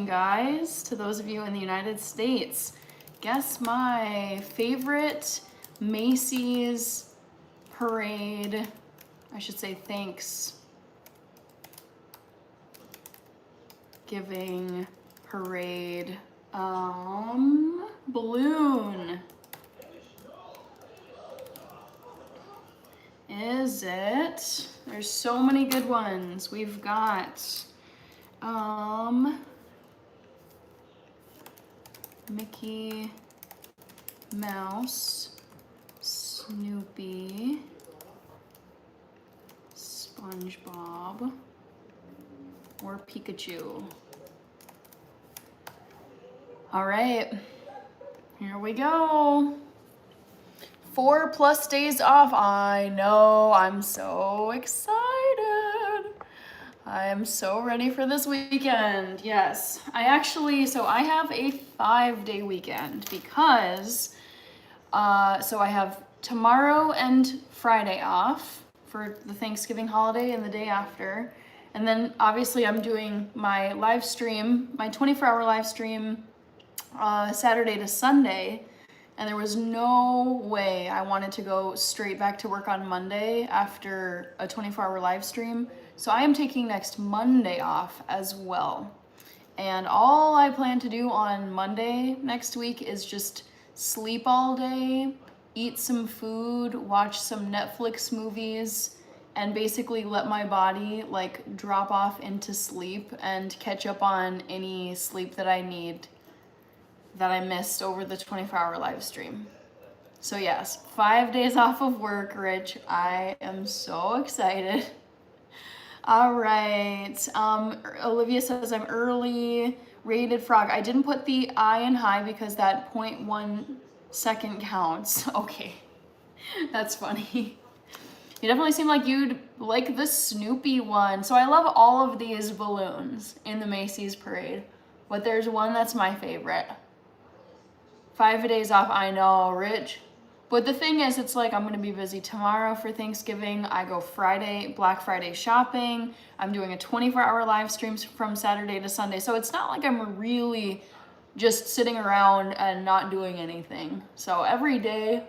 Thanksgiving, guys. To those of you in the United States, guess my favorite Macy's parade, I should say Thanksgiving parade, balloon. Is it? There's so many good ones. We've got, Mickey Mouse, Snoopy, SpongeBob, or Pikachu. All right, here we go. 4+ days off. I know, I'm so excited. I am so ready for this weekend. Yes, I have a 5-day weekend because, so I have tomorrow and Friday off for the Thanksgiving holiday and the day after. And then obviously I'm doing my live stream, my 24-hour live stream, Saturday to Sunday. And there was no way I wanted to go straight back to work on Monday after a 24-hour live stream. So I am taking next Monday off as well. And all I plan to do on Monday next week is just sleep all day, eat some food, watch some Netflix movies, and basically let my body like drop off into sleep and catch up on any sleep that I need that I missed over the 24-hour live stream. So yes, 5 days off of work, Rich. I am so excited. All right, Olivia says I'm early. Rated Frog. I didn't put the I in high because that 0.1 second counts. Okay, that's funny. You definitely seem like you'd like the Snoopy one. So I love all of these balloons in the Macy's parade, but there's one that's my favorite. 5 days off, I know, Rich. But the thing is, it's like I'm gonna be busy tomorrow for Thanksgiving. I go Black Friday shopping. I'm doing a 24-hour live stream from Saturday to Sunday. So it's not like I'm really just sitting around and not doing anything. So every day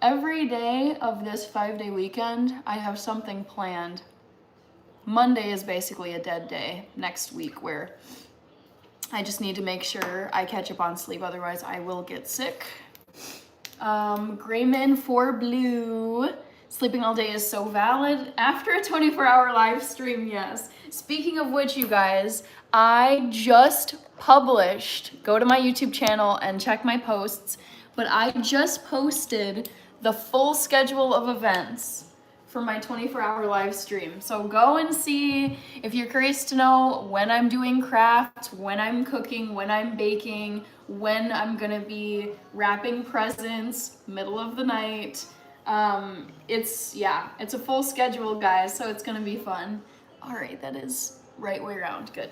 of this 5-day weekend, I have something planned. Monday is basically a dead day next week where I just need to make sure I catch up on sleep, otherwise I will get sick. Grayman for Blue. Sleeping all day is so valid. After a 24-hour live stream, yes. Speaking of which, you guys, I just published, go to my YouTube channel and check my posts, but I just posted the full schedule of events for my 24-hour live stream. So go and see if you're curious to know when I'm doing craft, when I'm cooking, when I'm baking, when I'm gonna be wrapping presents, middle of the night. It's a full schedule, guys, so it's gonna be fun. All right, that is right way around, good.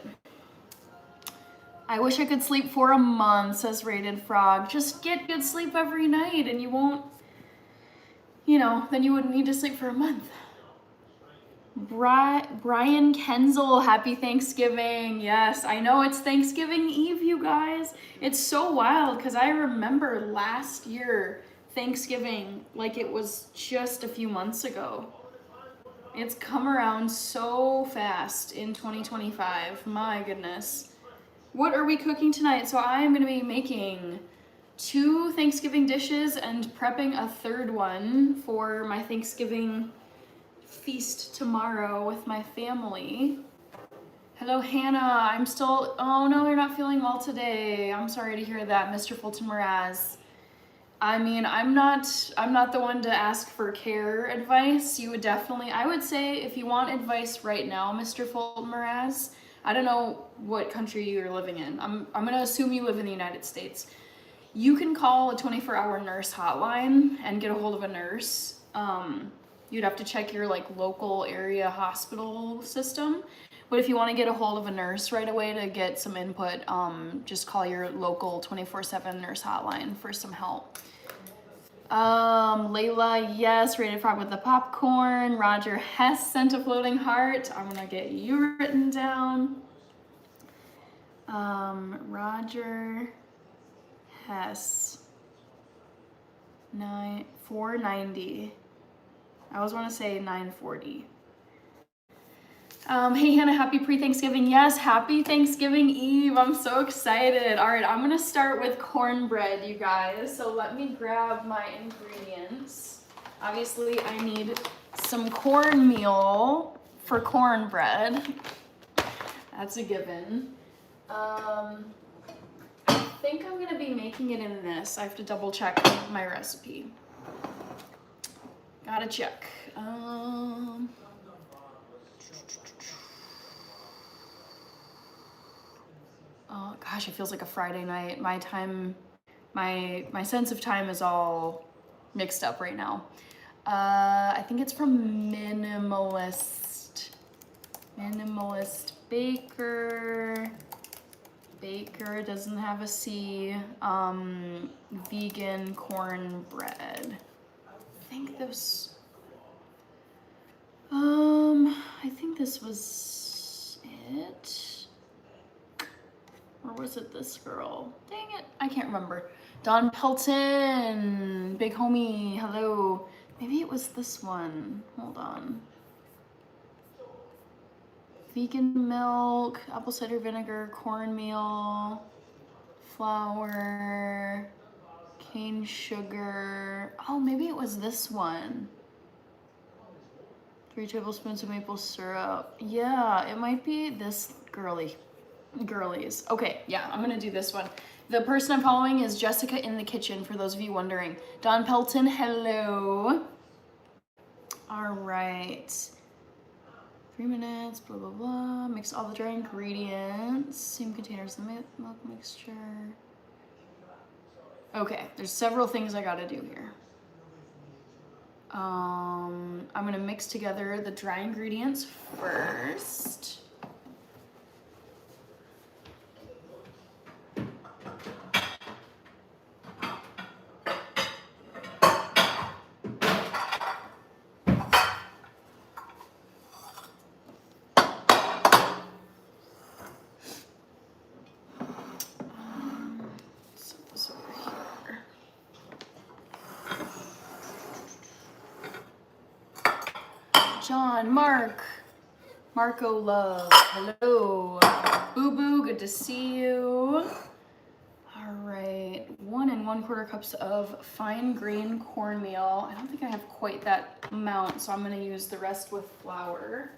I wish I could sleep for a month, says Rated Frog. Just get good sleep every night and you won't, then you wouldn't need to sleep for a month. Brian Kenzel, happy Thanksgiving. Yes, I know it's Thanksgiving Eve, you guys. It's so wild because I remember last year Thanksgiving like it was just a few months ago. It's come around so fast in 2025. My goodness. What are we cooking tonight? So I'm gonna be making 2 Thanksgiving dishes and prepping a 3rd one for my Thanksgiving feast tomorrow with my family. Hello, Hannah. Oh no, you're not feeling well today. I'm sorry to hear that, Mr. Fulton Mraz. I mean, I'm not the one to ask for care advice. I would say if you want advice right now, Mr. Fulton Mraz, I don't know what country you're living in. I'm gonna assume you live in the United States. You can call a 24-hour nurse hotline and get a hold of a nurse. You'd have to check your local area hospital system. But if you want to get a hold of a nurse right away to get some input, just call your local 24/7 nurse hotline for some help. Layla, yes, Rated Frog with the popcorn. Roger Hess sent a floating heart. I'm gonna get you written down. Roger Hess. 490. I always want to say 940. Hey Hannah, happy pre-Thanksgiving. Yes, happy Thanksgiving Eve. I'm so excited. All right, I'm gonna start with cornbread, you guys. So let me grab my ingredients. Obviously, I need some cornmeal for cornbread. That's a given. I think I'm gonna be making it in this. I have to double check my recipe. Gotta check. Oh gosh, it feels like a Friday night. My time, my sense of time is all mixed up right now. I think it's from Minimalist Baker. Baker doesn't have a C. Vegan cornbread. I think this was it. Or was it this girl? Dang it, I can't remember. Don Pelton, big homie, hello. Maybe it was this one. Hold on. Vegan milk, apple cider vinegar, cornmeal, flour, cane sugar. Oh, maybe it was this one. 3 tablespoons of maple syrup. Yeah, it might be this girlies. Okay, yeah, I'm gonna do this one. The person I'm following is Jessica in the Kitchen, for those of you wondering. Don Pelton, hello. All right. 3 minutes, blah, blah, blah. Mix all the dry ingredients. Same containers, the milk mixture. Okay, there's several things I gotta do here. I'm gonna mix together the dry ingredients first. John, Marco Love, hello. Boo Boo, good to see you. All right, 1 1/4 cups of fine grain cornmeal. I don't think I have quite that amount, so I'm gonna use the rest with flour.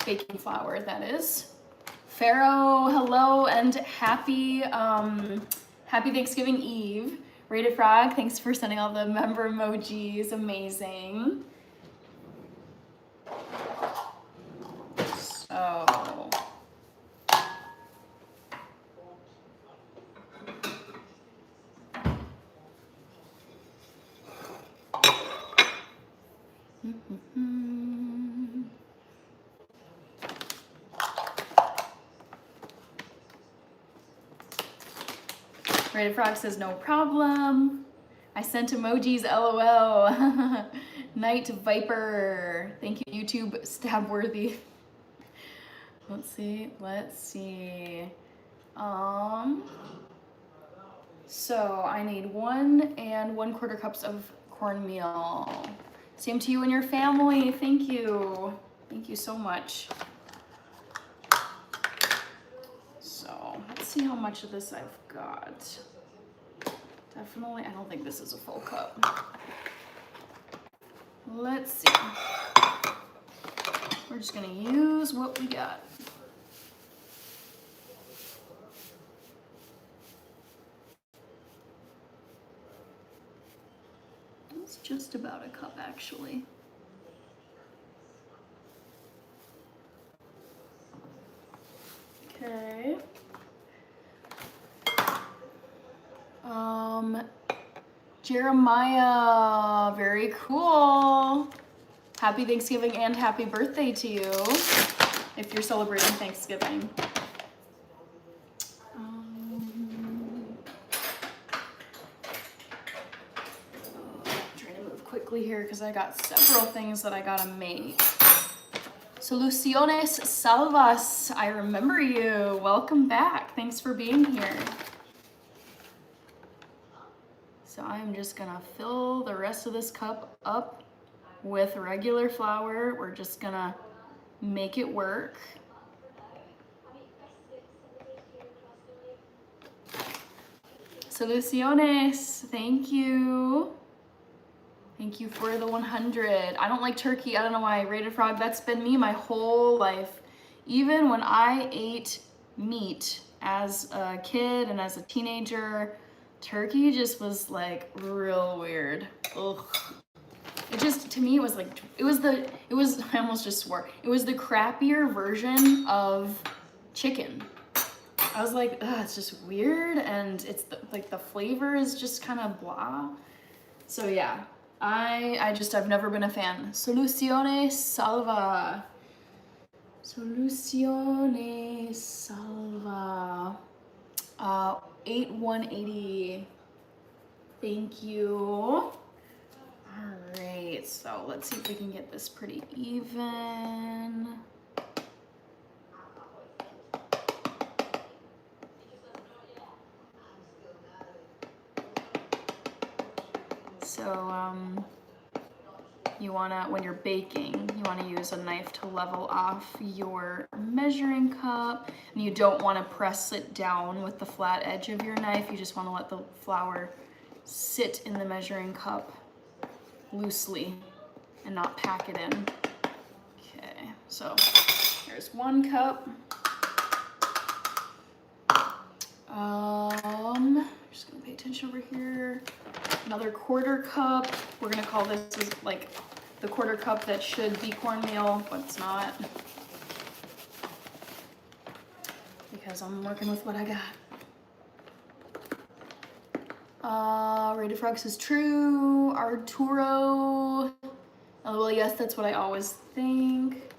Baking flour, that is. Pharaoh, hello, and happy Thanksgiving Eve. Rated Frog, thanks for sending all the member emojis, amazing. So, Rated Frog says no problem. I sent emojis, LOL. Night Viper. Thank you, YouTube Stabworthy. Let's see. So I need 1 1/4 cups of cornmeal. Same to you and your family. Thank you. Thank you so much. So let's see how much of this I've got. Definitely, I don't think this is a full cup. Let's see. We're just gonna use what we got. It's just about a cup, actually. Okay. Jeremiah, very cool. Happy Thanksgiving and happy birthday to you if you're celebrating Thanksgiving. Trying to move quickly here. here because I got several things that I gotta make. Soluciones Salvas, I remember you. Welcome back. Thanks for being here. So I'm just gonna fill the rest of this cup up with regular flour. We're just gonna make it work. Soluciones, thank you. Thank you for the 100. I don't like turkey, I don't know why. Rated Frog, that's been me my whole life. Even when I ate meat as a kid and as a teenager, turkey just was like real weird. Ugh. It just, to me, it was like, I almost just swore. It was the crappier version of chicken. I was like, ugh, it's just weird, and it's like the flavor is just kind of blah. So yeah, I've never been a fan. Soluciones Salva. Soluciones Salva. 8180. Thank you. All right, so let's see if we can get this pretty even. So you wanna, when you're baking, you wanna use a knife to level off your measuring cup, and you don't wanna press it down with the flat edge of your knife. You just wanna let the flour sit in the measuring cup loosely and not pack it in. Okay, so here's 1 cup. Just gonna pay attention over here. Another 1/4 cup. We're gonna call this like the 1/4 cup that should be cornmeal, but it's not. Because I'm working with what I got. Rated Frog says true. Arturo. Oh, well, yes, that's what I always think.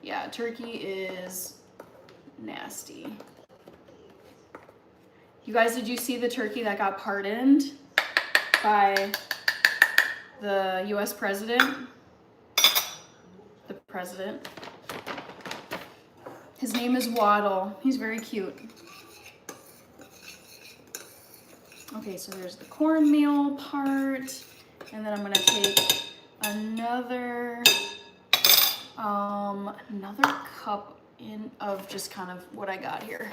Yeah, turkey is nasty. You guys, did you see the turkey that got pardoned by the US president? The president. His name is Waddle. He's very cute. Okay, so there's the cornmeal part, and then I'm gonna take another cup in of just kind of what I got here.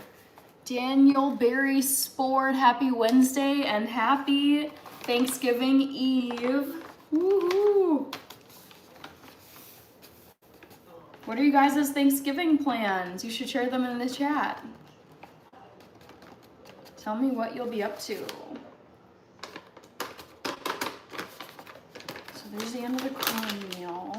Daniel Berry Sport, happy Wednesday and happy Thanksgiving Eve. Woohoo! What are you guys' Thanksgiving plans? You should share them in the chat. Tell me what you'll be up to. So there's the end of the cornmeal.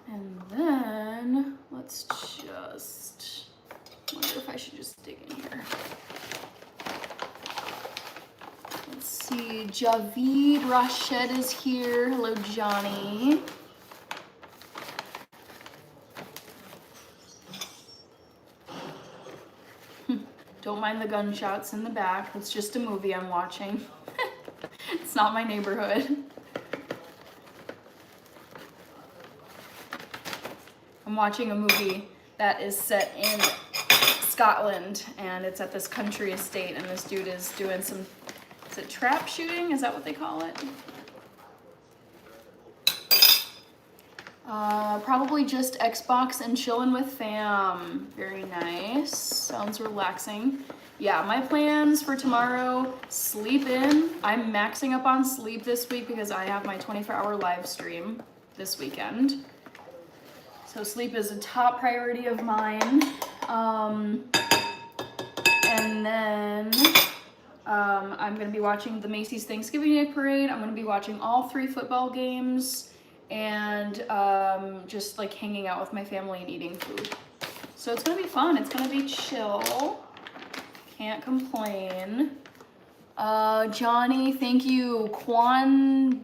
And then let's just, wonder if I should just dig in here. Let's see, Javid Rashid is here. Hello, Johnny. Don't mind the gunshots in the back. It's just a movie I'm watching. It's not my neighborhood. I'm watching a movie that is set in Scotland, and it's at this country estate, and this dude is doing some, is it trap shooting? Is that what they call it? Probably just Xbox and chilling with fam. Very nice. Sounds relaxing. Yeah, my plans for tomorrow, sleep in. I'm maxing up on sleep this week because I have my 24-hour live stream this weekend. So sleep is a top priority of mine. And then I'm gonna be watching the Macy's Thanksgiving Day Parade. I'm gonna be watching all 3 football games, and just like hanging out with my family and eating food. So it's gonna be fun. It's gonna be chill. Can't complain. Johnny, thank you. Quandale,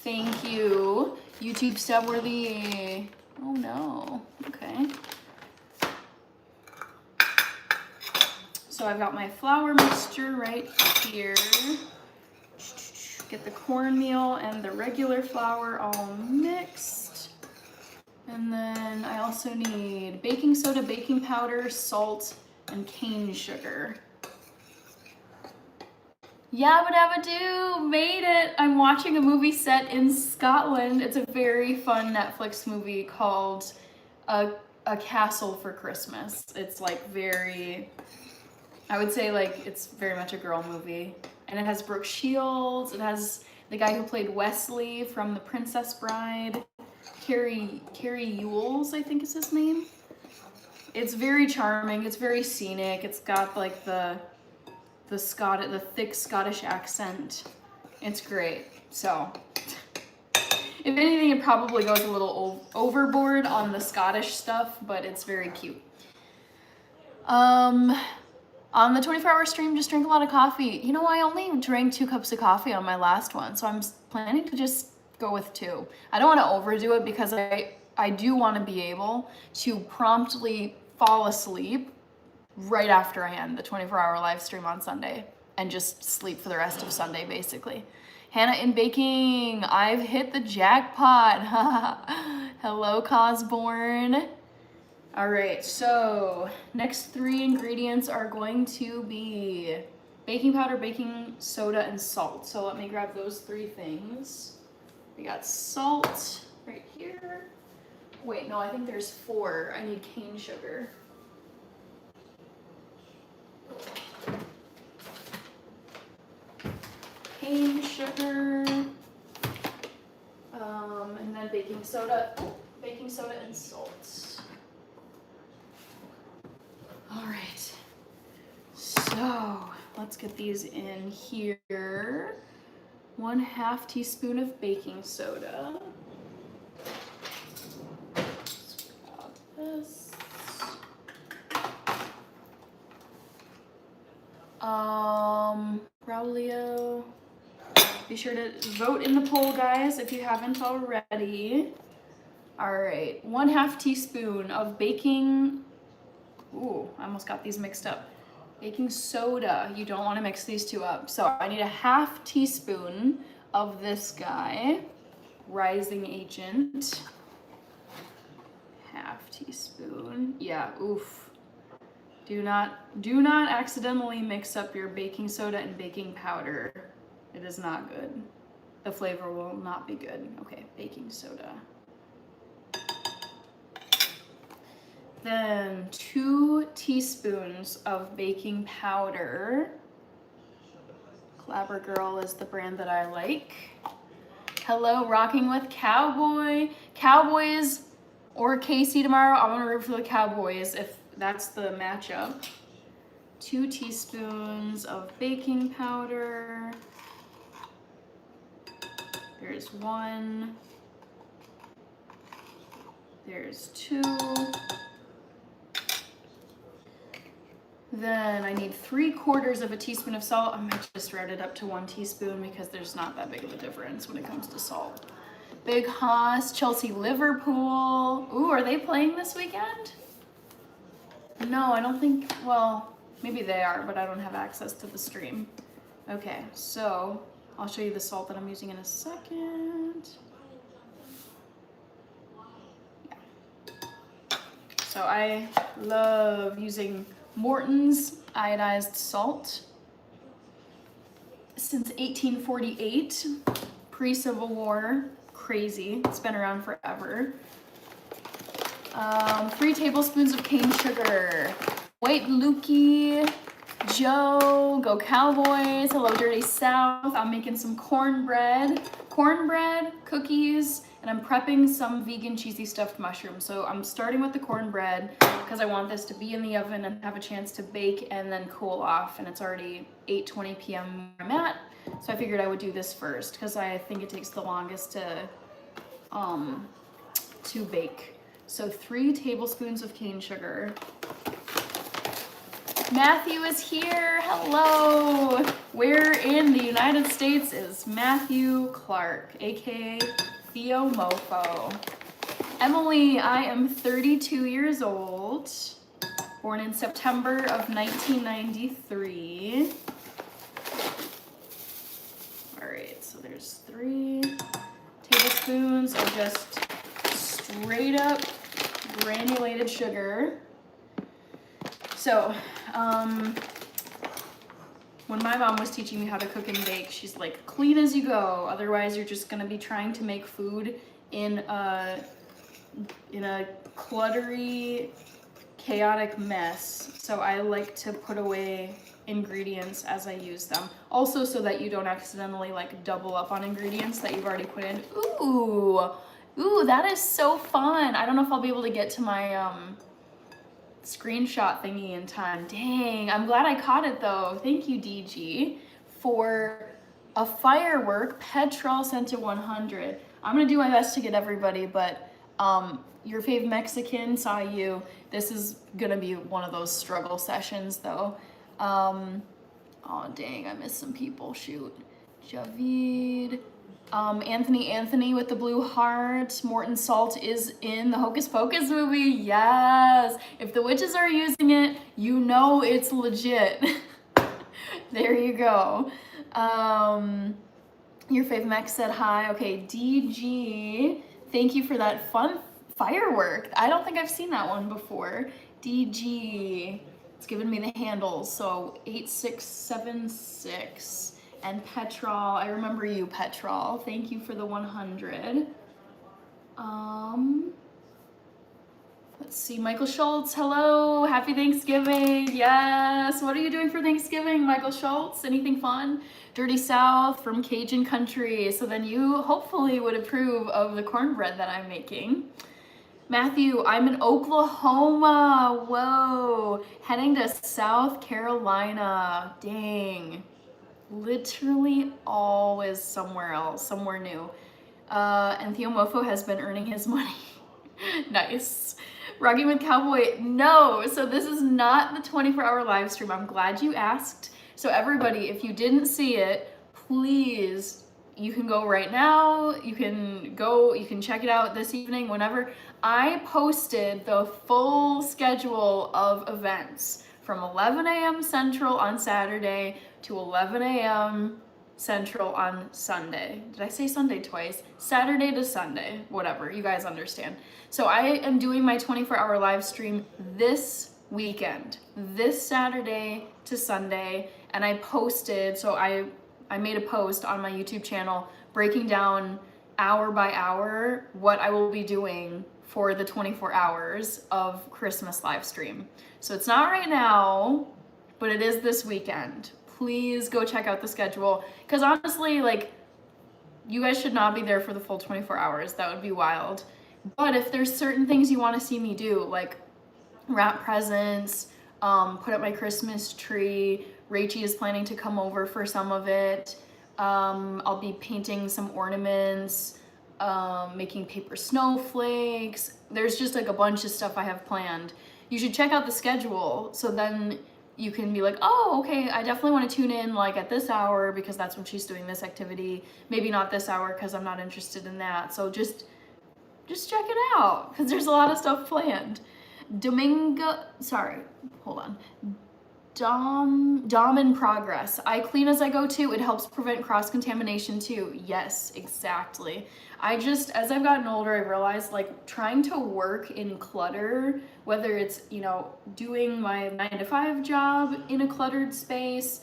thank you. YouTube Stabworthy. Oh no. Okay. So I've got my flour mixture right here. Get the cornmeal and the regular flour all mixed. And then I also need baking soda, baking powder, salt, and cane sugar. Yabba dabba doo, made it! I'm watching a movie set in Scotland. It's a very fun Netflix movie called A Castle for Christmas. It's like very, I would say like it's very much a girl movie. And it has Brooke Shields, it has the guy who played Wesley from The Princess Bride, Carrie Ewells, I think is his name. It's very charming, it's very scenic, it's got like the thick Scottish accent. It's great. So, if anything, it probably goes a little overboard on the Scottish stuff, but it's very cute. On the 24-hour stream, just drink a lot of coffee. You know, I only drank 2 cups of coffee on my last one, so I'm planning to just go with 2. I don't want to overdo it because I do want to be able to promptly fall asleep right after I end the 24-hour live stream on Sunday and just sleep for the rest of Sunday, basically. Hannah in baking, I've hit the jackpot. Hello, Cosborn. All right, so next 3 ingredients are going to be baking powder, baking soda, and salt. So let me grab those 3 things. We got salt right here. Wait, no, I think there's 4. I need cane sugar. Cane sugar, and then baking soda and salt. All right, so let's get these in here. 1/2 teaspoon of baking soda. Let's grab this. Braulio. Be sure to vote in the poll, guys, if you haven't already. All right, 1/2 teaspoon of baking. Ooh, I almost got these mixed up. Baking soda. You don't want to mix these 2 up. So I need 1/2 teaspoon of this guy, rising agent. 1/2 teaspoon. Yeah, oof. Do not accidentally mix up your baking soda and baking powder. It is not good. The flavor will not be good. Okay, baking soda. Then 2 teaspoons of baking powder. Clabber Girl is the brand that I like. Hello, rocking with Cowboy. Cowboys or Casey tomorrow. I want to root for the Cowboys if that's the matchup. 2 teaspoons of baking powder. There's 1. There's 2. Then I need 3/4 of a teaspoon of salt. I might just round it up to 1 teaspoon because there's not that big of a difference when it comes to salt. Big Hoss, Chelsea, Liverpool. Ooh, are they playing this weekend? No, I don't think, well, maybe they are, but I don't have access to the stream. Okay, so I'll show you the salt that I'm using in a second. Yeah. So I love using Morton's iodized salt. Since 1848, pre-Civil War, crazy, it's been around forever. 3 tablespoons of cane sugar. White Lukey, Joe, go Cowboys, hello Dirty South. I'm making some cornbread, cookies, and I'm prepping some vegan cheesy stuffed mushrooms. So I'm starting with the cornbread because I want this to be in the oven and have a chance to bake and then cool off. And it's already 8:20 p.m. where I'm at. So I figured I would do this first because I think it takes the longest to bake. So 3 tablespoons of cane sugar. Matthew is here, hello. Where in the United States is Matthew Clark, aka Theo Mofo? Emily, I am 32 years old. Born in September of 1993. All right, so there's 3 tablespoons of just straight up granulated sugar. So, when my mom was teaching me how to cook and bake, she's like, clean as you go. Otherwise, you're just gonna be trying to make food in a cluttery, chaotic mess. So I like to put away ingredients as I use them. Also, so that you don't accidentally like double up on ingredients that you've already put in. Ooh, that is so fun. I don't know if I'll be able to get to my screenshot thingy in time. Dang, I'm glad I caught it though. Thank you, DG, for a firework. Petrol sent to 100. I'm gonna do my best to get everybody, but your fave Mexican saw you. This is gonna be one of those struggle sessions though. Oh dang, I missed some people, shoot. Javid, Anthony with the blue heart. Morton Salt is in the Hocus Pocus movie, yes. If the witches are using it, you know it's legit. There you go. Your fave Max said hi. Okay, DG, thank you for that fun firework. I don't think I've seen that one before. DG, it's giving me the handles. So 8676. And Petrol, I remember you, Petrol. Thank you for the 100. Let's see, Michael Schultz, hello, happy Thanksgiving. Yes, what are you doing for Thanksgiving, Michael Schultz? Anything fun? Dirty South from Cajun country. So then you hopefully would approve of the cornbread that I'm making. Matthew, I'm in Oklahoma. Whoa, heading to South Carolina. Dang. Literally always somewhere else, somewhere new. And Theo Mofo has been earning his money. Nice. Rocking with Cowboy, no. So this is not the 24-hour live stream. I'm glad you asked. So everybody, if you didn't see it, please, you can go right now. You can check it out this evening, whenever. I posted the full schedule of events from 11 a.m. Central on Saturday to 11 a.m. Central on Sunday. Did I say Sunday twice? Saturday to Sunday, whatever, you guys understand. So I am doing my 24-hour live stream this weekend, this Saturday to Sunday, and I posted, so I made a post on my YouTube channel breaking down hour by hour what I will be doing for the 24 hours of Christmas live stream. So it's not right now, but it is this weekend. Please go check out the schedule, because honestly, like, you guys should not be there for the full 24 hours. That would be wild. But if there's certain things you want to see me do, like wrap presents, put up my Christmas tree, Rachie is planning to come over for some of it. I'll be painting some ornaments, making paper snowflakes. There's just like a bunch of stuff I have planned. You should check out the schedule, so then you can be like, oh, okay, I definitely want to tune in like at this hour because that's when she's doing this activity. Maybe not this hour because I'm not interested in that. So just check it out, because there's a lot of stuff planned. Dom in progress. I clean as I go too. It helps prevent cross-contamination too. Yes, exactly. As I've gotten older, I realized like trying to work in clutter, whether it's, doing my 9-to-5 job in a cluttered space,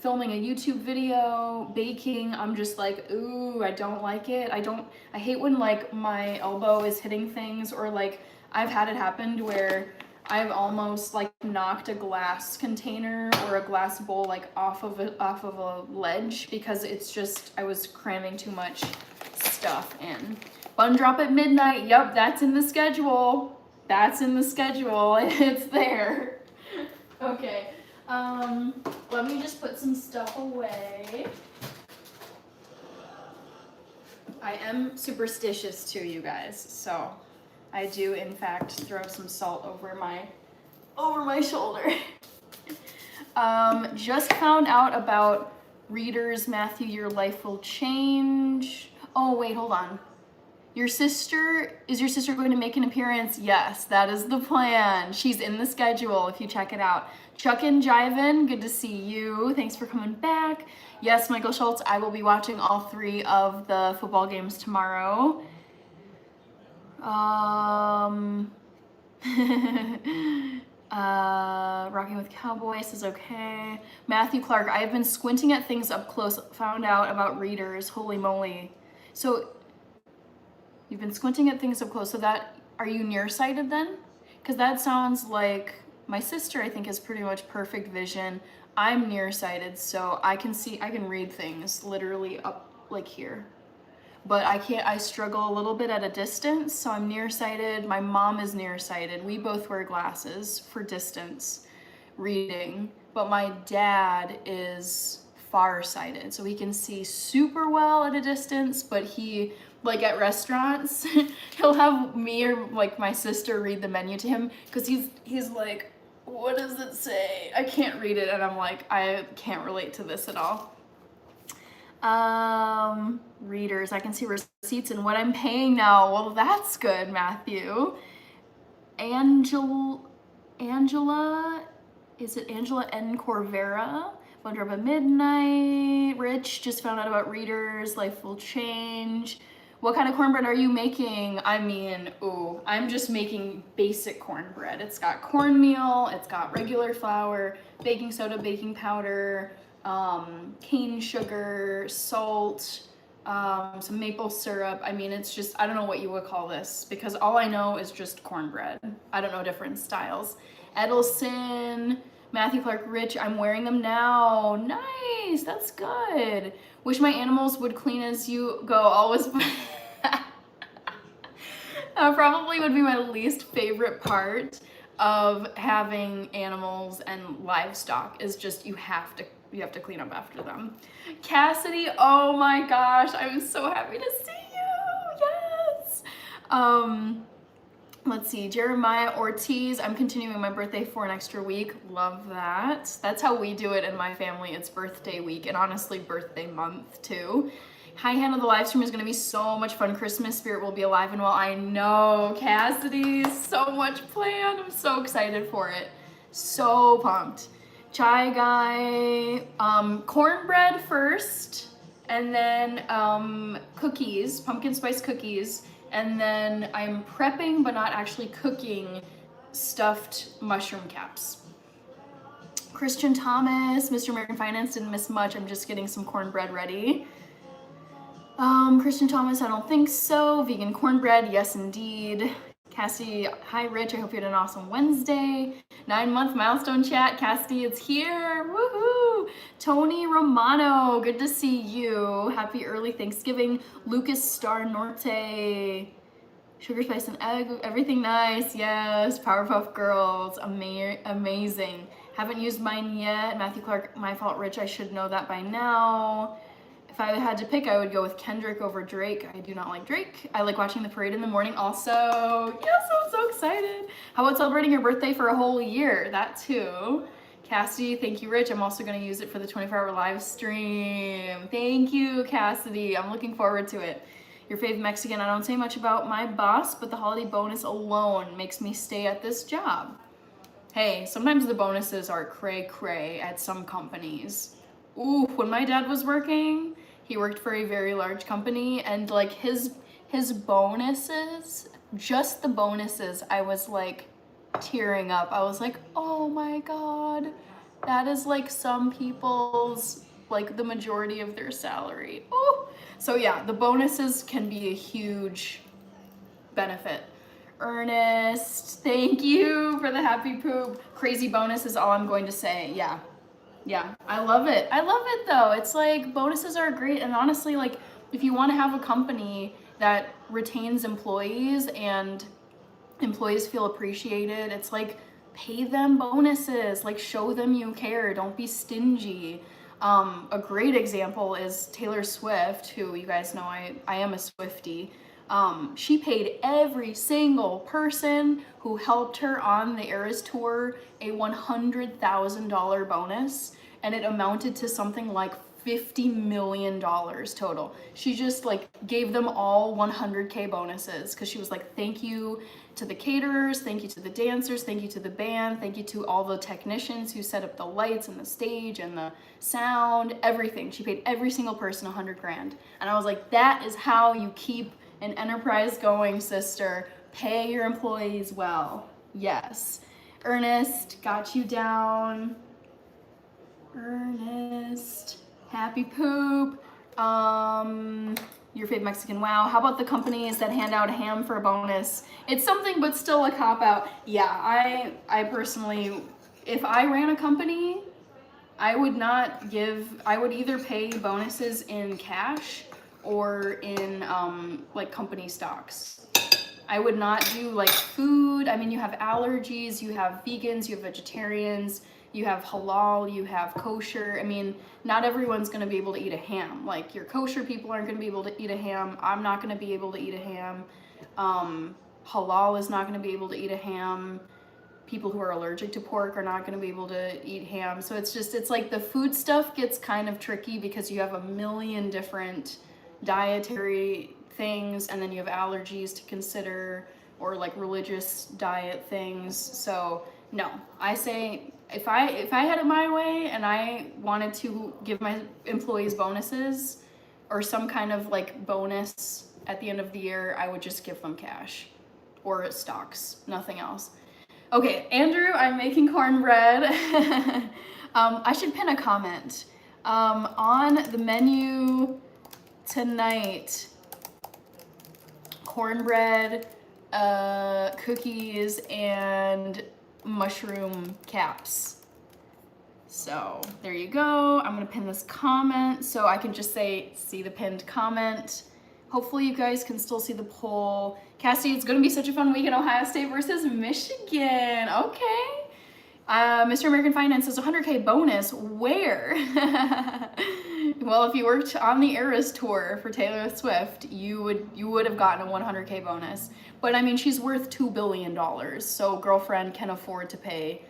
filming a YouTube video, baking, I'm just like, ooh, I don't like it. I hate when like my elbow is hitting things, or like I've had it happen to where I've almost like knocked a glass container or a glass bowl like off of a ledge because I was cramming too much stuff in. Bun drop at midnight. Yep, that's in the schedule. It's there. Okay. Let me just put some stuff away. I am superstitious too, you guys, so I do in fact throw some salt over my shoulder. Just found out about readers, Matthew, your life will change. Oh wait, hold on. Is your sister going to make an appearance? Yes, that is the plan. She's in the schedule if you check it out. Chuck and Jivin, good to see you. Thanks for coming back. Yes, Michael Schultz, I will be watching all 3 of the football games tomorrow. Rocking with Cowboys is okay. Matthew Clark, I have been squinting at things up close, found out about readers, holy moly. So you've been squinting at things up close, so that, are you nearsighted then? Because that sounds like, my sister I think has pretty much perfect vision. I'm nearsighted, so I can read things literally up like here. But I struggle a little bit at a distance, so I'm nearsighted. My mom is nearsighted. We both wear glasses for distance reading, but my dad is farsighted, so he can see super well at a distance, but he, like at restaurants, he'll have me or like my sister read the menu to him, because he's like, what does it say? I can't read it, and I'm like, I can't relate to this at all. Readers, I can see receipts and what I'm paying now. Well, that's good, Matthew. Angela, is it Angela N. Corvera? Wonder of a Midnight. Rich just found out about readers. Life will change. What kind of cornbread are you making? I mean, I'm just making basic cornbread. It's got cornmeal, it's got regular flour, baking soda, baking powder, cane sugar, salt, some maple syrup. I mean, it's just, I don't know what you would call this, because all I know is just cornbread. I don't know different styles. Edelson, Matthew Clark, Rich, I'm wearing them now. Nice, that's good. Wish my animals would clean as you go, always. That probably would be my least favorite part of having animals and livestock, is just you have to clean up after them. Cassidy, oh my gosh, I'm so happy to see you. Yes. Let's see, Jeremiah Ortiz, I'm continuing my birthday for an extra week. Love that. That's how we do it in my family. It's birthday week, and honestly birthday month too. Hi Hannah, the live stream is gonna be so much fun. Christmas spirit will be alive and well. I know, Cassidy, so much planned. I'm so excited for it. So pumped. Chai guy, cornbread first, and then cookies, pumpkin spice cookies, and then I'm prepping but not actually cooking stuffed mushroom caps. Christian Thomas, Mr. American Finance, didn't miss much. I'm just getting some cornbread ready. Christian Thomas, I don't think so. Vegan cornbread, yes indeed. Cassie, hi Rich, I hope you had an awesome Wednesday. 9-month milestone chat, Cassie, it's here, woohoo! Tony Romano, good to see you. Happy early Thanksgiving. Lucas Star Norte, sugar, spice, and egg, everything nice, yes. Powerpuff Girls, amazing. Haven't used mine yet. Matthew Clark, my fault, Rich, I should know that by now. If I had to pick, I would go with Kendrick over Drake. I do not like Drake. I like watching the parade in the morning also. Yes, I'm so excited. How about celebrating your birthday for a whole year? That too. Cassidy, thank you, Rich. I'm also gonna use it for the 24-hour live stream. Thank you, Cassidy. I'm looking forward to it. Your fave Mexican, I don't say much about my boss, but the holiday bonus alone makes me stay at this job. Hey, sometimes the bonuses are cray-cray at some companies. Ooh, when my dad was working, he worked for a very large company, and like his bonuses, just the bonuses, I was like tearing up. I was like, oh my God, that is like some people's, like the majority of their salary. Oh, so yeah, the bonuses can be a huge benefit. Ernest, thank you for the happy poop. Crazy bonus is all I'm going to say. Yeah, I love it. I love it though. It's like bonuses are great, and honestly, like if you want to have a company that retains employees and employees feel appreciated, it's like pay them bonuses, like show them you care, don't be stingy. A great example is Taylor Swift, who you guys know I am a Swiftie. She paid every single person who helped her on the Eras tour a $100,000 bonus, and it amounted to something like $50 million total. She just like gave them all 100K bonuses because she was like, thank you to the caterers, thank you to the dancers, thank you to the band, thank you to all the technicians who set up the lights and the stage and the sound, everything. She paid every single person 100 grand. And I was like, that is how you keep an enterprise going, sister. Pay your employees well. Yes. Ernest, got you down. Ernest, happy poop. Your fave Mexican wow. How about the companies that hand out ham for a bonus? It's something, but still a cop out. Yeah, I personally, if I ran a company, I would either pay bonuses in cash or in like company stocks. I would not do like food. I mean, you have allergies, you have vegans, you have vegetarians, you have halal, you have kosher. I mean, not everyone's gonna be able to eat a ham. Like your kosher people aren't gonna be able to eat a ham. I'm not gonna be able to eat a ham. Halal is not gonna be able to eat a ham. People who are allergic to pork are not gonna be able to eat ham. So it's like the food stuff gets kind of tricky because you have a million different dietary things and then you have allergies to consider or like religious diet things. So no, I say if I had it my way and I wanted to give my employees bonuses or some kind of like bonus at the end of the year, I would just give them cash or stocks, nothing else. Okay, Andrew, I'm making cornbread. I should pin a comment. On the menu tonight, cornbread, cookies, and mushroom caps. So there you go. I'm gonna pin this comment so I can just say, see the pinned comment. Hopefully you guys can still see the poll. Cassie, it's gonna be such a fun week in Ohio State versus Michigan. Okay. Mr. American Finance says 100K bonus. Where? Well, if you worked on the Eras tour for Taylor Swift, you would have gotten a 100K bonus. But I mean, she's worth $2 billion, so girlfriend can afford to pay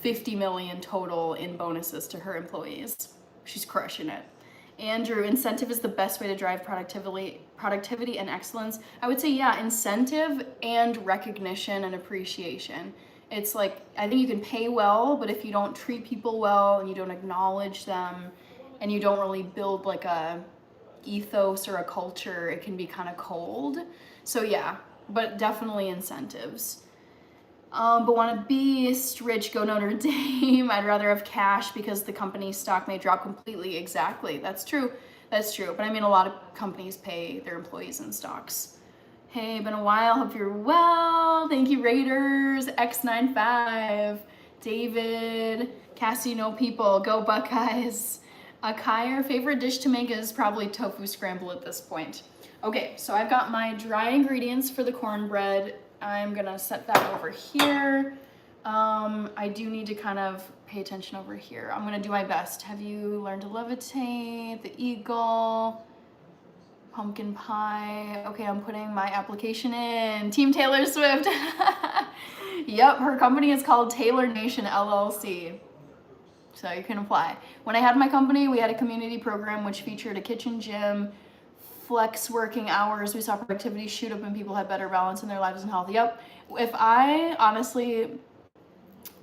50 million total in bonuses to her employees. She's crushing it. Andrew, incentive is the best way to drive productivity and excellence. I would say, yeah, incentive and recognition and appreciation. It's like, I think you can pay well, but if you don't treat people well and you don't acknowledge them and you don't really build like a ethos or a culture, it can be kind of cold. So yeah, but definitely incentives. But want to beast, rich, go Notre Dame. I'd rather have cash because the company's stock may drop completely. Exactly, that's true. That's true. But I mean, a lot of companies pay their employees in stocks. Hey, been a while. Hope you're well. Thank you, Raiders. X95. David. Cassie, no people. Go Buckeyes. Kai, favorite dish to make is probably tofu scramble at this point. Okay, so I've got my dry ingredients for the cornbread. I'm gonna set that over here. I do need to kind of pay attention over here. I'm gonna do my best. Have you learned to levitate? The eagle. Pumpkin pie. Okay, I'm putting my application in. Team Taylor Swift. Yep, her company is called Taylor Nation LLC. So you can apply. When I had my company, we had a community program which featured a kitchen gym, flex working hours. We saw productivity shoot up and people had better balance in their lives and health. Yep. If I honestly,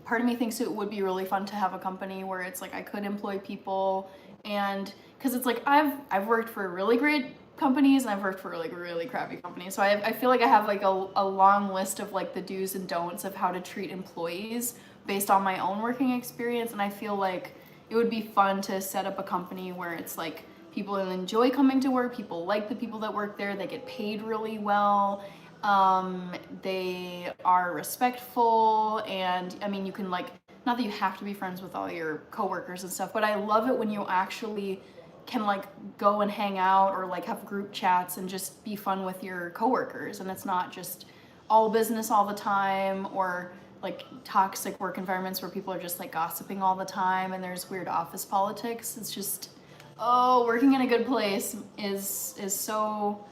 part of me thinks it would be really fun to have a company where it's like I could employ people, and because it's like I've worked for really great companies and I've worked for really crappy companies. So I feel like I have like a long list of like the do's and don'ts of how to treat employees based on my own working experience. And I feel like it would be fun to set up a company where it's like people enjoy coming to work, people like the people that work there, they get paid really well, they are respectful, and I mean, you can like, not that you have to be friends with all your coworkers and stuff, but I love it when you actually can like go and hang out or like have group chats and just be fun with your coworkers, and it's not just all business all the time or like toxic work environments where people are just like gossiping all the time and there's weird office politics. It's just, oh, working in a good place is so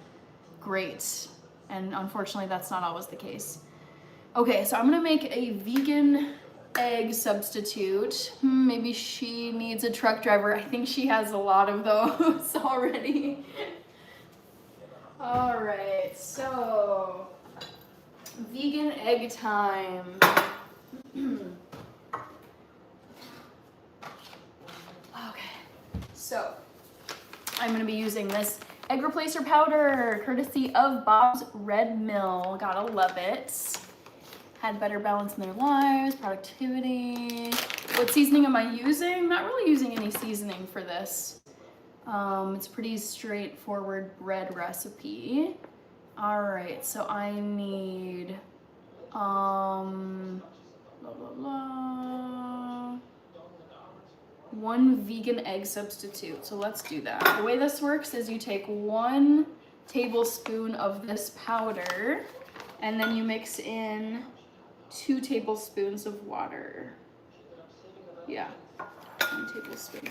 great, and unfortunately that's not always the case. Okay, so I'm gonna make a vegan egg substitute. Maybe she needs a truck driver. I think she has a lot of those already. All right, so vegan egg time. Okay, so I'm gonna be using this egg replacer powder, courtesy of Bob's Red Mill. Gotta love it. Had better balance in their lives, productivity. What seasoning am I using? Not really using any seasoning for this. It's a pretty straightforward bread recipe. All right, so I need, one vegan egg substitute. So let's do that. The way this works is you take 1 tablespoon of this powder and then you mix in 2 tablespoons of water. Yeah, 1 tablespoon.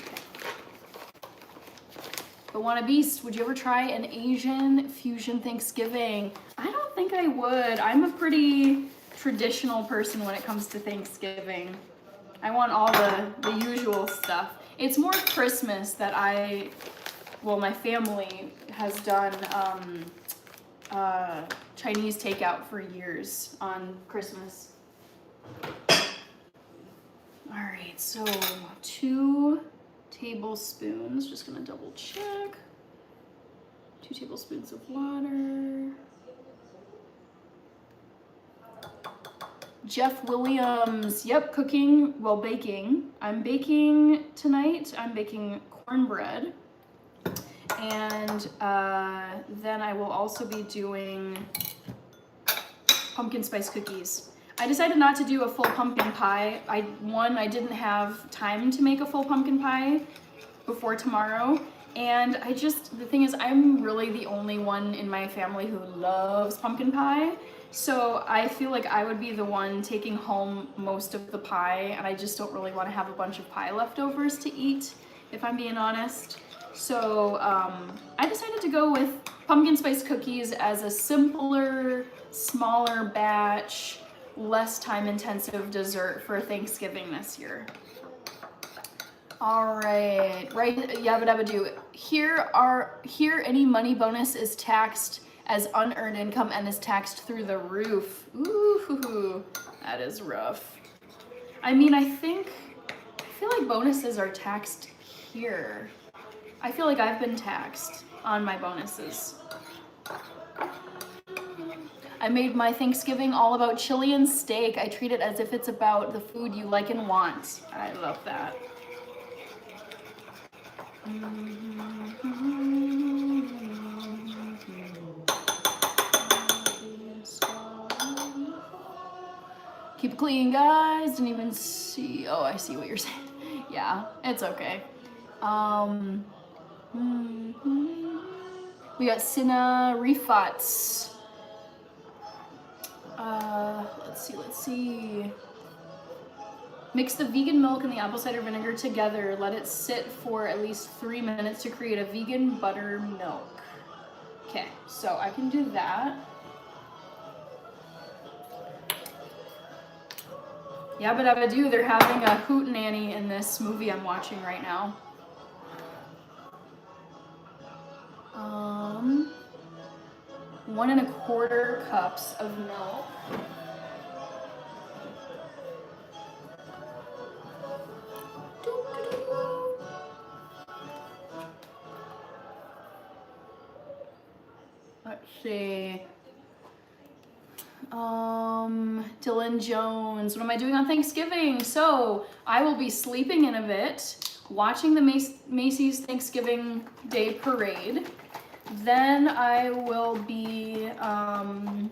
But want a beast, would you ever try an Asian fusion Thanksgiving? I don't think I would. I'm a pretty traditional person when it comes to Thanksgiving. I want all the usual stuff. It's more Christmas that my family has done Chinese takeout for years on Christmas. All right, so 2 tablespoons, just gonna double check. 2 tablespoons of water. Jeff Williams, yep, cooking, well, baking. I'm baking tonight, I'm baking cornbread. And then I will also be doing pumpkin spice cookies. I decided not to do a full pumpkin pie. I didn't have time to make a full pumpkin pie before tomorrow. And the thing is, I'm really the only one in my family who loves pumpkin pie. So I feel like I would be the one taking home most of the pie, and I just don't really want to have a bunch of pie leftovers to eat, if I'm being honest. So I decided to go with pumpkin spice cookies as a simpler, smaller batch, less time-intensive dessert for Thanksgiving this year. All right, yabba dabba do. Here any money bonus is taxed as unearned income and is taxed through the roof. Ooh, that is rough. I mean, I feel like bonuses are taxed here. I feel like I've been taxed on my bonuses. I made my Thanksgiving all about chili and steak. I treat it as if it's about the food you like and want. I love that. Keep it clean, guys. Didn't even see. Oh, I see what you're saying. Yeah, it's okay. We got Sina Refats. Let's see. Mix the vegan milk and the apple cider vinegar together. Let it sit for at least 3 minutes to create a vegan buttermilk. Okay, so I can do that. Yabba dabba do, they're having a hootenanny in this movie I'm watching right now. 1 1/4 cups of milk. Let's see. Dylan Jones, what am I doing on Thanksgiving? So I will be sleeping in a bit, watching the Macy's Thanksgiving Day Parade. Then I will be, I'm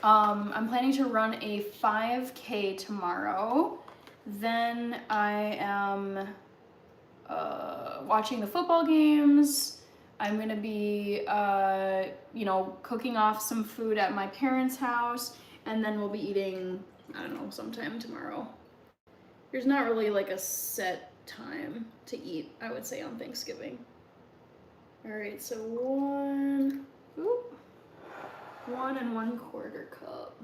planning to run a 5K tomorrow. Then I am watching the football games. I'm gonna be, cooking off some food at my parents' house, and then we'll be eating, I don't know, sometime tomorrow. There's not really like a set time to eat, I would say, on Thanksgiving. All right, so 1 1 1/4 cup.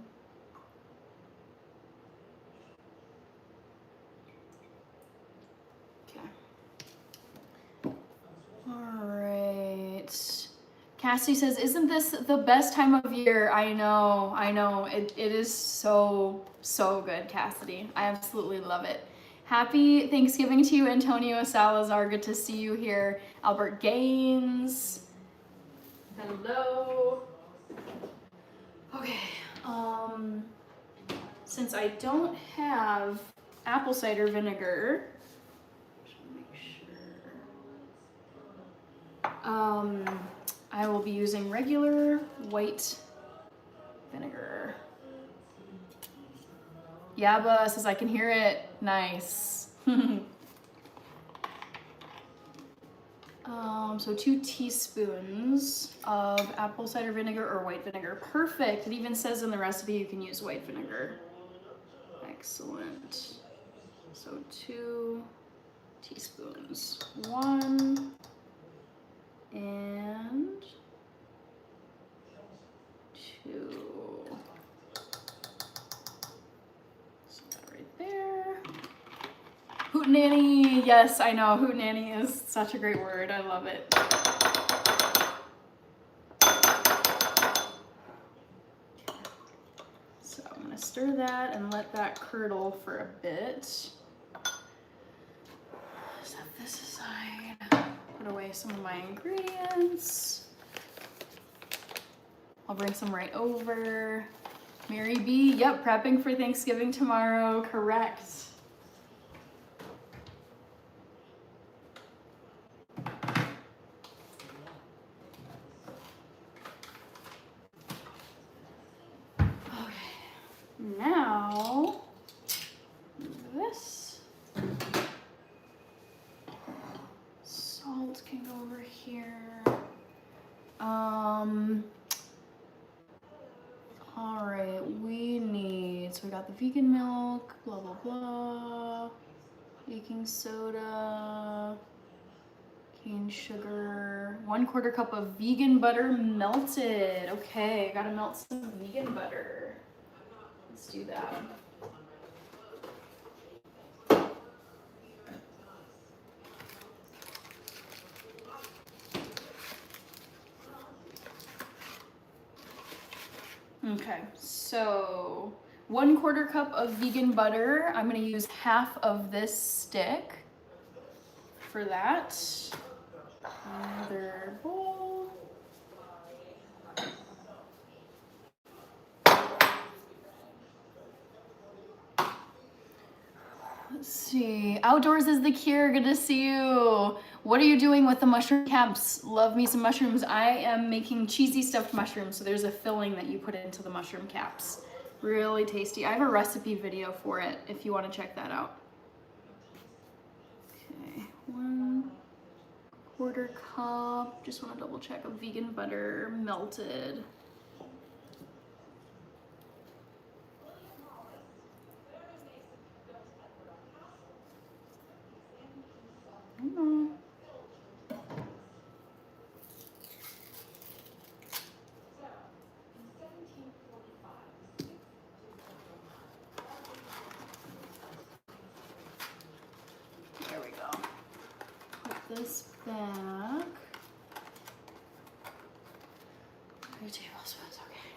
Cassie says, isn't this the best time of year? I know. It is so good, Cassidy. I absolutely love it. Happy Thanksgiving to you, Antonio Salazar. Good to see you here. Albert Gaines. Hello. Okay, since I don't have apple cider vinegar, just wanna make sure. I will be using regular white vinegar. Yaba says I can hear it. Nice. So 2 teaspoons of apple cider vinegar or white vinegar. Perfect. It even says in the recipe you can use white vinegar. Excellent. So 2 teaspoons. 1 and 2. So that right there. Hootenanny, yes, I know, hootenanny is such a great word, I love it. So I'm gonna stir that and let that curdle for a bit. Set this aside, put away some of my ingredients. I'll bring some right over. Mary B, yep, prepping for Thanksgiving tomorrow, correct. Now, this salt can go over here. All right, we need, so we got the vegan milk, blah, blah, blah, baking soda, cane sugar, 1/4 cup of vegan butter melted. Okay, gotta melt some vegan butter. Let's do that. Okay, so 1/4 cup of vegan butter. I'm gonna use half of this stick for that. Another bowl. Let's see. Outdoors is the cure. Good to see you. What are you doing with the mushroom caps? Love me some mushrooms. I am making cheesy stuffed mushrooms. So there's a filling that you put into the mushroom caps. Really tasty. I have a recipe video for it if you want to check that out. Okay, 1/4 cup. Just want to double check of vegan butter melted. There we go. Put this back. 3 tablespoons, okay.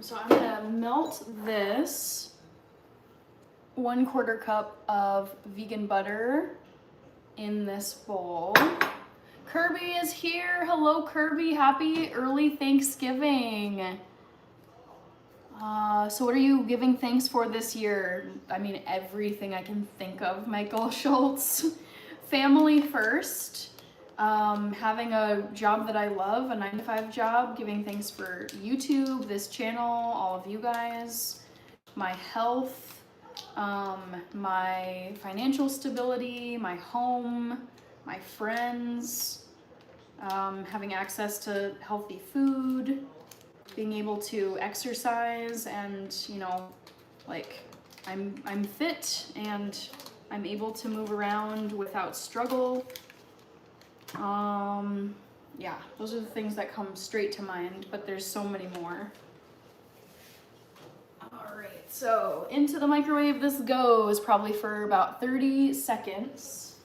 So I'm gonna melt this 1/4 cup of vegan butter in this bowl. Kirby is here. Hello, Kirby. Happy early Thanksgiving. So what are you giving thanks for this year? I mean, everything I can think of, Michael Schultz. Family first. Having a job that I love, a 9-to-5 job, giving thanks for YouTube, this channel, all of you guys, my health, my financial stability, my home, my friends, having access to healthy food, being able to exercise, and you know, like I'm fit and I'm able to move around without struggle. Yeah, those are the things that come straight to mind, but there's so many more. All right, so into the microwave this goes, probably for about 30 seconds.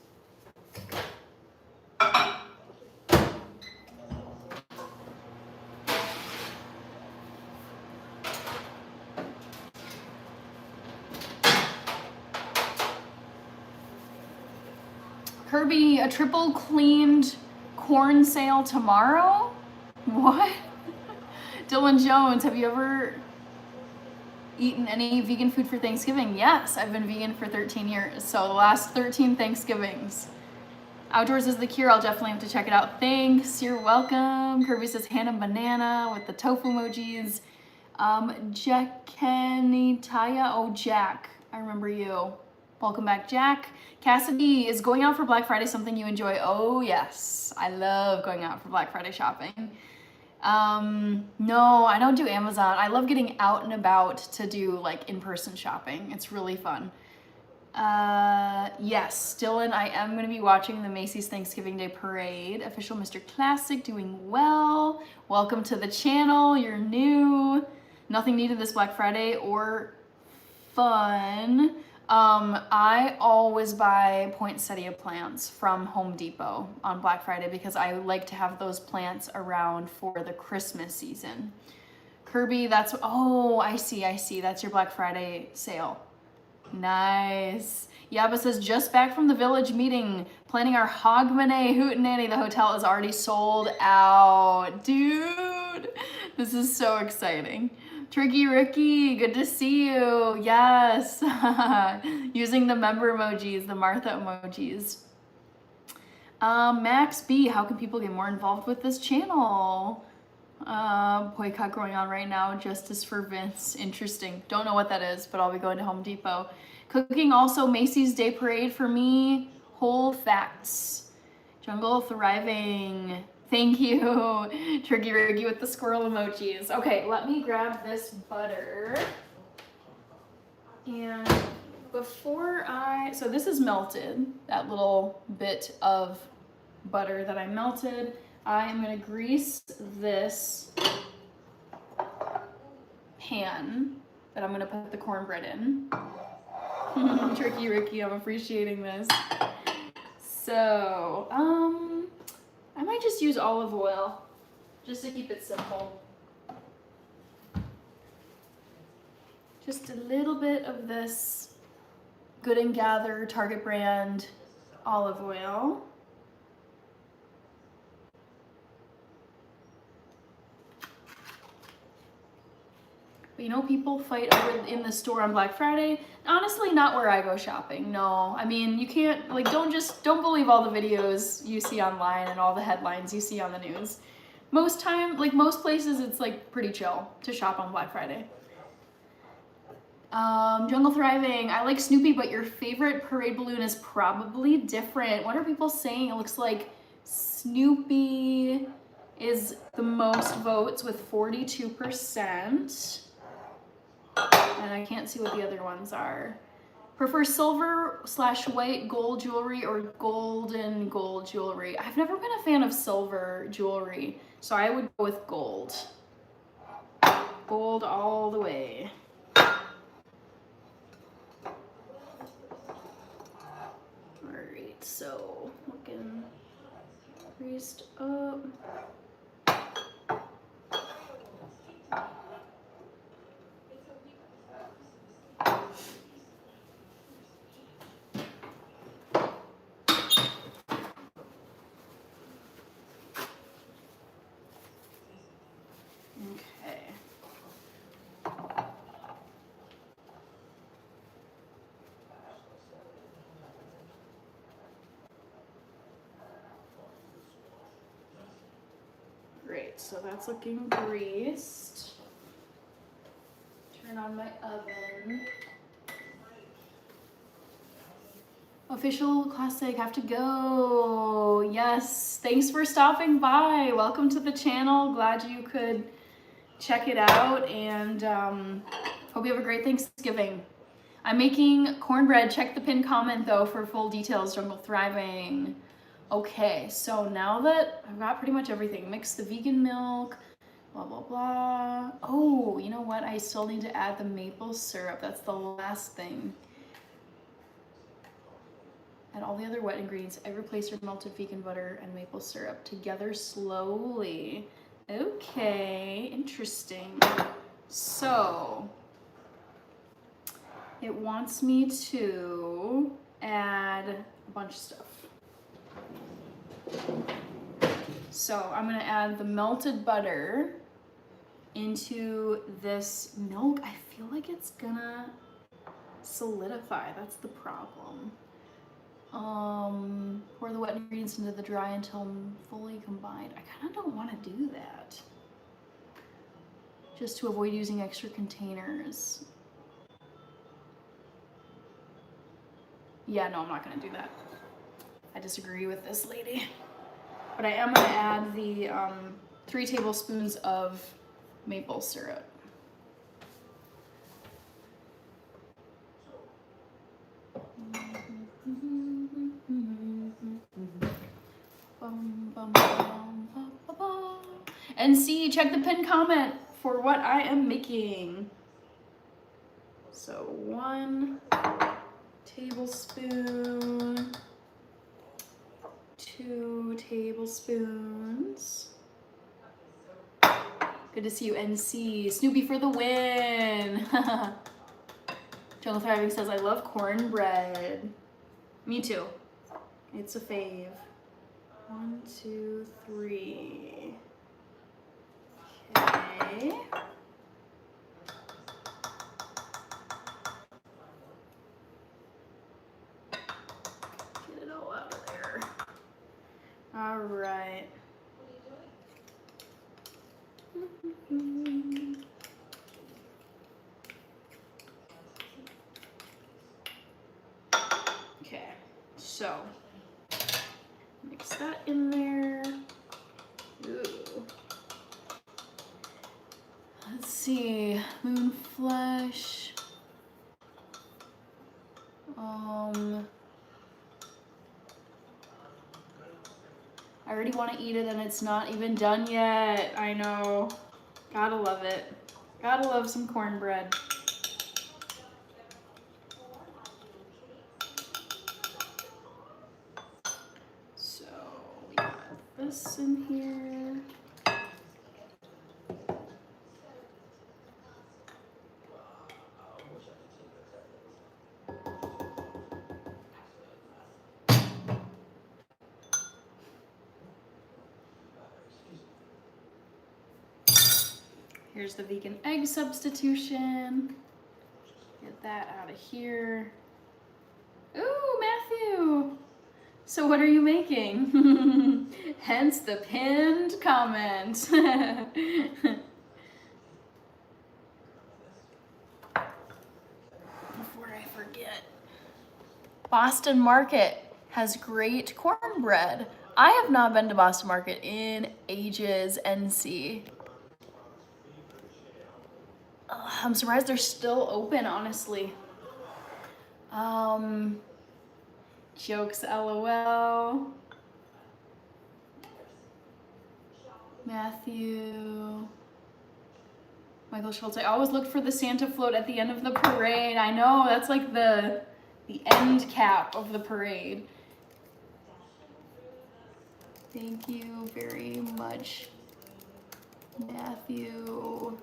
Kirby, a triple cleaned corn sale tomorrow? What? Dylan Jones, have you ever eaten any vegan food for Thanksgiving? Yes, I've been vegan for 13 years, so the last 13 Thanksgivings. Outdoors is the cure. I'll definitely have to check it out. Thanks. You're welcome. Kirby says Hannah Banana with the tofu emojis. Jack Kenitaya. Oh, Jack. I remember you. Welcome back, Jack. Cassidy, is going out for Black Friday something you enjoy? Oh, yes. I love going out for Black Friday shopping. No, I don't do Amazon. I love getting out and about to do like in-person shopping. It's really fun. Yes, Dylan, I am going to be watching the Macy's Thanksgiving Day Parade. Official Mr. Classic doing well. Welcome to the channel. You're new. Nothing needed this Black Friday or fun. I always buy poinsettia plants from Home Depot on Black Friday because I like to have those plants around for the Christmas season. Kirby, that's, oh, I see. That's your Black Friday sale. Nice. Yaba says, just back from the village meeting, planning our Hogmanay Hootenanny. The hotel is already sold out. Dude, this is so exciting. Tricky Ricky, good to see you. Yes. Using the member emojis, the Martha emojis. Max B, how can people get more involved with this channel? Boycott going on right now. Justice for Vince. Interesting. Don't know what that is, but I'll be going to Home Depot. Cooking also Macy's Day Parade for me. Whole Facts. Jungle Thriving. Thank you. Tricky Riggy with the squirrel emojis. Okay, let me grab this butter. And before so this is melted, that little bit of butter that I melted. I am gonna grease this pan that I'm gonna put the cornbread in. Tricky Ricky, I'm appreciating this. So, I might just use olive oil just to keep it simple. Just a little bit of this Good and Gather Target brand olive oil. But you know, people fight over in the store on Black Friday. Honestly, not where I go shopping. No, I mean, you can't, like, don't believe all the videos you see online and all the headlines you see on the news. Most places, it's like pretty chill to shop on Black Friday. Jungle Thriving, I like Snoopy, but your favorite parade balloon is probably different. What are people saying? It looks like Snoopy is the most votes with 42%. And I can't see what the other ones are. Prefer silver/white gold jewelry or golden gold jewelry? I've never been a fan of silver jewelry, so I would go with gold. Gold all the way. Alright, so looking greased up. Great, so that's looking greased. Turn on my oven. Official Classic, have to go. Yes, thanks for stopping by. Welcome to the channel. Glad you could check it out, and hope you have a great Thanksgiving. I'm making cornbread. Check the pinned comment though for full details. Jungle Thriving. Okay, so now that I've got pretty much everything, mix the vegan milk, blah, blah, blah. Oh, you know what? I still need to add the maple syrup. That's the last thing. Add all the other wet ingredients. I replace your melted vegan butter and maple syrup together slowly. Okay, interesting. So, it wants me to add a bunch of stuff. So I'm gonna add the melted butter into this milk. I feel like it's gonna solidify, that's the problem. Pour the wet ingredients into the dry until fully combined. I kind of don't want to do that. Just to avoid using extra containers. Yeah, no, I'm not gonna do that. I disagree with this lady. But I am gonna add the 3 tablespoons of maple syrup. And see, check the pinned comment for what I am making. So 1 tablespoon, 2 tablespoons. Good to see you, NC. Snoopy for the win. Jungle Thriving says, I love cornbread. Me too. It's a fave. 1, 2, 3. Okay. Get it all out of there. All right. Okay, so mix that in there. Ooh. Let's see, moon flesh. I already want to eat it and it's not even done yet. I know. Gotta love it. Gotta love some cornbread. So we got this in here. Here's the vegan egg substitution. Get that out of here. Ooh, Matthew! So what are you making? Hence the pinned comment. Before I forget. Boston Market has great cornbread. I have not been to Boston Market in ages, NC. I'm surprised they're still open, honestly. Jokes, LOL. Matthew. Michael Schultz, I always looked for the Santa float at the end of the parade. I know, that's like the end cap of the parade. Thank you very much, Matthew.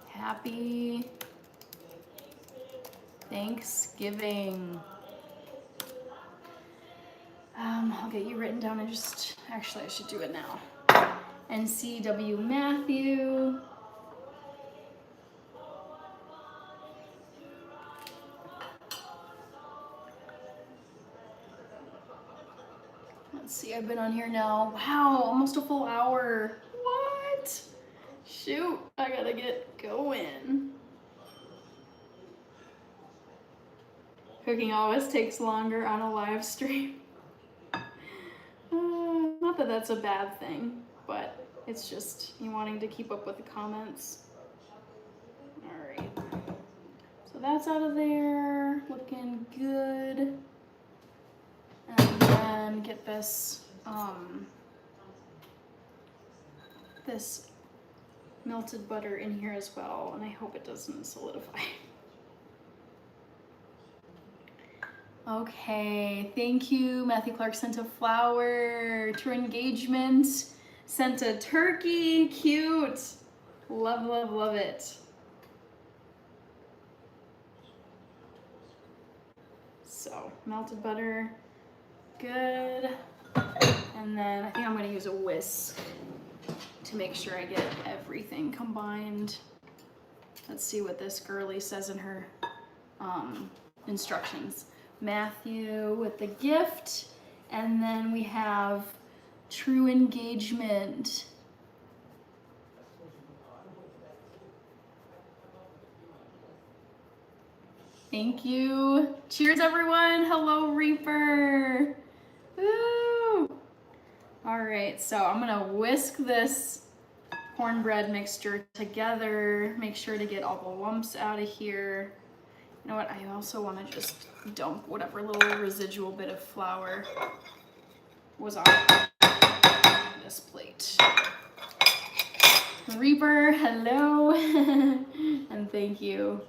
Happy Thanksgiving. I'll get you written down and actually I should do it now. NCW Matthew. Let's see, I've been on here now. Wow, almost a full hour. What? Shoot, I gotta get going. Cooking always takes longer on a live stream. Not that that's a bad thing, but it's just you wanting to keep up with the comments. All right, so that's out of there, looking good. And then get this, this melted butter in here as well, and I hope it doesn't solidify. Okay, thank you. Matthew Clark sent a flower. True Engagement sent a turkey. Cute. Love, love, love it. So melted butter, good. And then I think I'm gonna use a whisk to make sure I get everything combined. Let's see what this girly says in her instructions. Matthew with the gift, and then we have true engagement. Thank you. Cheers, everyone. Hello, Reaper. Woo! All right, so I'm gonna whisk this cornbread mixture together. Make sure to get all the lumps out of here. You know what? I also want to just dump whatever little residual bit of flour was on this plate. Reaper, hello, and thank you.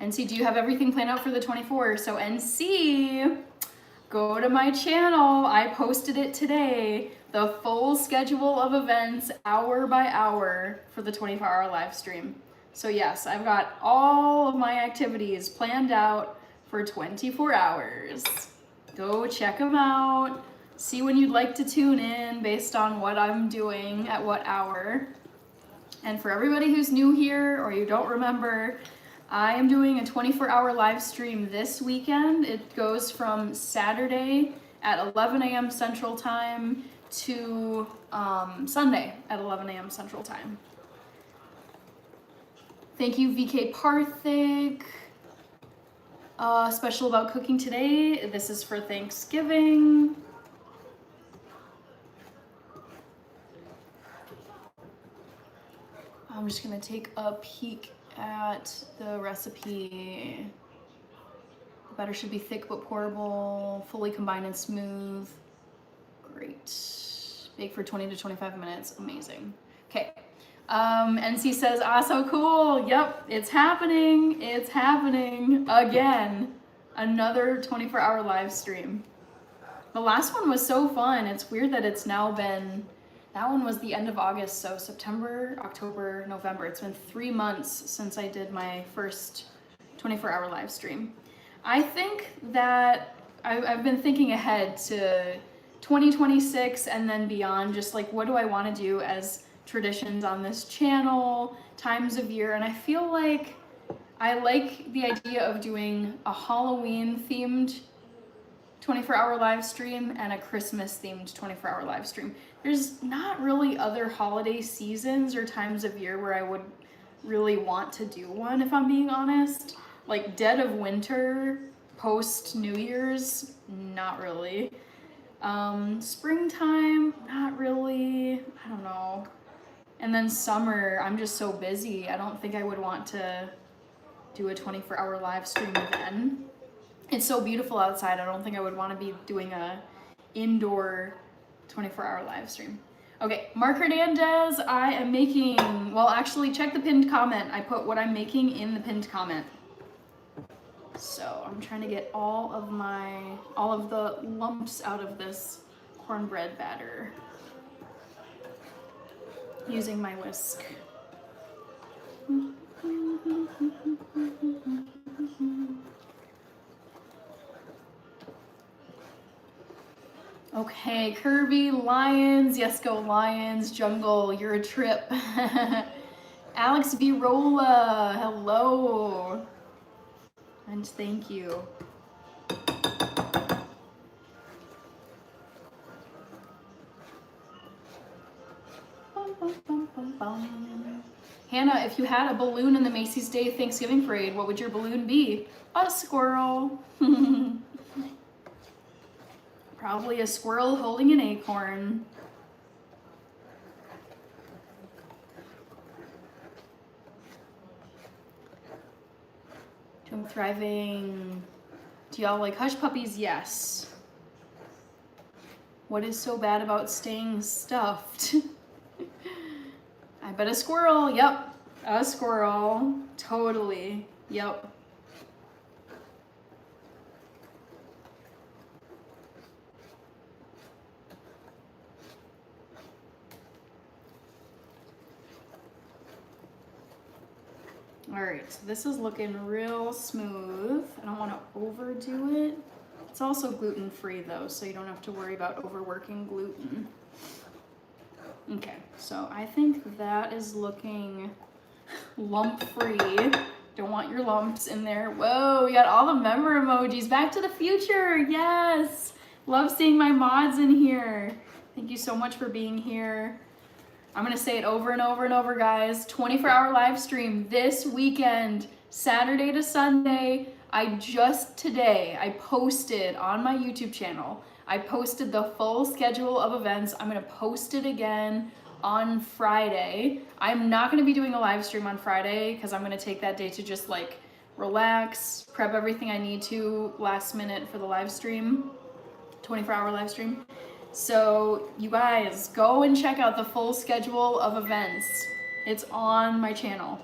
NC, do you have everything planned out for the 24th? So NC, go to my channel. I posted it today. The full schedule of events, hour by hour, for the 24-hour live stream. So yes, I've got all of my activities planned out for 24 hours. Go check them out. See when you'd like to tune in based on what I'm doing at what hour. And for everybody who's new here or you don't remember, I am doing a 24-hour live stream this weekend. It goes from Saturday at 11 a.m. Central Time to Sunday at 11 a.m. Central Time. Thank you, VK Parthic. Special about cooking today. This is for Thanksgiving. I'm just gonna take a peek at the recipe. The batter should be thick but pourable, fully combined and smooth. Great. Bake for 20 to 25 minutes. Amazing. Okay. NC says, ah, so cool. Yep, it's happening. It's happening again. Another 24-hour live stream. The last one was so fun. It's weird that it's now been, that one was the end of August, so September, October, November. It's been 3 months since I did my first 24-hour live stream. I think that I've been thinking ahead to 2026 and then beyond, just like what do I want to do as traditions on this channel, times of year, and I feel like I like the idea of doing a Halloween themed 24-hour live stream and a Christmas themed 24-hour live stream. There's not really other holiday seasons or times of year where I would really want to do one, if I'm being honest. Like dead of winter, post New Year's, not really. Springtime, not really, I don't know. And then summer, I'm just so busy. I don't think I would want to do a 24-hour live stream then. It's so beautiful outside. I don't think I would want to be doing a indoor 24-hour live stream. Okay, Mark Hernandez, I am making, well, actually check the pinned comment. I put what I'm making in the pinned comment. So I'm trying to get all of the lumps out of this cornbread batter using my whisk. Okay, Kirby, Lions, yes, go Lions, Jungle, you're a trip. Alex Virola, hello, and thank you. Hannah, if you had a balloon in the Macy's Day Thanksgiving Parade, what would your balloon be? A squirrel. Probably a squirrel holding an acorn. I'm thriving. Do y'all like hush puppies? Yes. What is so bad about staying stuffed? I bet a squirrel. Yep. A squirrel. Totally. Yep. All right, so this is looking real smooth. I don't want to overdo it. It's also gluten-free though, so you don't have to worry about overworking gluten. Okay, so I think that is looking lump-free. Don't want your lumps in there. Whoa, we got all the member emojis. Back to the Future, yes! Love seeing my mods in here. Thank you so much for being here. I'm gonna say it over and over and over, guys. 24-hour live stream this weekend, Saturday to Sunday. Today, I posted on my YouTube channel, I posted the full schedule of events. I'm gonna post it again on Friday. I'm not gonna be doing a live stream on Friday because I'm gonna take that day to just like relax, prep everything I need to last minute for the live stream, 24-hour live stream. So you guys go and check out the full schedule of events. It's on my channel,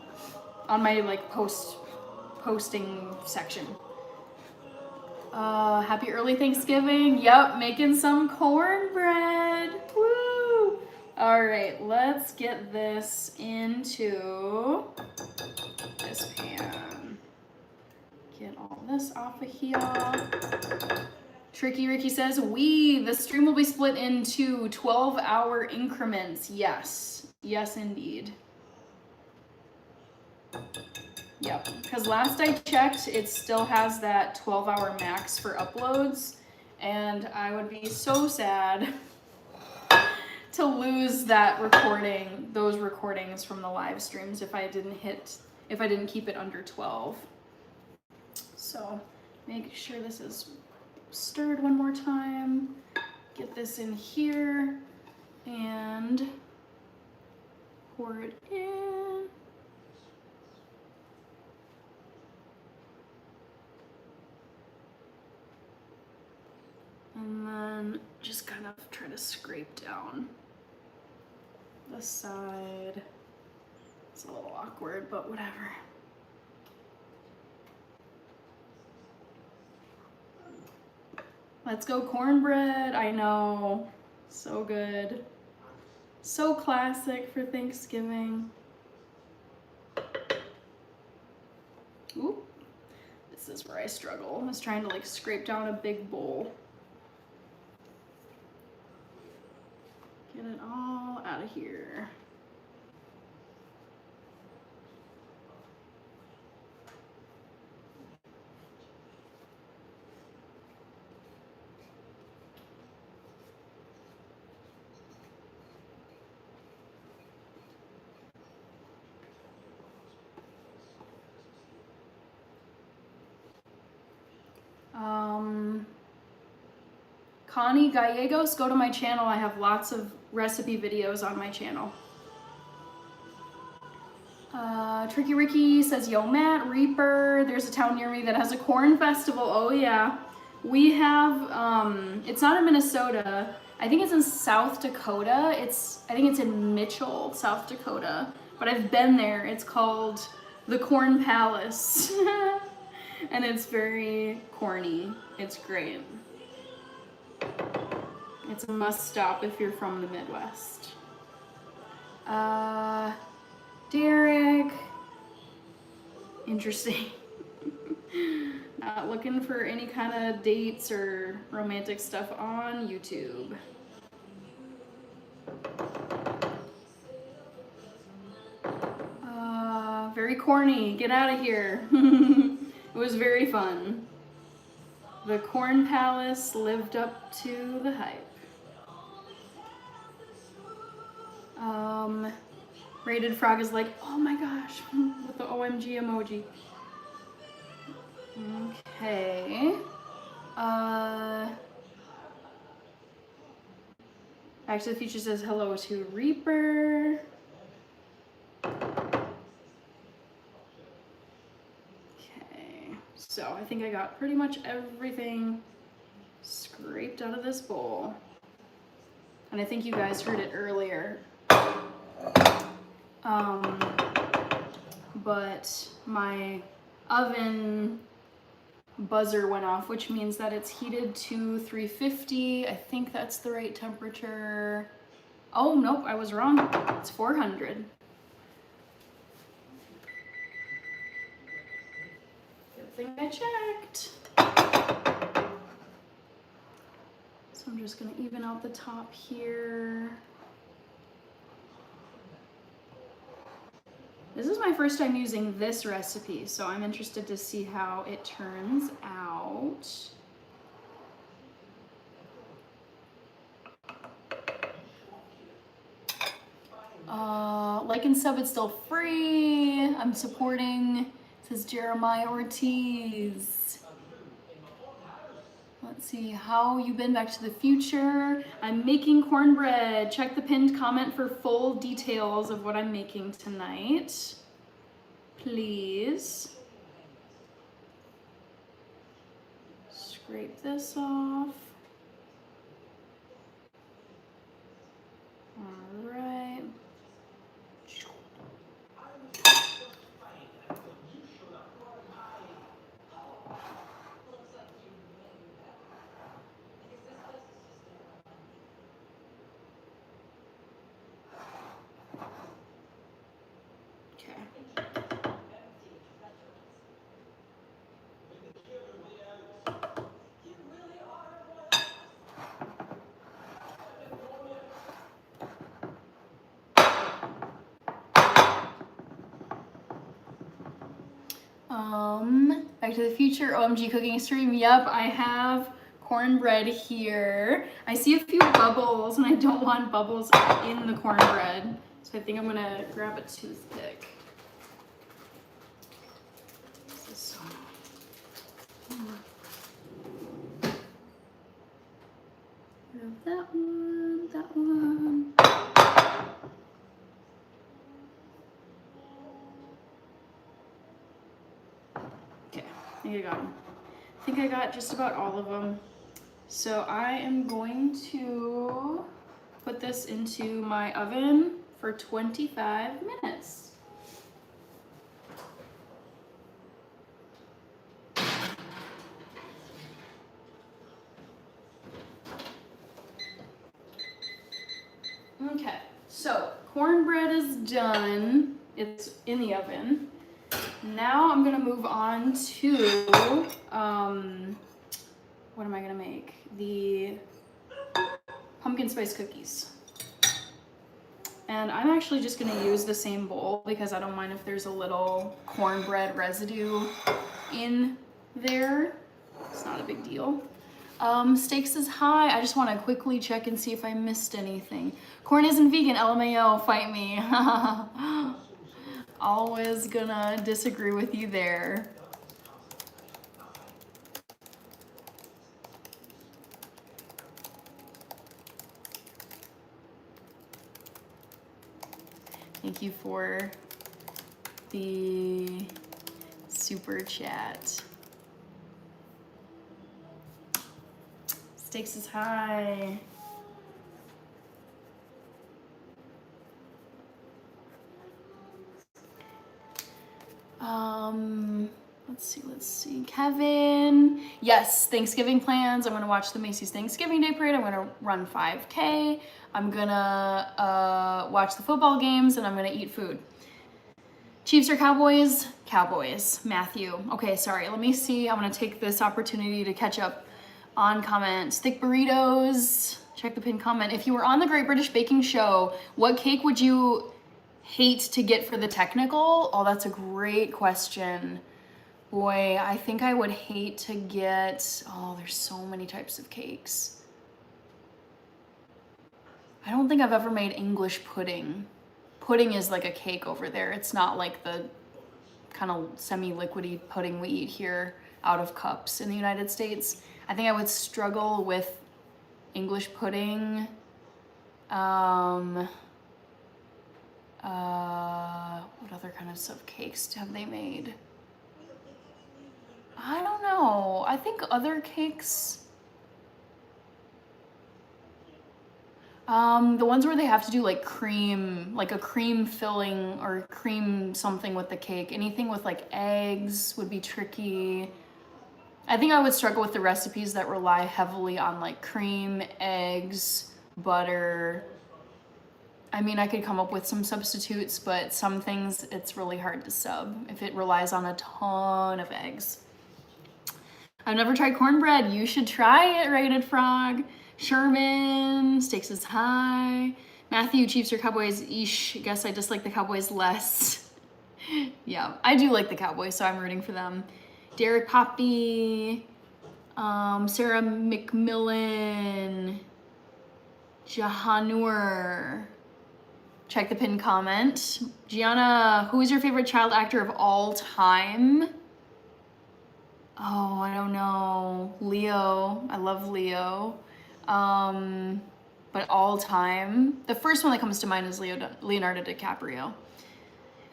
on my like posting section. Happy early Thanksgiving. Yep, making some cornbread. Woo! All right, let's get this into this pan. Get all this off of here. Tricky Ricky says, the stream will be split into 12-hour increments. Yes, yes indeed. Yep, because last I checked, it still has that 12-hour max for uploads, and I would be so sad to lose that recording, those recordings from the live streams if I didn't keep it under 12. So make sure this is stirred one more time, get this in here, and pour it in. And then just kind of try to scrape down the side. It's a little awkward, but whatever. Let's go cornbread. I know, so good. So classic for Thanksgiving. Ooh, this is where I struggle. I was trying to like scrape down a big bowl. Get it all out of here. Connie Gallegos, go to my channel. I have lots of recipe videos on my channel. Tricky Ricky says, yo, Matt, Reaper, there's a town near me that has a corn festival. Oh yeah. We have, it's not in Minnesota. I think it's in South Dakota. I think it's in Mitchell, South Dakota. But I've been there. It's called the Corn Palace. And it's very corny. It's great. It's a must stop if you're from the Midwest. Derek. Interesting. Not looking for any kind of dates or romantic stuff on YouTube. Very corny. Get out of here. It was very fun. The Corn Palace lived up to the hype. Rated Frog is like, oh my gosh, with the OMG emoji. Okay. Back to the Future says hello to Reaper. Okay, so I think I got pretty much everything scraped out of this bowl. And I think you guys heard it earlier. But my oven buzzer went off, which means that it's heated to 350. I think that's the right temperature. Oh, nope, I was wrong. It's 400. thing I checked. So I'm just gonna even out the top here. This is my first time using this recipe, so I'm interested to see how it turns out. Like and sub, it's still free. I'm supporting, says Jeremiah Ortiz. Let's see, how you been? Back to the Future. I'm making cornbread. Check the pinned comment for full details of what I'm making tonight. Please. Scrape this off. All right. Back to the Future OMG cooking stream. Yep, I have cornbread here. I see a few bubbles and I don't want bubbles in the cornbread. So I think I'm gonna grab a toothpick. That one, that one. Okay, I think I got just about all of them. So I am going to put this into my oven for 25 minutes. Okay, so cornbread is done. It's in the oven. Now I'm gonna move on to, what am I gonna make? The pumpkin spice cookies. And I'm actually just gonna use the same bowl because I don't mind if there's a little cornbread residue in there. It's not a big deal. Stakes is high. I just want to quickly check and see if I missed anything. Corn isn't vegan, LMAO, fight me. Always gonna disagree with you there. Thank you for the super chat. Stakes is high. Let's see. Kevin. Yes, Thanksgiving plans. I'm gonna watch the Macy's Thanksgiving Day Parade. I'm gonna run 5K. I'm gonna watch the football games and I'm gonna eat food. Chiefs or Cowboys? Cowboys. Matthew. Okay, sorry. Let me see. I'm gonna take this opportunity to catch up on comments. Thick burritos. Check the pinned comment. If you were on the Great British Baking Show, what cake would you hate to get for the technical? Oh, that's a great question. Boy, I think I would hate to get, oh, there's so many types of cakes. I don't think I've ever made English pudding. Pudding is like a cake over there. It's not like the kind of semi-liquidy pudding we eat here out of cups in the United States. I think I would struggle with English pudding. What other kinds of cakes have they made? I don't know. I think other cakes, the ones where they have to do like cream, like a cream filling or cream something with the cake. Anything with like eggs would be tricky. I think I would struggle with the recipes that rely heavily on like cream, eggs, butter. I mean, I could come up with some substitutes, but some things it's really hard to sub if it relies on a ton of eggs. I've never tried cornbread. You should try it, Rated Frog. Sherman, stakes is high. Matthew, Chiefs or Cowboys? Eesh, guess I dislike the Cowboys less. Yeah, I do like the Cowboys, so I'm rooting for them. Derek Poppy, Sarah McMillan, Jahanur. Check the pinned comment. Gianna, who is your favorite child actor of all time? Oh, I don't know. Leo. I love Leo. But all time, the first one that comes to mind is Leonardo DiCaprio.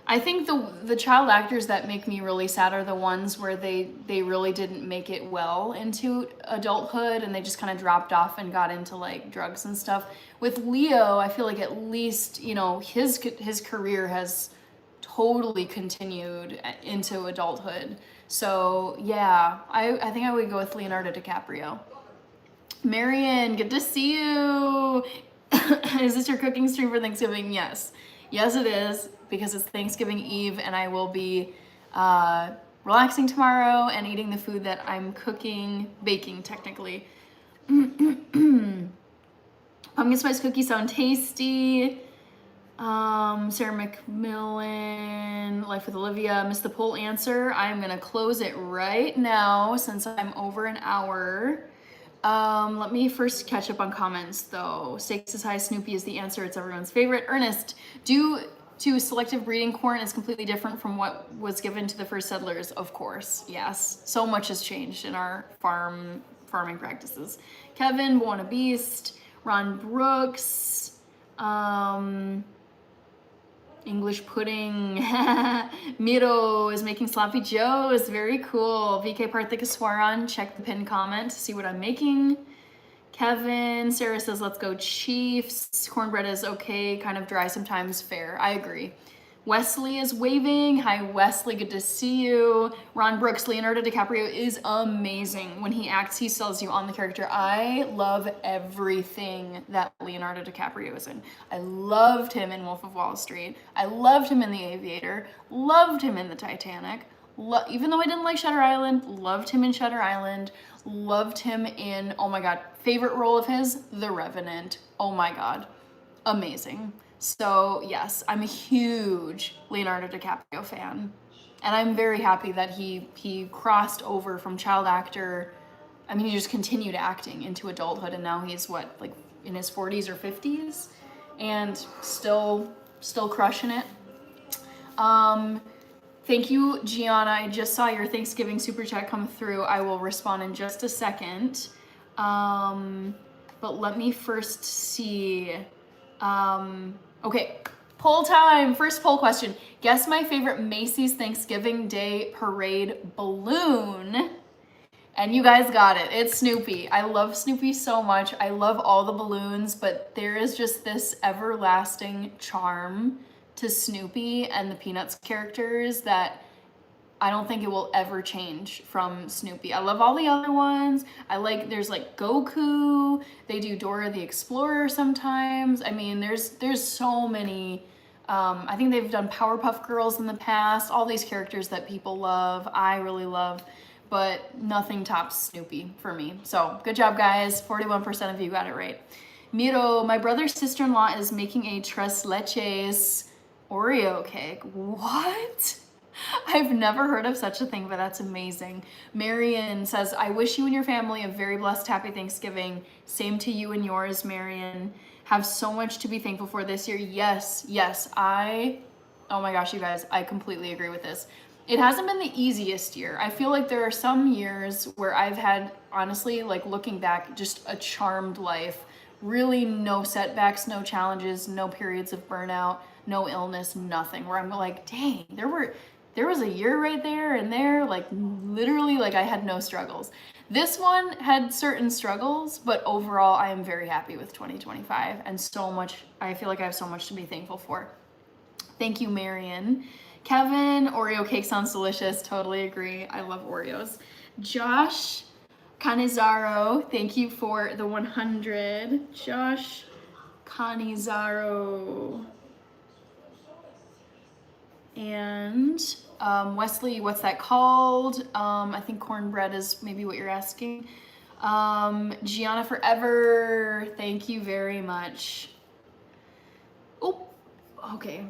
I think the child actors that make me really sad are the ones where they really didn't make it well into adulthood and they just kind of dropped off and got into like drugs and stuff. With Leo, I feel like at least, you know, his career has totally continued into adulthood. So yeah, I think I would go with Leonardo DiCaprio. Marion, good to see you. Is this your cooking stream for Thanksgiving? Yes. Yes, it is, because it's Thanksgiving Eve and I will be relaxing tomorrow and eating the food that I'm baking technically. Pumpkin spice cookies sound tasty. Sarah McMillan, Life with Olivia, missed the poll answer. I'm gonna close it right now since I'm over an hour. Let me first catch up on comments though. Stakes is high, Snoopy is the answer, it's everyone's favorite. Ernest, due to selective breeding, corn is completely different from what was given to the first settlers, of course, yes. So much has changed in our farming practices. Kevin, Buona Beast, Ron Brooks, English pudding. Miro is making sloppy joes. Very cool. VK Parthikaswaran, check the pinned comment to see what I'm making. Kevin, Sarah says, let's go Chiefs. Cornbread is okay, kind of dry sometimes, fair. I agree. Wesley is waving. Hi, Wesley, good to see you. Ron Brooks, Leonardo DiCaprio is amazing. When he acts, he sells you on the character. I love everything that Leonardo DiCaprio is in. I loved him in Wolf of Wall Street. I loved him in The Aviator. Loved him in The Titanic. Even though I didn't like Shutter Island, loved him in Shutter Island. Loved him in, oh my God, favorite role of his, The Revenant. Oh my God, amazing. So yes, I'm a huge Leonardo DiCaprio fan. And I'm very happy that he crossed over from child actor. I mean, he just continued acting into adulthood and now he's what, like in his 40s or 50s and still crushing it. Thank you, Gianna. I just saw your Thanksgiving super chat come through. I will respond in just a second. But let me first see. Okay, poll time. First poll question. Guess my favorite Macy's Thanksgiving Day Parade balloon. And you guys got it. It's Snoopy. I love Snoopy so much. I love all the balloons, but there is just this everlasting charm to Snoopy and the Peanuts characters that I don't think it will ever change from Snoopy. I love all the other ones. There's like Goku. They do Dora the Explorer sometimes. I mean, there's so many. I think they've done Powerpuff Girls in the past. All these characters that people love, I really love, but nothing tops Snoopy for me. So good job, guys. 41% of you got it right. Miro, my brother's sister-in-law is making a tres leches Oreo cake. What? I've never heard of such a thing, but that's amazing. Marion says, I wish you and your family a very blessed, happy Thanksgiving. Same to you and yours, Marion. Have so much to be thankful for this year. Yes. Oh my gosh, you guys, I completely agree with this. It hasn't been the easiest year. I feel like there are some years where I've had, honestly, like looking back, just a charmed life. Really no setbacks, no challenges, no periods of burnout, no illness, nothing. Where I'm like, dang, there was a year right there and there, like literally like I had no struggles. This one had certain struggles, but overall I am very happy with 2025 and so much, I feel like I have so much to be thankful for. Thank you, Marion. Kevin, Oreo cake sounds delicious. Totally agree. I love Oreos. Josh Canizaro, thank you for the 100. Josh Canizaro. And Wesley, what's that called? I think cornbread is maybe what you're asking. Gianna Forever, thank you very much. Oh, okay.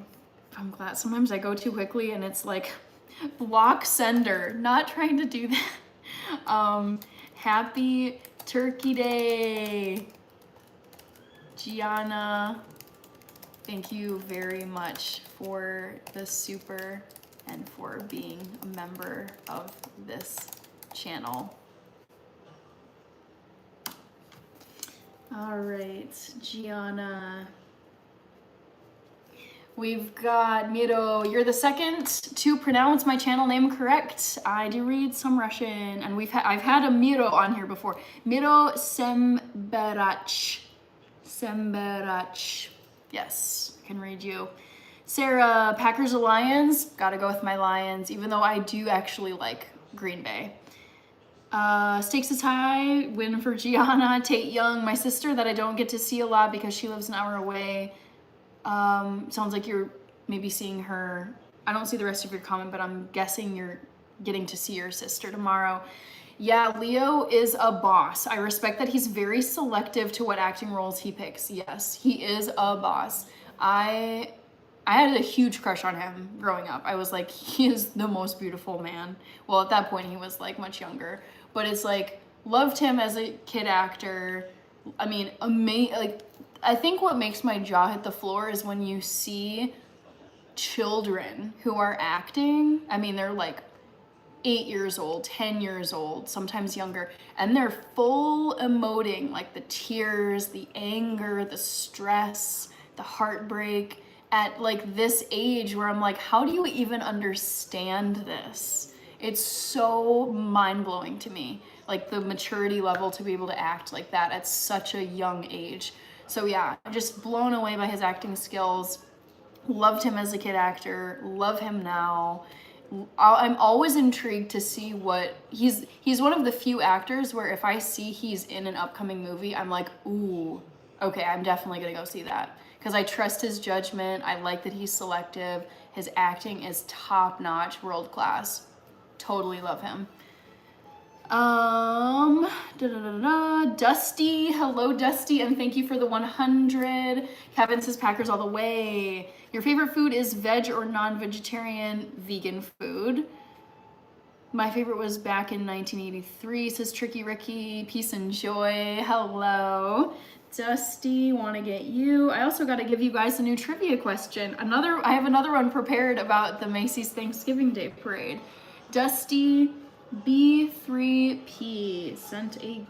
I'm glad. Sometimes I go too quickly and it's like block sender. Not trying to do that. Happy Turkey Day. Gianna, thank you very much for the super and for being a member of this channel. All right, Gianna. We've got Miro. You're the second to pronounce my channel name correct. I do read some Russian, and I've had a Miro on here before. Miro Semberach. Semberach. Yes, I can read you. Sarah, Packers or Lions? Gotta go with my Lions, even though I do actually like Green Bay. Stakes is high, win for Gianna. Tate Young, my sister that I don't get to see a lot because she lives an hour away. Sounds like you're maybe seeing her. I don't see the rest of your comment, but I'm guessing you're getting to see your sister tomorrow. Yeah, Leo is a boss. I respect that he's very selective to what acting roles he picks. Yes, he is a boss. I had a huge crush on him growing up. I was like, he is the most beautiful man. Well, at that point, he was like much younger. But it's like, loved him as a kid actor. I mean, like, I think what makes my jaw hit the floor is when you see children who are acting. I mean, they're like 8 years old, 10 years old, sometimes younger, and they're full emoting, like the tears, the anger, the stress, the heartbreak at like this age where I'm like, how do you even understand this? It's so mind-blowing to me, like the maturity level to be able to act like that at such a young age. So yeah, I'm just blown away by his acting skills. Loved him as a kid actor, love him now. I'm always intrigued to see what he's one of the few actors where if I see he's in an upcoming movie, I'm like, ooh, okay, I'm definitely gonna go see that. Because I trust his judgment. I like that he's selective. His acting is top-notch, world class. Totally love him. Dusty, hello Dusty, and thank you for the 100. Kevin says Packers all the way. Your favorite food is veg or non-vegetarian vegan food? My favorite was back in 1983, says Tricky Ricky. Peace and joy. Hello. Dusty, want to get you. I also got to give you guys a new trivia question. I have another one prepared about the Macy's Thanksgiving Day Parade. Dusty B3P sent a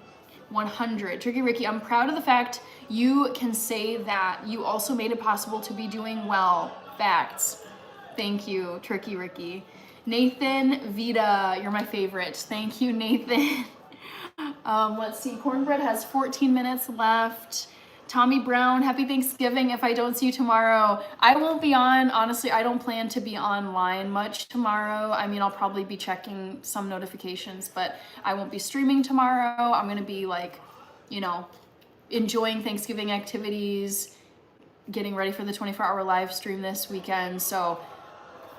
100. Tricky Ricky, I'm proud of the fact you can say that you also made it possible to be doing well. Facts. Thank you, Tricky Ricky. Nathan Vita, you're my favorite. Thank you, Nathan. Let's see, Cornbread has 14 minutes left. Tommy Brown, happy Thanksgiving if I don't see you tomorrow. I won't be on, honestly, I don't plan to be online much tomorrow. I mean, I'll probably be checking some notifications, but I won't be streaming tomorrow. I'm gonna be like, you know, enjoying Thanksgiving activities, getting ready for the 24-hour live stream this weekend. So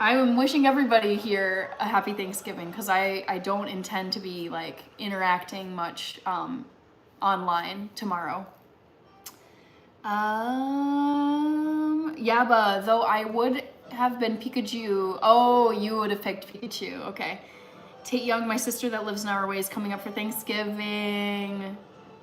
I'm wishing everybody here a happy Thanksgiving because I don't intend to be like interacting much online tomorrow. Yaba, though I would have been Pikachu. Oh, you would have picked Pikachu. Okay. Tate Young, my sister that lives an hour away, is coming up for Thanksgiving.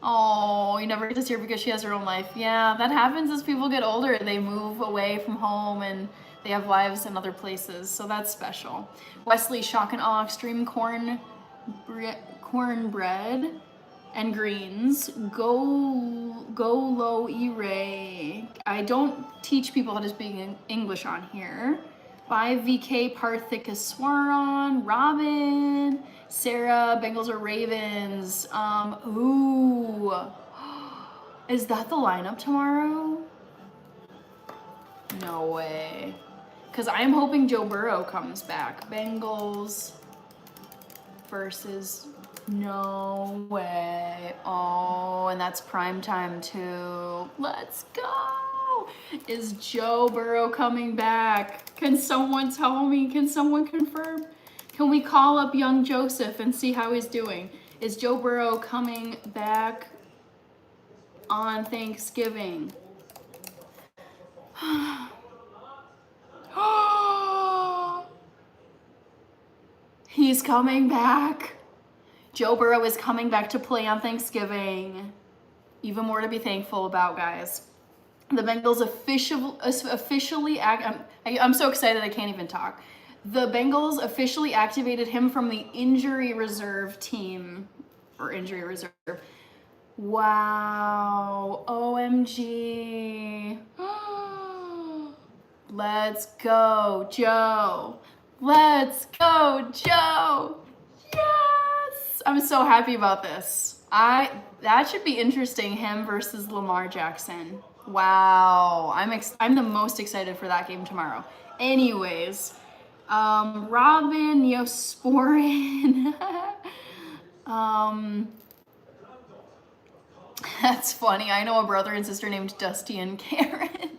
Oh, you never get to see her because she has her own life. Yeah, that happens as people get older. They move away from home and they have lives in other places, so that's special. Wesley, shock and awe, extreme cornbread and greens. Go low E-Ray. I don't teach people how to speak English on here. 5VK Parthikaswaran, Robin, Sarah, Bengals or Ravens. Ooh. Is that the lineup tomorrow? No way. Because I'm hoping Joe Burrow comes back. Bengals versus... No way. Oh, and that's prime time too. Let's go. Is Joe Burrow coming back? Can someone tell me? Can someone confirm? Can we call up young Joseph and see how he's doing? Is Joe Burrow coming back on Thanksgiving? He's coming back. Joe Burrow is coming back to play on Thanksgiving. Even more to be thankful about, guys. The Bengals officially I'm so excited I can't even talk. The Bengals officially activated him from the injury reserve team, or injury reserve. Wow, OMG. Let's go, Joe. Let's go, Joe. Yes! I'm so happy about this. That should be interesting, him versus Lamar Jackson. Wow, I'm the most excited for that game tomorrow. Anyways, Robin, Neosporin. That's funny. I know a brother and sister named Dusty and Karen.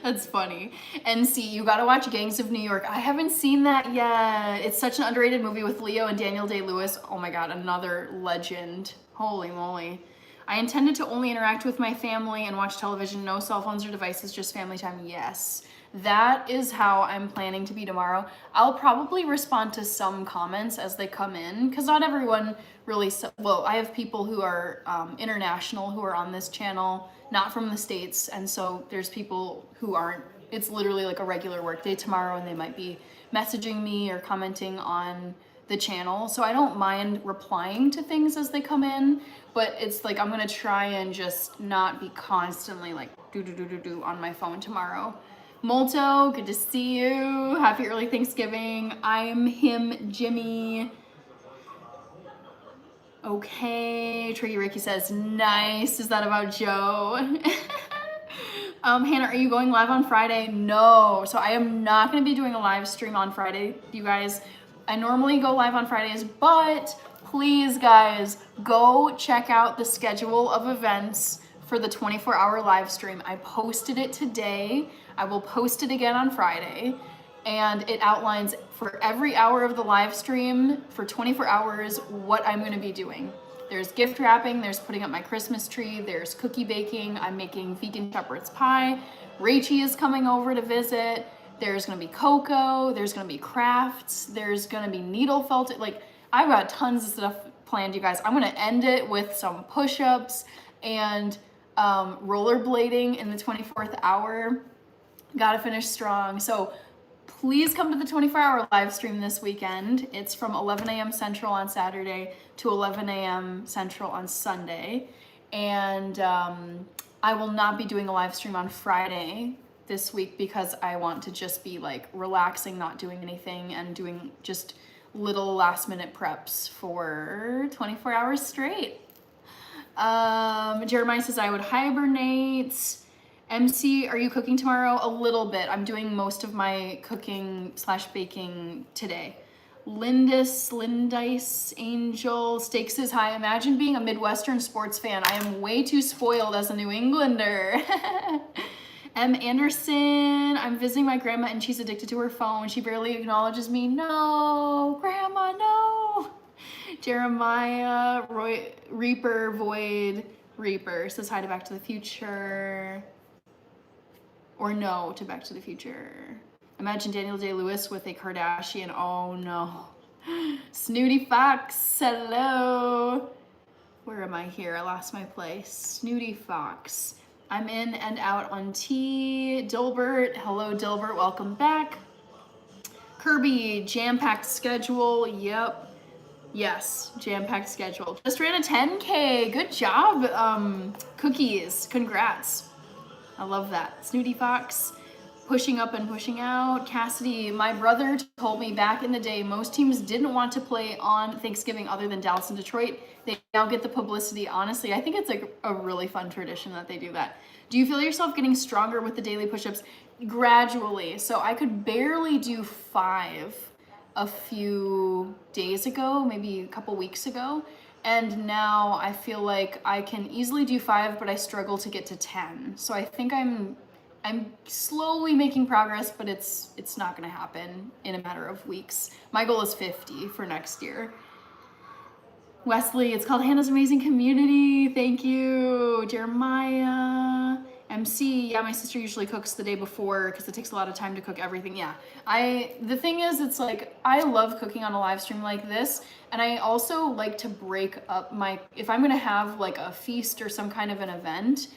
That's funny. And see, you gotta watch Gangs of New York. I haven't seen that yet. It's such an underrated movie with Leo and Daniel Day-Lewis. Oh my god, another legend. Holy moly. I intended to only interact with my family and watch television. No cell phones or devices, just family time. Yes. That is how I'm planning to be tomorrow. I'll probably respond to some comments as they come in, because not everyone really, well, I have people who are international who are on this channel, not from the States, and so there's people who aren't. It's literally like a regular work day tomorrow, and they might be messaging me or commenting on the channel, so I don't mind replying to things as they come in, but it's like I'm gonna try and just not be constantly like do on my phone tomorrow. Molto, good to see you. Happy early Thanksgiving. I'm him, Jimmy. Okay, Tricky Ricky says, nice. Is that about Joe? Hannah, are you going live on Friday? No, so I am not gonna be doing a live stream on Friday, you guys. I normally go live on Fridays, but please guys, go check out the schedule of events for the 24-hour live stream. I posted it today. I will post it again on Friday, and it outlines for every hour of the live stream for 24 hours what I'm gonna be doing. There's gift wrapping, there's putting up my Christmas tree, there's cookie baking, I'm making vegan shepherd's pie, Rachie is coming over to visit, there's gonna be cocoa, there's gonna be crafts, there's gonna be needle felting. Like, I've got tons of stuff planned, you guys. I'm gonna end it with some push-ups and rollerblading in the 24th hour. Gotta finish strong. So please come to the 24-hour live stream this weekend. It's from 11 a.m. Central on Saturday to 11 a.m. Central on Sunday. And I will not be doing a live stream on Friday this week because I want to just be like relaxing, not doing anything, and doing just little last minute preps for 24 hours straight. Jeremiah says I would hibernate. MC, are you cooking tomorrow? A little bit. I'm doing most of my cooking / baking today. Lindice Angel, stakes is high. Imagine being a Midwestern sports fan. I am way too spoiled as a New Englander. M. Anderson, I'm visiting my grandma and she's addicted to her phone. She barely acknowledges me. No, grandma, no. Jeremiah, Reaper, Void, Reaper says hi to Back to the Future. Or no to Back to the Future. Imagine Daniel Day-Lewis with a Kardashian. Oh no. Snooty Fox, hello. Where am I here? I lost my place. Snooty Fox. I'm in and out on tea. Dilbert, hello Dilbert, welcome back. Kirby, jam-packed schedule, yep. Yes, jam-packed schedule. Just ran a 10K, good job, Cookies, congrats. I love that. Snooty Fox, pushing up and pushing out. Cassidy, my brother told me back in the day, most teams didn't want to play on Thanksgiving other than Dallas and Detroit. They now get the publicity. Honestly, I think it's like a really fun tradition that they do that. Do you feel yourself getting stronger with the daily push-ups? Gradually. So I could barely do 5 a few days ago, maybe a couple weeks ago. And now I feel like I can easily do 5, but I struggle to get to 10. So I think I'm slowly making progress, but it's not gonna happen in a matter of weeks. My goal is 50 for next year. Wesley, it's called Hannah's Amazing Community. Thank you. Jeremiah. MC, yeah, my sister usually cooks the day before because it takes a lot of time to cook everything. Yeah, the thing is, it's like, I love cooking on a live stream like this, and I also like to break up if I'm gonna have like a feast or some kind of an event,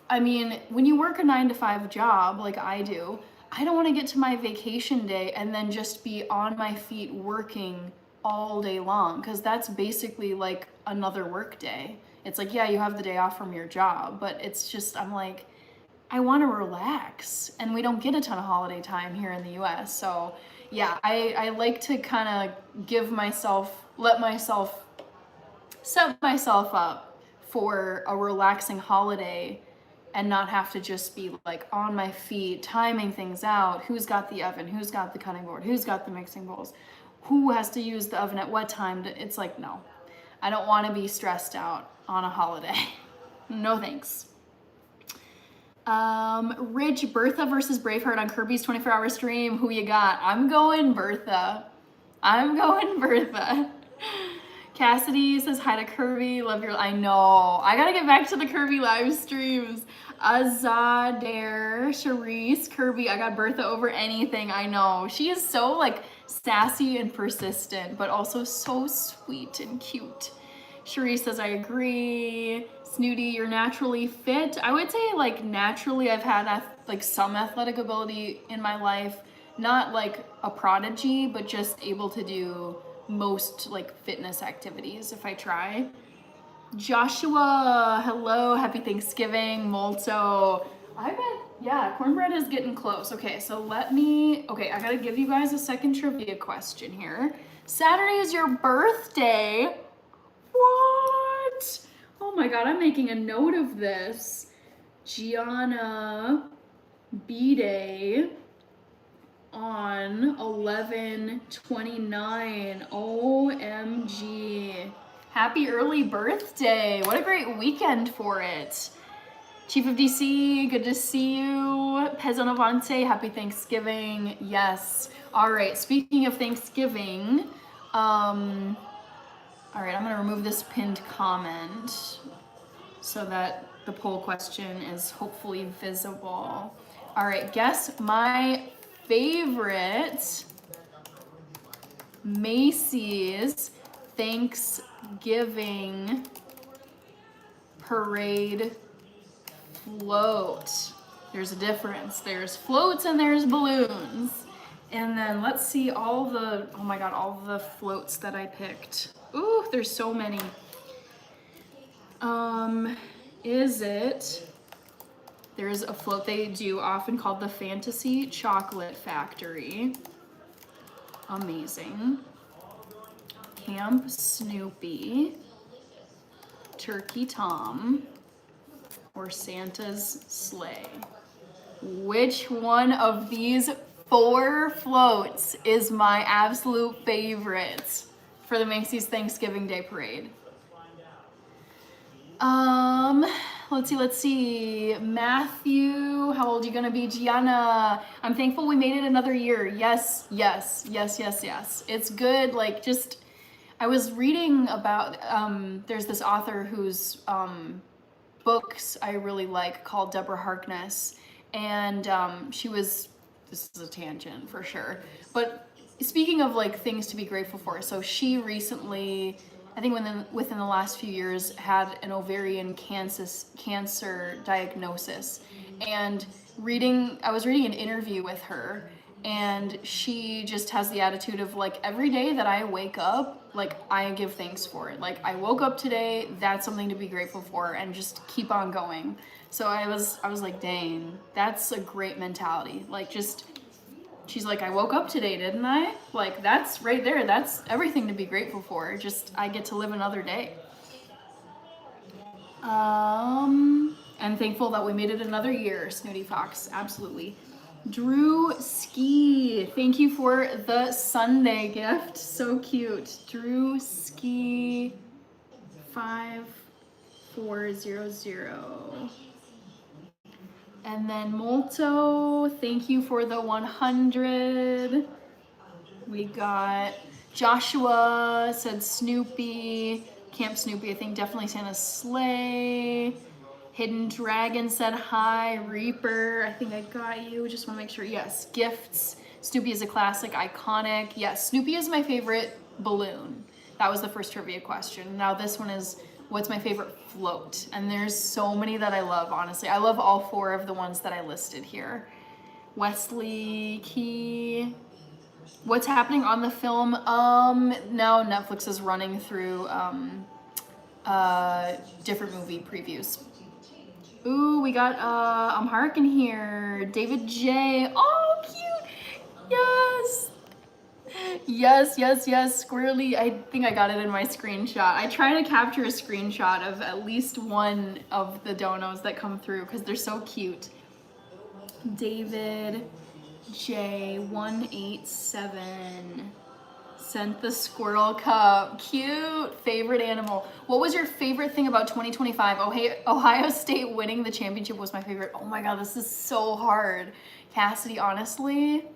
I mean, when you work a 9-to-5 job like I do, I don't want to get to my vacation day and then just be on my feet working all day long, because that's basically like another work day. It's like, yeah, you have the day off from your job, but it's just, I'm like, I want to relax, and we don't get a ton of holiday time here in the US. So yeah, I like to kind of set myself up for a relaxing holiday and not have to just be like on my feet, timing things out. Who's got the oven? Who's got the cutting board? Who's got the mixing bowls? Who has to use the oven at what time? It's like, no, I don't want to be stressed out on a holiday. No thanks. Rich, Bertha versus Braveheart on Kirby's 24-hour stream. Who you got? I'm going Bertha. Cassidy says hi to Kirby. Love your. I know. I gotta get back to the Kirby live streams. Azadare, Charisse, Kirby. I got Bertha over anything. I know. She is so like sassy and persistent, but also so sweet and cute. Charisse says I agree. Snooty, you're naturally fit. I would say like naturally I've had like some athletic ability in my life. Not like a prodigy, but just able to do most like fitness activities if I try. Joshua, hello, happy Thanksgiving, molto. I bet, yeah, cornbread is getting close. Okay, so I gotta give you guys a second trivia question here. Saturday is your birthday. What? Oh my God, I'm making a note of this. Gianna B-Day on 11/29. OMG. Happy early birthday. What a great weekend for it. Chief of DC, good to see you. Peasant Avante, happy Thanksgiving. Yes. All right, speaking of Thanksgiving, all right, I'm gonna remove this pinned comment so that the poll question is hopefully visible. All right, guess my favorite Macy's Thanksgiving parade float. There's a difference. There's floats and there's balloons. And then let's see all the floats that I picked. Ooh, there's so many. There's a float they do often called the Fantasy Chocolate Factory. Amazing. Camp Snoopy, Turkey Tom, or Santa's Sleigh. Which one of these 4 floats is my absolute favorite for the Macy's Thanksgiving Day Parade? Let's see. Matthew, how old are you gonna be? Gianna, I'm thankful we made it another year. Yes. It's good, like I was reading about, there's this author whose books I really like called Deborah Harkness, and this is a tangent for sure, but speaking of like things to be grateful for, so she recently, I think within the last few years, had an ovarian cancer diagnosis, and I was reading an interview with her, and she just has the attitude of like, every day that I wake up, like I give thanks for it. Like I woke up today, that's something to be grateful for, and just keep on going. So I was like, dang, that's a great mentality. Like she's like, I woke up today, didn't I? Like that's right there. That's everything to be grateful for. Just I get to live another day. And thankful that we made it another year, Snooty Fox. Absolutely. Drew Ski, thank you for the Sunday gift. So cute. Drew Ski. 5400. And then Molto, thank you for the 100. We got Joshua said Snoopy, Camp Snoopy, I think definitely Santa's sleigh. Hidden Dragon said hi. Reaper, I think I got you. Just want to make sure. Yes, gifts. Snoopy is a classic, iconic. Yes, Snoopy is my favorite balloon. That was the first trivia question. Now this one is, what's my favorite float? And there's so many that I love, honestly. I love all 4 of the ones that I listed here. Wesley Key. What's happening on the film? Now Netflix is running through different movie previews. Ooh, we got Amharic in here. David J. Oh, cute. Yes. Yes, yes, yes. Squirrely. I think I got it in my screenshot. I try to capture a screenshot of at least one of the donos that come through because they're so cute. David J187 sent the squirrel cup. Cute. Favorite animal. What was your favorite thing about 2025? Ohio State winning the championship was my favorite. Oh my God, this is so hard. Cassidy, honestly,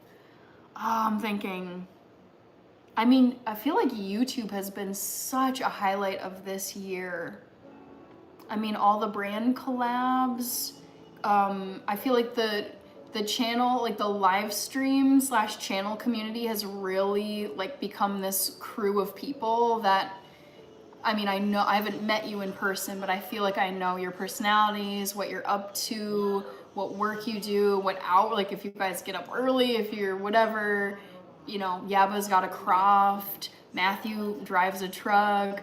I'm thinking, I mean, I feel like YouTube has been such a highlight of this year. I mean, all the brand collabs. I feel like the channel, like the live stream / channel community has really like become this crew of people that, I mean, I know I haven't met you in person, but I feel like I know your personalities, what you're up to, what work you do, what hour, like if you guys get up early, if you're whatever, you know, Yaba's got a craft, Matthew drives a truck,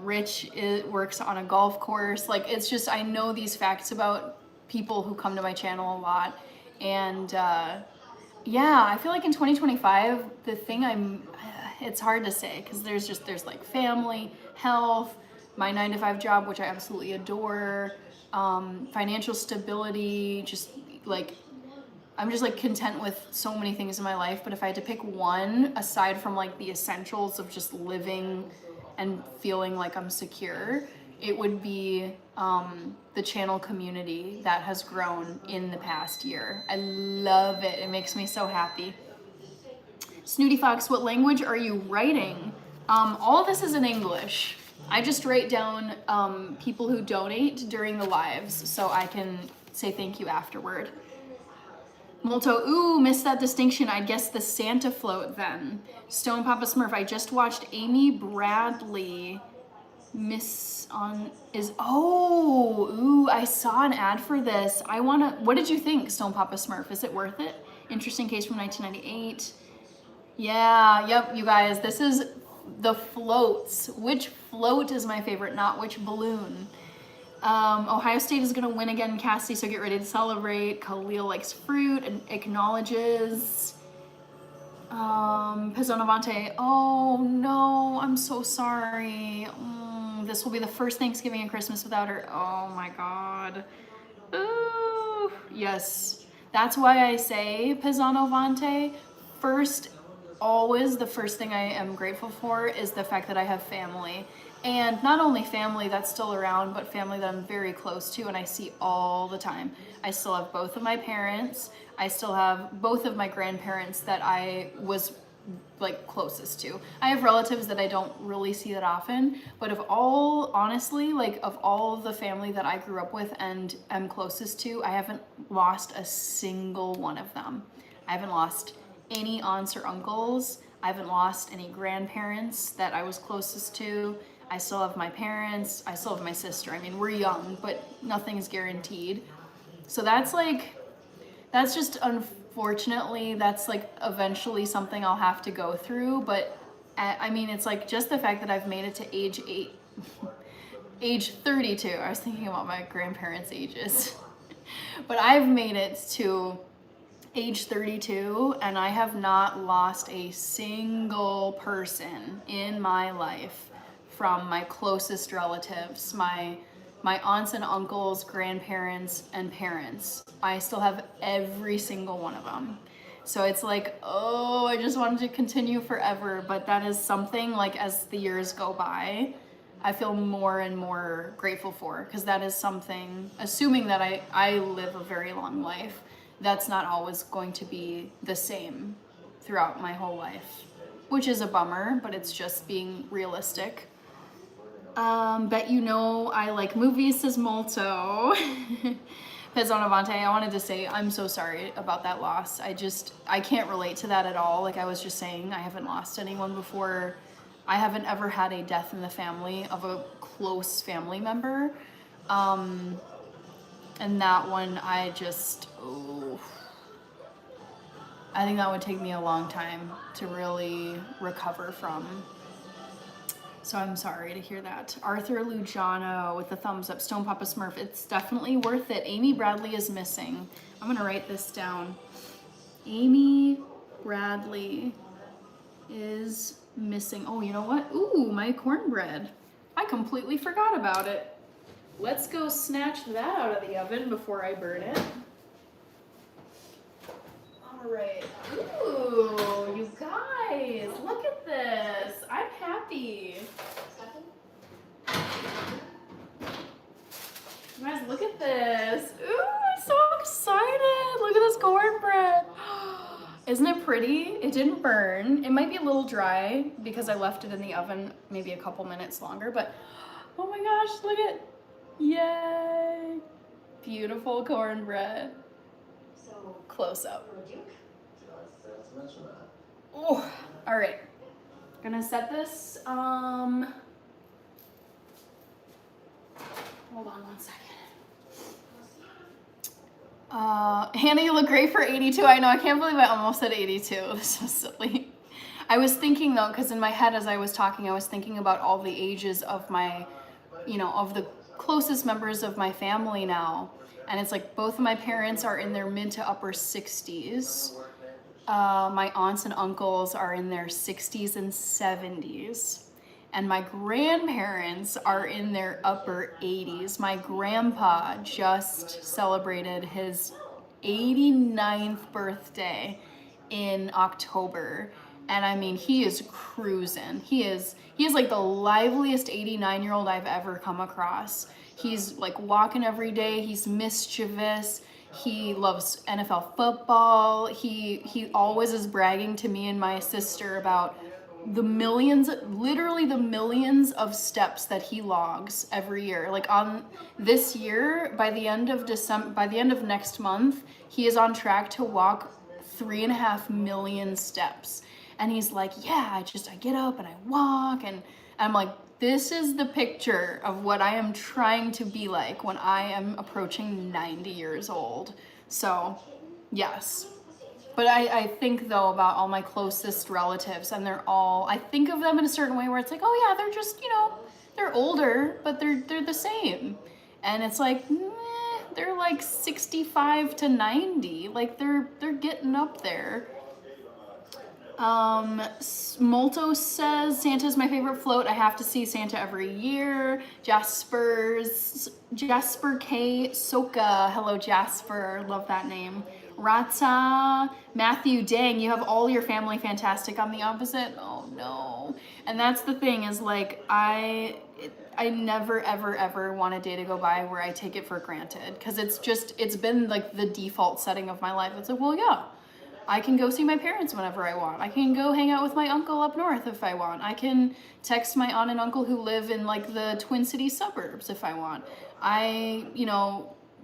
Rich works on a golf course. Like, it's just, I know these facts about people who come to my channel a lot. And yeah, I feel like in 2025, the thing it's hard to say because there's like family, health, my 9-to-5 job, which I absolutely adore, financial stability, just like, I'm just like content with so many things in my life. But if I had to pick one aside from like the essentials of just living and feeling like I'm secure, it would be the channel community that has grown in the past year. I love it. It makes me so happy. Snooty Fox, what language are you writing? All of this is in English. I just write down people who donate during the lives so I can say thank you afterward. Molto, ooh, missed that distinction. I guess the Santa float then. Stone Papa Smurf, I just watched Amy Bradley I saw an ad for this. What did you think, Stone Papa Smurf? Is it worth it? Interesting case from 1998. Yeah, yep, you guys, this is the floats. Which float is my favorite, not which balloon. Ohio State is gonna win again, Cassie, so get ready to celebrate. Khalil likes fruit and acknowledges. Pizzonavante, oh no, I'm so sorry. This will be the first Thanksgiving and Christmas without her. Oh my God. Ooh, yes. That's why I say Pizzanovante. Always the first thing I am grateful for is the fact that I have family. And not only family that's still around, but family that I'm very close to and I see all the time. I still have both of my parents. I still have both of my grandparents that I was like closest to. I have relatives that I don't really see that often, but honestly, like of all of the family that I grew up with and am closest to, I haven't lost a single one of them. I haven't lost any aunts or uncles. I haven't lost any grandparents that I was closest to. I still have my parents. I still have my sister. I mean, we're young, but nothing's guaranteed. So that's just unfortunately, that's like eventually something I'll have to go through. But I mean, it's like just the fact that I've made it to age 32. I was thinking about my grandparents' ages, but I've made it to age 32 and I have not lost a single person in my life from my closest relatives, my aunts and uncles, grandparents, and parents. I still have every single one of them. So it's like, oh, I just wanted to continue forever, but that is something like as the years go by, I feel more and more grateful for, because that is something, assuming that I live a very long life, that's not always going to be the same throughout my whole life, which is a bummer, but it's just being realistic. Bet you know I like movies, says Molto. Pezzonavante, I wanted to say I'm so sorry about that loss. I can't relate to that at all. Like I was just saying, I haven't lost anyone before. I haven't ever had a death in the family of a close family member. And that one, I think that would take me a long time to really recover from. So I'm sorry to hear that. Arthur Luciano with the thumbs up. Stone Papa Smurf. It's definitely worth it. Amy Bradley is missing. I'm going to write this down. Amy Bradley is missing. Oh, you know what? Ooh, my cornbread. I completely forgot about it. Let's go snatch that out of the oven before I burn it. All right. Ooh, you guys, look at this. I'm happy. You guys, look at this. Ooh, I'm so excited. Look at this cornbread. Isn't it pretty? It didn't burn. It might be a little dry because I left it in the oven maybe a couple minutes longer, but oh my gosh, look at, yay. Beautiful cornbread. Close up. Oh, all right. Gonna set this, hold on one second. Hannah, you look great for 82. I know, I can't believe I almost said 82. This is silly. I was thinking though, because in my head as I was talking, I was thinking about all the ages of my, of the closest members of my family now. And it's like both of my parents are in their mid to upper 60s. My aunts and uncles are in their 60s and 70s. And my grandparents are in their upper 80s. My grandpa just celebrated his 89th birthday in October. And I mean, he is cruising. He is like the liveliest 89-year-old I've ever come across. He's like walking every day. He's mischievous. He loves NFL football. He always is bragging to me and my sister about literally the millions of steps that he logs every year. Like on this year, by the end of next month, he is on track to walk 3.5 million steps. And he's like, yeah, I get up and I walk, and I'm like, this is the picture of what I am trying to be like when I am approaching 90 years old. So, yes. But I think though about all my closest relatives, and I think of them in a certain way where it's like, oh yeah, they're just, they're older, but they're the same. And it's like, they're like 65 to 90. Like they're getting up there. Molto says Santa's my favorite float. I have to see Santa every year. Jasper K Soka. Hello Jasper. Love that name. Rata Matthew, dang, you have all your family fantastic on the opposite. Oh no. And that's the thing is like I never ever want a day to go by where I take it for granted, because it's been like the default setting of my life. It's like, well, yeah, I can go see my parents whenever I want. I can go hang out with my uncle up north if I want. I can text my aunt and uncle who live in like the Twin Cities suburbs if I want.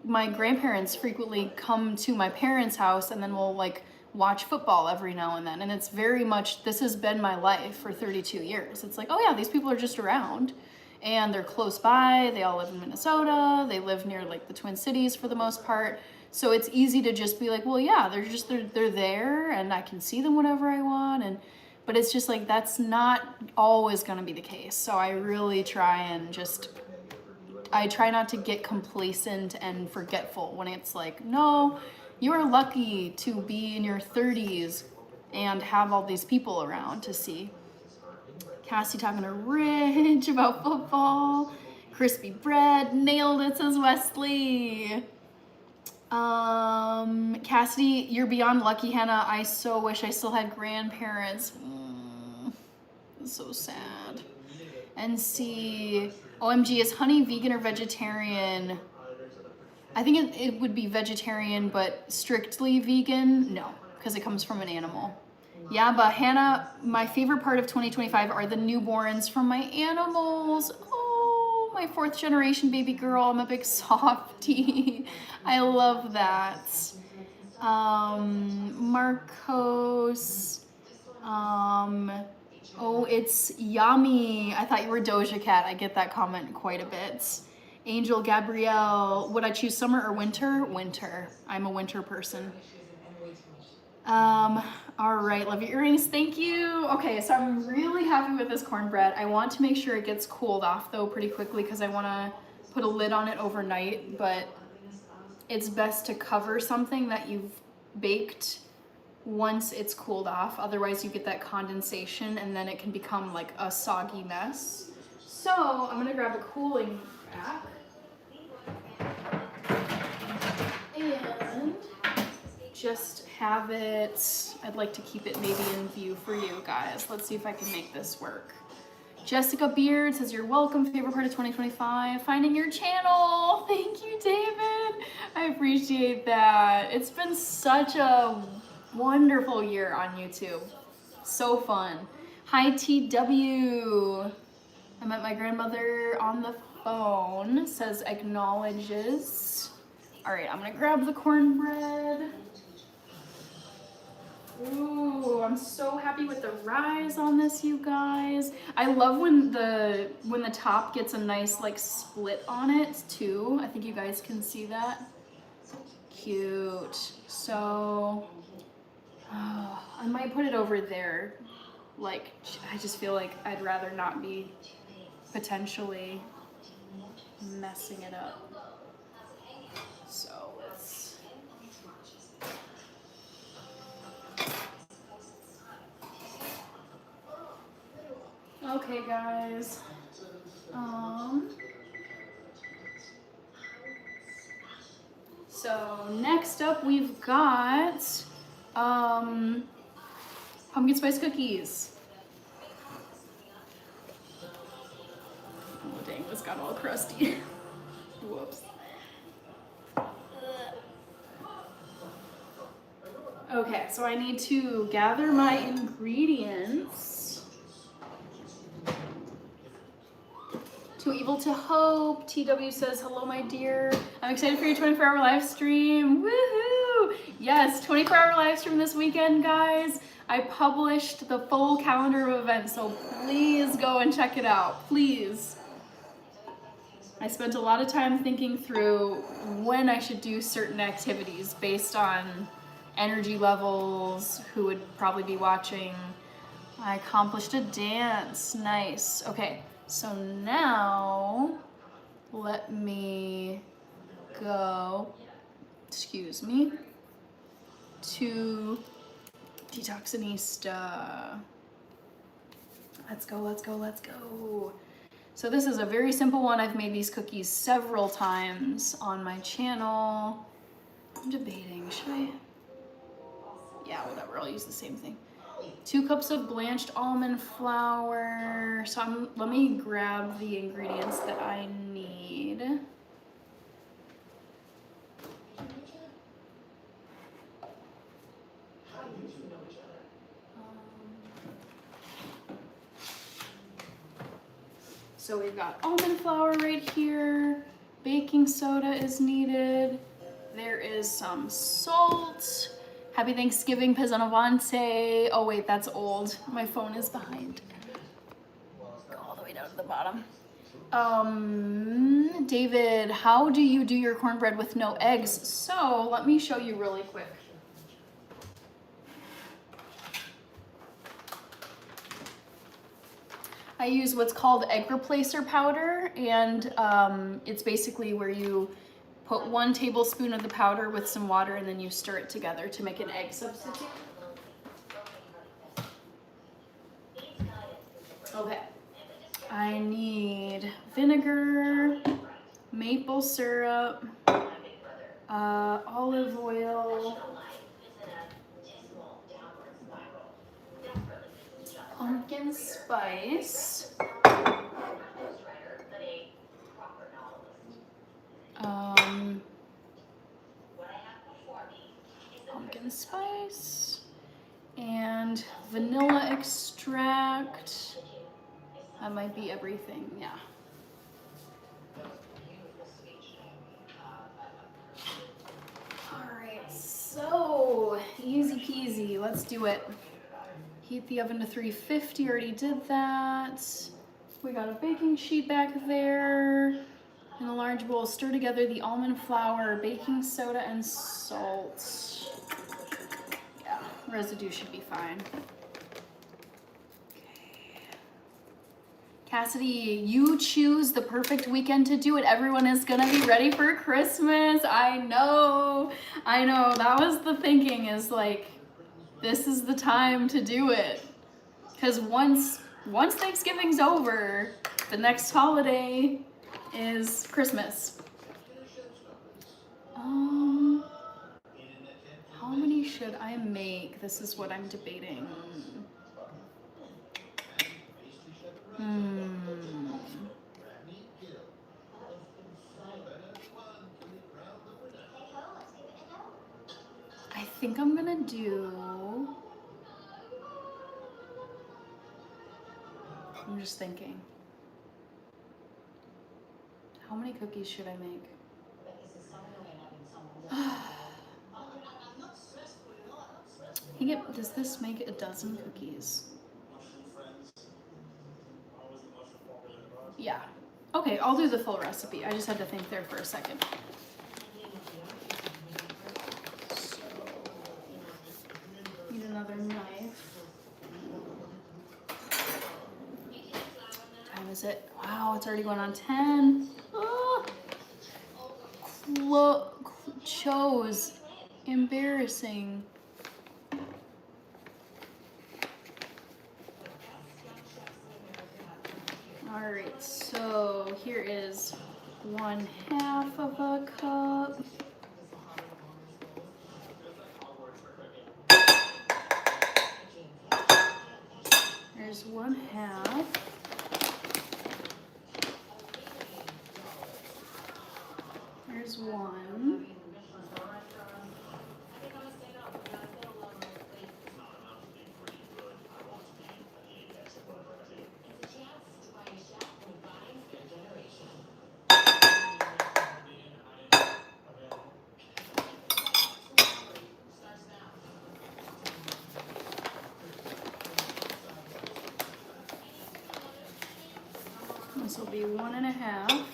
My grandparents frequently come to my parents' house, and then we'll like watch football every now and then. And it's very much, this has been my life for 32 years. It's like, oh yeah, these people are just around and they're close by. They all live in Minnesota. They live near like the Twin Cities for the most part. So it's easy to just be like, well, yeah, they're there and I can see them whenever I want. But it's just like, that's not always going to be the case. So I really try not to get complacent and forgetful when it's like, no, you are lucky to be in your 30s and have all these people around to see. Cassie talking to Rich about football. Crispy bread, nailed it, says Wesley. Cassidy, you're beyond lucky, Hannah. I so wish I still had grandparents. It's so sad. NC, OMG, is honey vegan or vegetarian? I think it would be vegetarian, but strictly vegan, no, because it comes from an animal. Yeah, but Hannah, my favorite part of 2025 are the newborns from my animals. Oh, my 4th generation baby girl. I'm a big softie. I love that. Marcos. Oh, it's yummy. I thought you were Doja Cat. I get that comment quite a bit. Angel Gabrielle, would I choose summer or winter? Winter. I'm a winter person. All right, love your earrings, thank you. Okay, so I'm really happy with this cornbread. I want to make sure it gets cooled off though pretty quickly because I want to put a lid on it overnight, but it's best to cover something that you've baked once it's cooled off. Otherwise you get that condensation and then it can become like a soggy mess. So I'm gonna grab a cooling rack and just have it, I'd like to keep it maybe in view for you guys. Let's see if I can make this work. Jessica Beard says, you're welcome, favorite part of 2025, finding your channel. Thank you, David. I appreciate that. It's been such a wonderful year on YouTube. So fun. Hi, TW. I met my grandmother on the phone, says acknowledges. All right, I'm gonna grab the cornbread. Ooh, I'm so happy with the rise on this, you guys. I love when the top gets a nice like split on it too. I think you guys can see that. Cute. So, I might put it over there. Like, I just feel like I'd rather not be potentially messing it up. So let's. Okay, guys. So next up we've got pumpkin spice cookies. Oh dang, this got all crusty. Whoops. Okay, so I need to gather my ingredients. Too evil to hope. TW says, hello, my dear. I'm excited for your 24-hour live stream. Woohoo! Yes, 24-hour live stream this weekend, guys. I published the full calendar of events, so please go and check it out, please. I spent a lot of time thinking through when I should do certain activities based on energy levels, who would probably be watching. I accomplished a dance, nice. Okay. So now, let me go, excuse me, to Detoxinista. Let's go, let's go, let's go. So this is a very simple one. I've made these cookies several times on my channel. I'm debating, should I? Yeah, whatever, I'll use the same thing. 2 cups of blanched almond flour. So let me grab the ingredients that I need. So we've got almond flour right here. Baking soda is needed. There is some salt. Happy Thanksgiving, Pesanavante. Oh wait, that's old. My phone is behind. Go all the way down to the bottom. David, how do you do your cornbread with no eggs? So let me show you really quick. I use what's called egg replacer powder, and it's basically where you put 1 tablespoon of the powder with some water and then you stir it together to make an egg substitute. Okay. I need vinegar, maple syrup, olive oil, pumpkin spice, pumpkin spice and vanilla extract. That might be everything, yeah. All right, so easy peasy, let's do it. Heat the oven to 350, already did that. We got a baking sheet back there. In a large bowl, stir together the almond flour, baking soda, and salt. Yeah, residue should be fine. Cassidy, you choose the perfect weekend to do it. Everyone is gonna be ready for Christmas. I know. That was the thinking, is like, this is the time to do it. Because once Thanksgiving's over, the next holiday is Christmas. How many should I make? This is what I'm debating. I think I'm gonna do... I'm just thinking. How many cookies should I make? Does this make a dozen cookies? Yeah. Okay, I'll do the full recipe. I just had to think there for a second. So, need another knife. What time is it? Wow, it's already going on 10. Oh, chose. Embarrassing. All right, so here is 1/2 of a cup. There's 1/2. There's 1. This will be 1.5.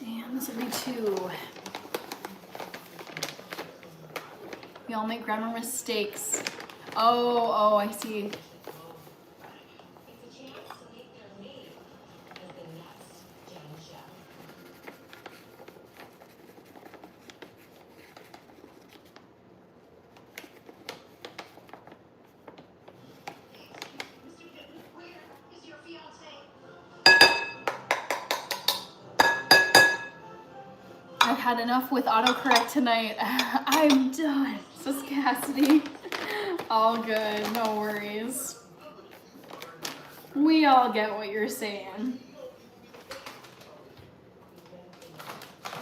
And this will be 2. We all make grammar mistakes. Oh, I see. I've had enough with autocorrect tonight. I'm done. This is Cassidy. All good, no worries. We all get what you're saying.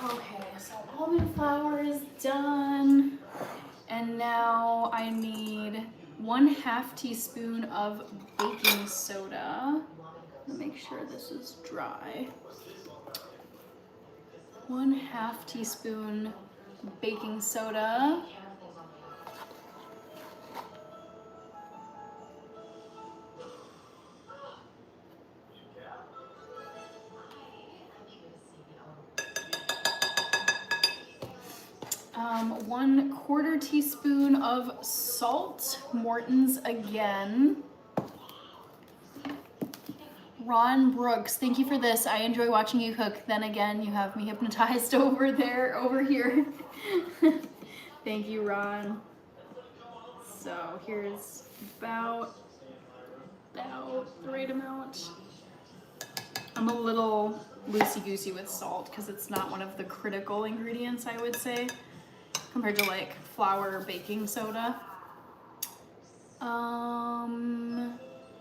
Okay, so almond flour is done. And now I need 1/2 teaspoon of baking soda. Make sure this is dry. 1/2 teaspoon baking soda. One 1/4 teaspoon of salt, Morton's again. Ron Brooks, thank you for this. I enjoy watching you cook. Then again, you have me hypnotized over here. Thank you, Ron. So here's about the right amount. I'm a little loosey-goosey with salt because it's not one of the critical ingredients, I would say, compared to like flour or baking soda.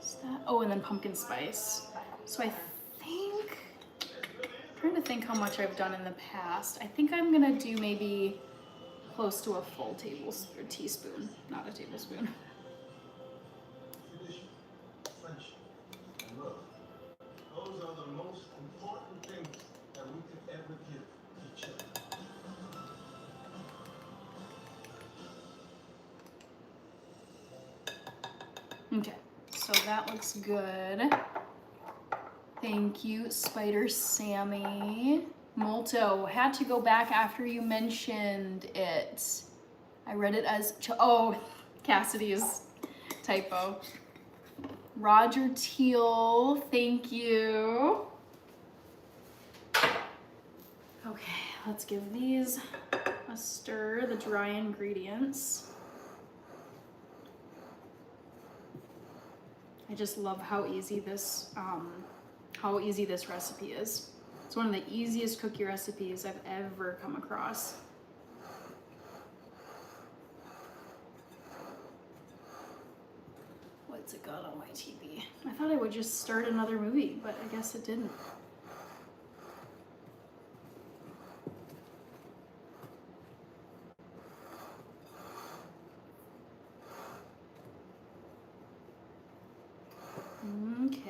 Is that, oh, and then pumpkin spice. So I think, I'm trying to think how much I've done in the past. I think I'm gonna do maybe close to a full teaspoon, not a tablespoon. Those are the most important things that we could ever give each other. Okay, so that looks good. Thank you, Spider Sammy. Molto, had to go back after you mentioned it. I read it as, oh, Cassidy's typo. Roger Teal, thank you. Okay, let's give these a stir, the dry ingredients. I just love how easy this recipe is. It's one of the easiest cookie recipes I've ever come across. What's it got on my TV? I thought I would just start another movie, but I guess it didn't. Okay.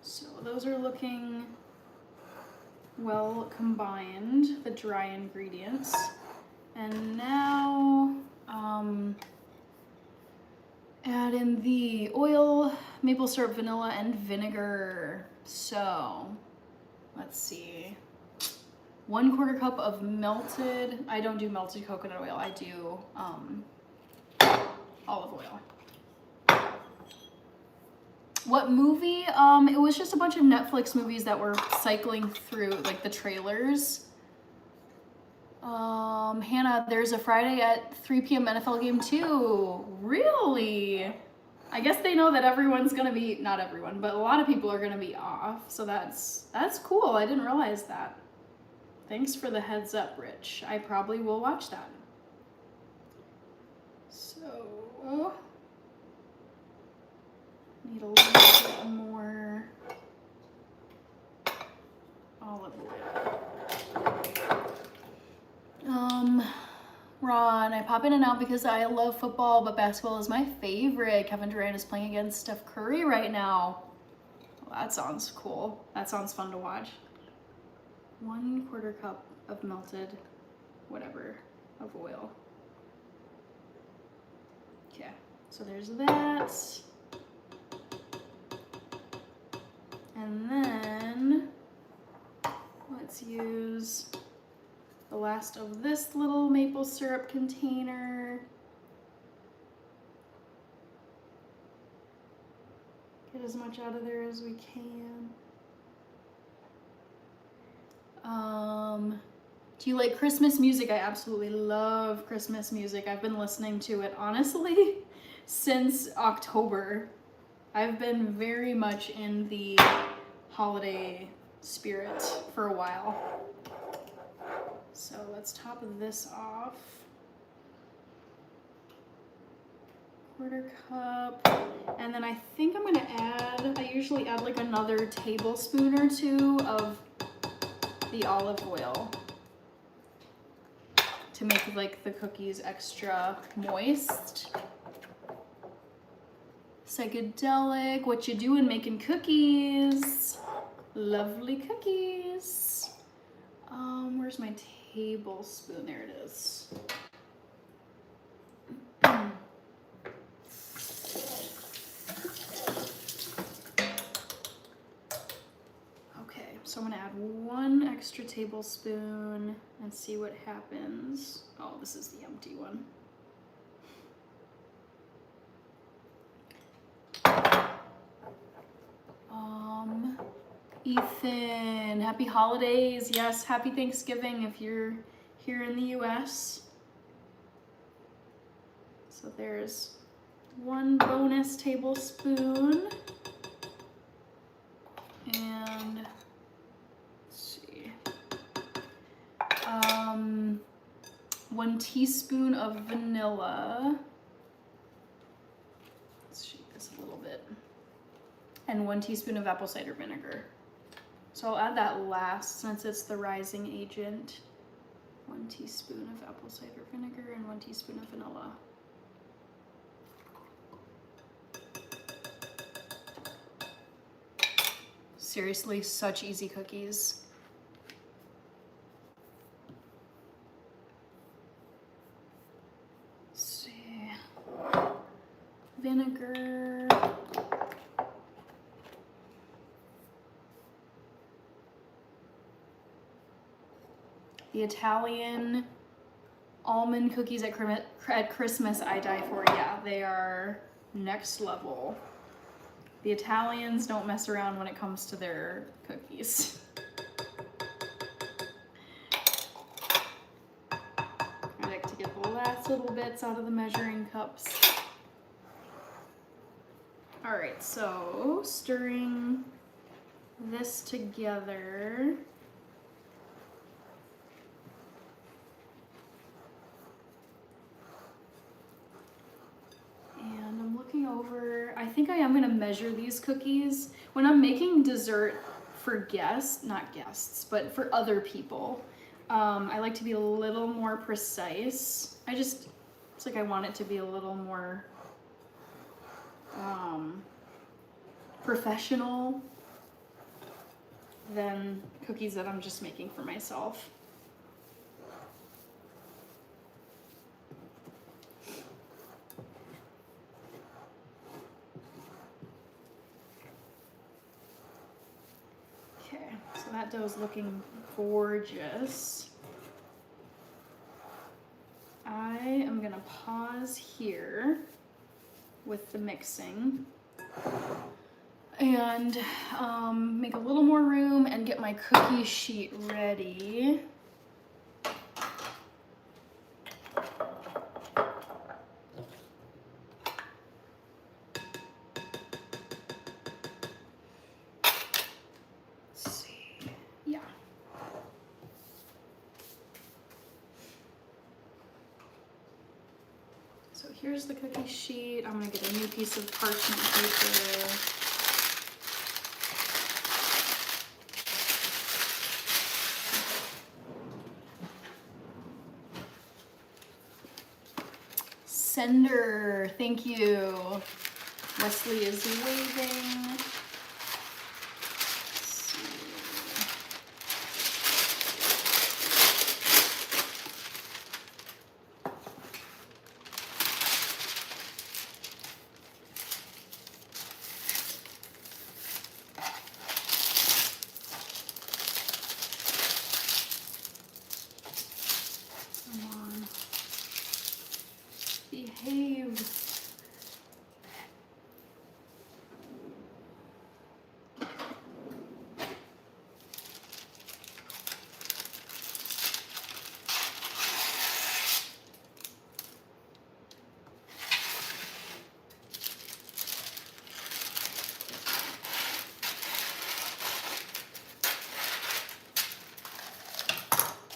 So those are looking well combined, the dry ingredients. And now add in the oil, maple syrup, vanilla, and vinegar. So let's see. 1/4 cup of melted, I don't do melted coconut oil, I do olive oil. What movie? It was just a bunch of Netflix movies that were cycling through, like the trailers. Hannah, there's a Friday at 3 p.m. NFL game too. Really? I guess they know that everyone's gonna be, not everyone, but a lot of people are gonna be off. So that's cool. I didn't realize that. Thanks for the heads up, Rich. I probably will watch that. So, need a little bit more olive oil. Ron, I pop in and out because I love football, but basketball is my favorite. Kevin Durant is playing against Steph Curry right now. Well, that sounds cool. That sounds fun to watch. 1/4 cup of melted whatever of oil. Okay, so there's that. And then let's use the last of this little maple syrup container. Get as much out of there as we can. Do you like Christmas music? I absolutely love Christmas music. I've been listening to it, honestly, since October. I've been very much in the holiday spirit for a while. So let's top this off. 1/4 cup. And then I think I'm gonna add, I usually add like another tablespoon or two of the olive oil to make like the cookies extra moist. Psychedelic, what you doing making cookies? Lovely cookies. Where's my tablespoon? There it is. Okay, so I'm gonna add 1 extra tablespoon and see what happens. Oh, this is the empty one. Ethan, happy holidays. Yes, happy Thanksgiving if you're here in the US. So there's 1 bonus tablespoon. And let's see, 1 teaspoon of vanilla. Let's shake this a little bit. And 1 teaspoon of apple cider vinegar. So I'll add that last since it's the rising agent. 1 teaspoon of apple cider vinegar and 1 teaspoon of vanilla. Seriously, such easy cookies. Let's see. Vinegar. The Italian almond cookies at Christmas I die for. Yeah, they are next level. The Italians don't mess around when it comes to their cookies. I like to get the last little bits out of the measuring cups. All right, so stirring this together. And I'm looking over, I think I am gonna measure these cookies. When I'm making dessert for guests, not guests, but for other people, I like to be a little more precise. It's like I want it to be a little more professional than cookies that I'm just making for myself. So that dough is looking gorgeous. I am gonna pause here with the mixing and make a little more room and get my cookie sheet ready. So here's the cookie sheet. I'm gonna get a new piece of parchment paper. Sender, thank you. Wesley is waving.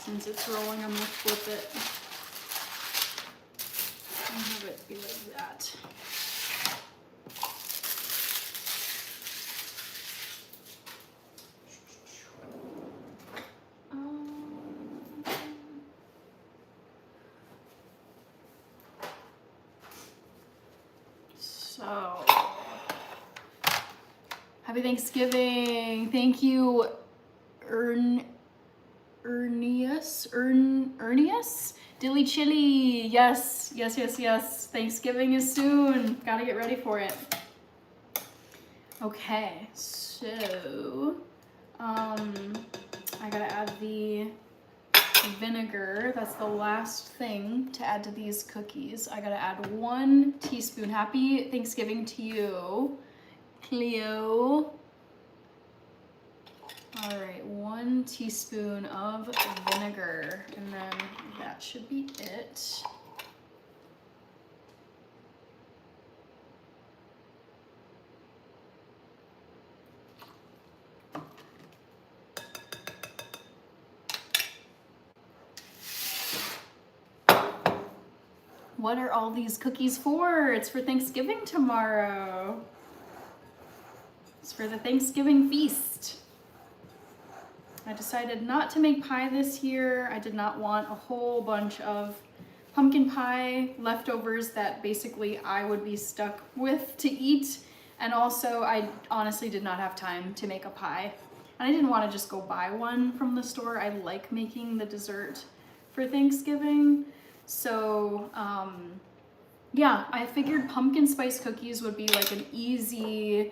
Since it's rolling, I'm gonna flip it and have it be like that. So, happy Thanksgiving. Thank you, Ernius? Dilly chili. Yes. Thanksgiving is soon. Gotta get ready for it. Okay, so I gotta add the vinegar. That's the last thing to add to these cookies. I gotta add 1 teaspoon. Happy Thanksgiving to you, Cleo. All right, 1 teaspoon of vinegar, and then that should be it. What are all these cookies for? It's for Thanksgiving tomorrow. It's for the Thanksgiving feast. I decided not to make pie this year. I did not want a whole bunch of pumpkin pie leftovers that basically I would be stuck with to eat. And also I honestly did not have time to make a pie. And I didn't want to just go buy one from the store. I like making the dessert for Thanksgiving. So yeah, I figured pumpkin spice cookies would be like an easy,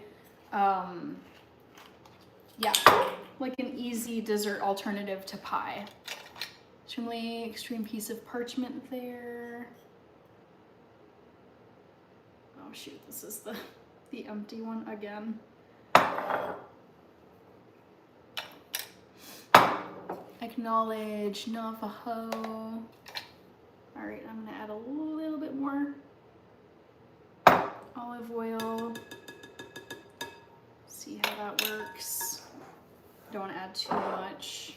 like an easy dessert alternative to pie. Extreme piece of parchment there. Oh shoot, this is the empty one again. Acknowledge Navajo. All right, I'm gonna add a little bit more olive oil. See how that works. Don't want to add too much.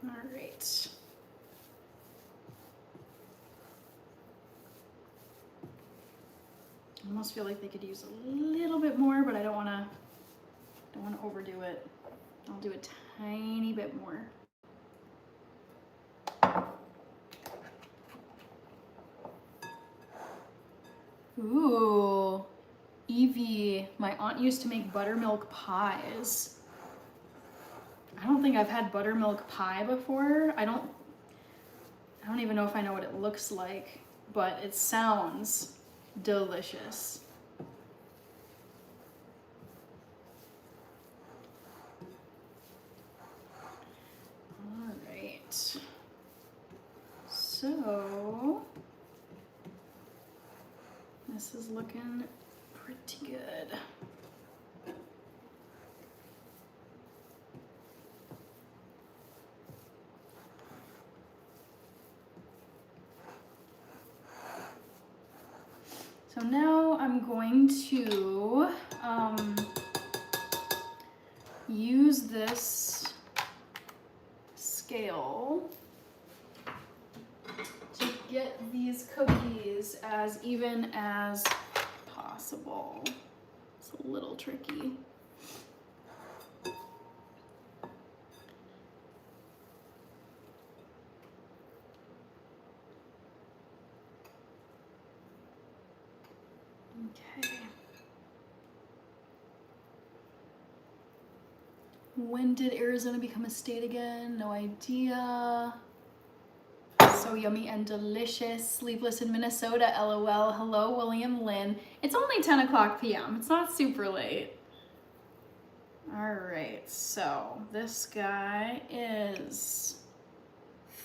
All right. I almost feel like they could use a little bit more, but I don't want to overdo it. I'll do a tiny bit more. Ooh, Evie, my aunt used to make buttermilk pies. I don't think I've had buttermilk pie before. I don't even know if I know what it looks like, but it sounds delicious. All right. So this is looking pretty good. So now I'm going to use this scale to get these cookies as even as possible. It's a little tricky. Okay. When did Arizona become a state again? No idea. So yummy and delicious. Sleepless in Minnesota, LOL. Hello, William Lynn. It's only 10 o'clock p.m. It's not super late. All right, so this guy is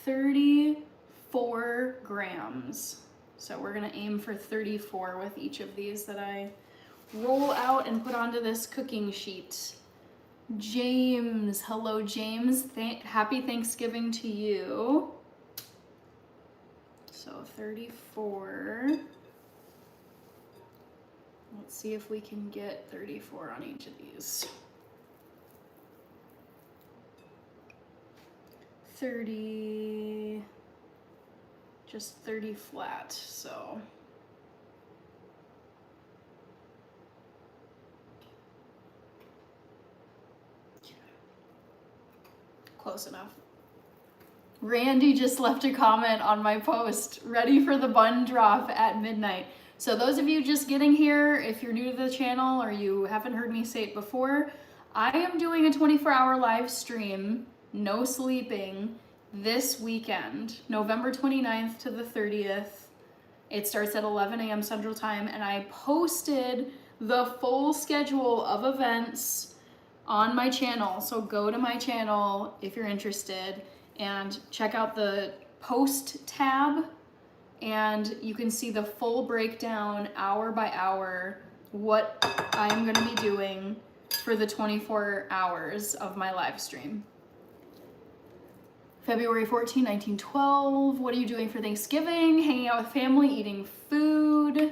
34 grams. So we're gonna aim for 34 with each of these that I roll out and put onto this cooking sheet. James, hello James, happy Thanksgiving to you. So 34. Let's see if we can get 34 on each of these. 30, just 30 flat, so. Close enough. Randy just left a comment on my post, ready for the bun drop at midnight. So those of you just getting here, if you're new to the channel or you haven't heard me say it before, I am doing a 24-hour live stream, no sleeping, this weekend, November 29th to the 30th. It starts at 11 a.m. Central Time, and I posted the full schedule of events on my channel. So go to my channel if you're interested and check out the post tab, and you can see the full breakdown hour by hour, what I'm gonna be doing for the 24 hours of my live stream. February 14, 1912. What are you doing for Thanksgiving? Hanging out with family, eating food,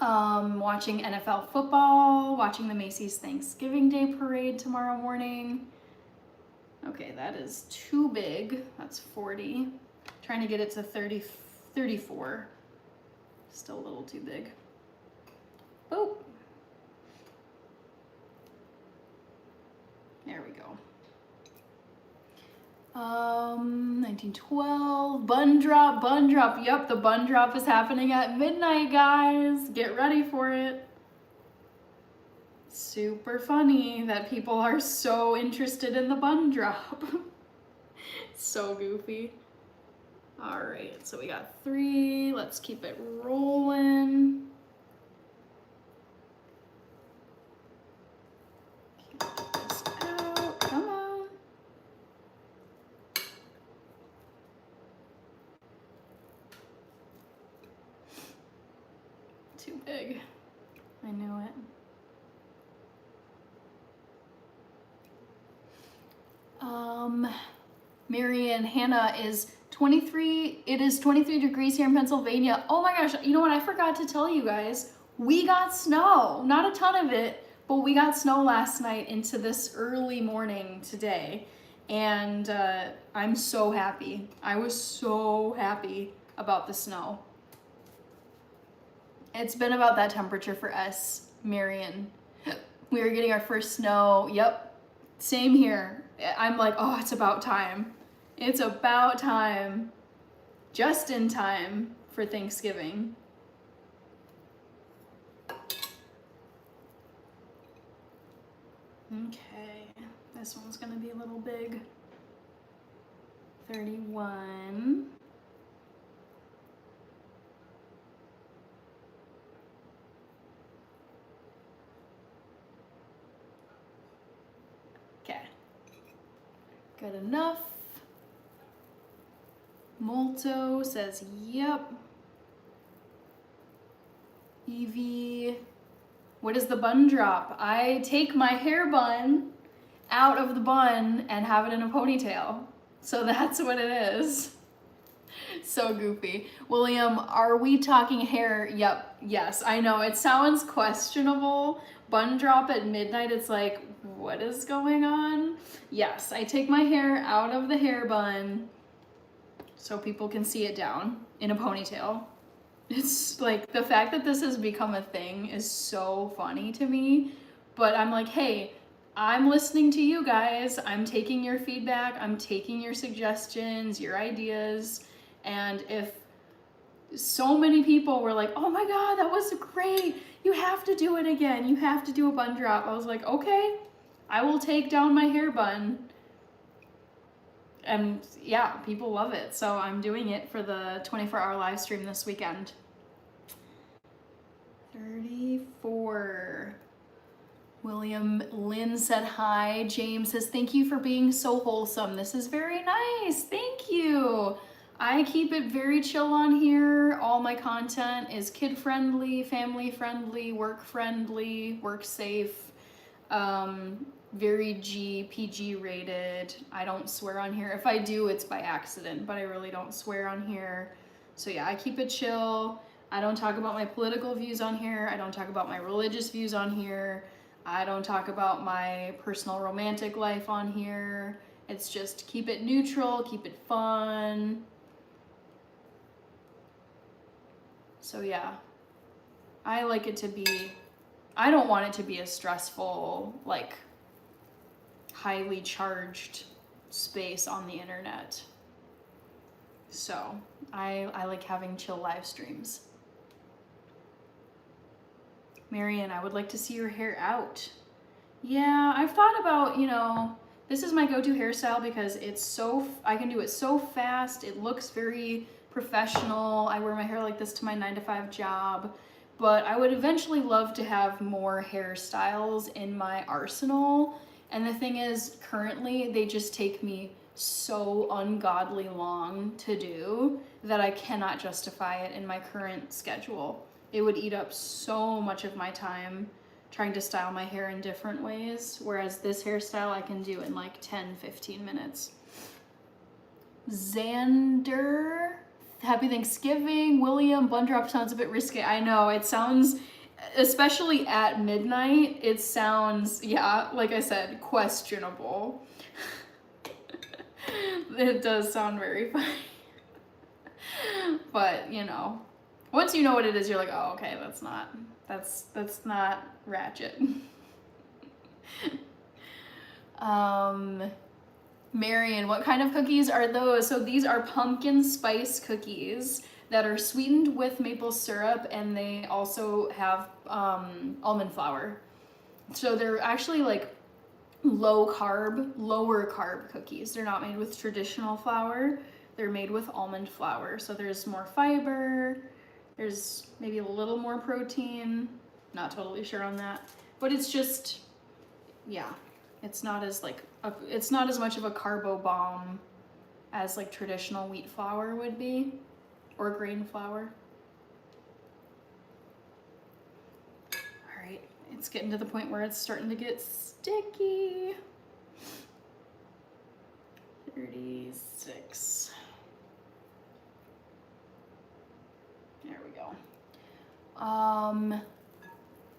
watching NFL football, watching the Macy's Thanksgiving Day Parade tomorrow morning. Okay, that is too big. That's 40. Trying to get it to 34. Still a little too big. Boop. There we go. 1912. Bun drop, bun drop. Yep, the bun drop is happening at midnight, guys. Get ready for it. Super funny that people are so interested in the bun drop. So goofy. All right, so we got 3. Let's keep it rolling. Keep this out. Come on. Too big. I knew it. Marian Hannah is 23. It is 23 degrees here in Pennsylvania. Oh my gosh, you know what? I forgot to tell you guys. We got snow. Not a ton of it, but we got snow last night into this early morning today. And I'm so happy. I was so happy about the snow. It's been about that temperature for us, Marian. We were getting our first snow. Yep, same here. I'm like, oh, it's about time. It's about time. Just in time for Thanksgiving. Okay, this one's gonna be a little big. 31. Okay, good enough. Molto says, yep. Evie, what is the bun drop? I take my hair bun out of the bun and have it in a ponytail. So that's what it is. So goofy. William, are we talking hair? Yep, yes, I know. It sounds questionable. Bun drop at midnight, it's like, what is going on? Yes, I take my hair out of the hair bun so people can see it down in a ponytail. It's like, the fact that this has become a thing is so funny to me, but I'm like, hey, I'm listening to you guys. I'm taking your feedback. I'm taking your suggestions, your ideas. And if so many people were like, oh my God, that was great. You have to do it again. You have to do a bun drop. I was like, okay, I will take down my hair bun. And yeah, people love it. So I'm doing it for the 24-hour live stream this weekend. 34. William Lynn said hi. James says, thank you for being so wholesome. This is very nice. Thank you. I keep it very chill on here. All my content is kid-friendly, family-friendly, work-friendly, work-safe, very PG rated. I don't swear on here. If I do, it's by accident, but I really don't swear on here. So yeah, I keep it chill. I don't talk about my political views on here. I don't talk about my religious views on here. I don't talk about my personal romantic life on here. It's just keep it neutral, keep it fun. So yeah, I like it to be, I don't want it to be a stressful, like, highly charged space on the internet. So I like having chill live streams. Marian, I would like to see your hair out. Yeah, I've thought about, you know, this is my go-to hairstyle because it's so, I can do it so fast. It looks very professional. I wear my hair like this to my 9-to-5 job, but I would eventually love to have more hairstyles in my arsenal. And the thing is, currently, they just take me so ungodly long to do that I cannot justify it in my current schedule. It would eat up so much of my time trying to style my hair in different ways, whereas this hairstyle I can do in like 10-15 minutes. Xander, happy Thanksgiving. William, bun drop sounds a bit risky. I know, it sounds, especially at midnight, it sounds, yeah, like I said, questionable. It does sound very funny. But, you know, once you know what it is, you're like, oh, okay, that's not ratchet. Marion, what kind of cookies are those? So these are pumpkin spice cookies that are sweetened with maple syrup, and they also have almond flour. So they're actually like lower carb cookies. They're not made with traditional flour. They're made with almond flour. So there's more fiber. There's maybe a little more protein. Not totally sure on that. But it's just, yeah, it's not as it's not as much of a carbo bomb as like traditional wheat flour would be, or grain flour. All right, it's getting to the point where it's starting to get sticky. 36. There we go.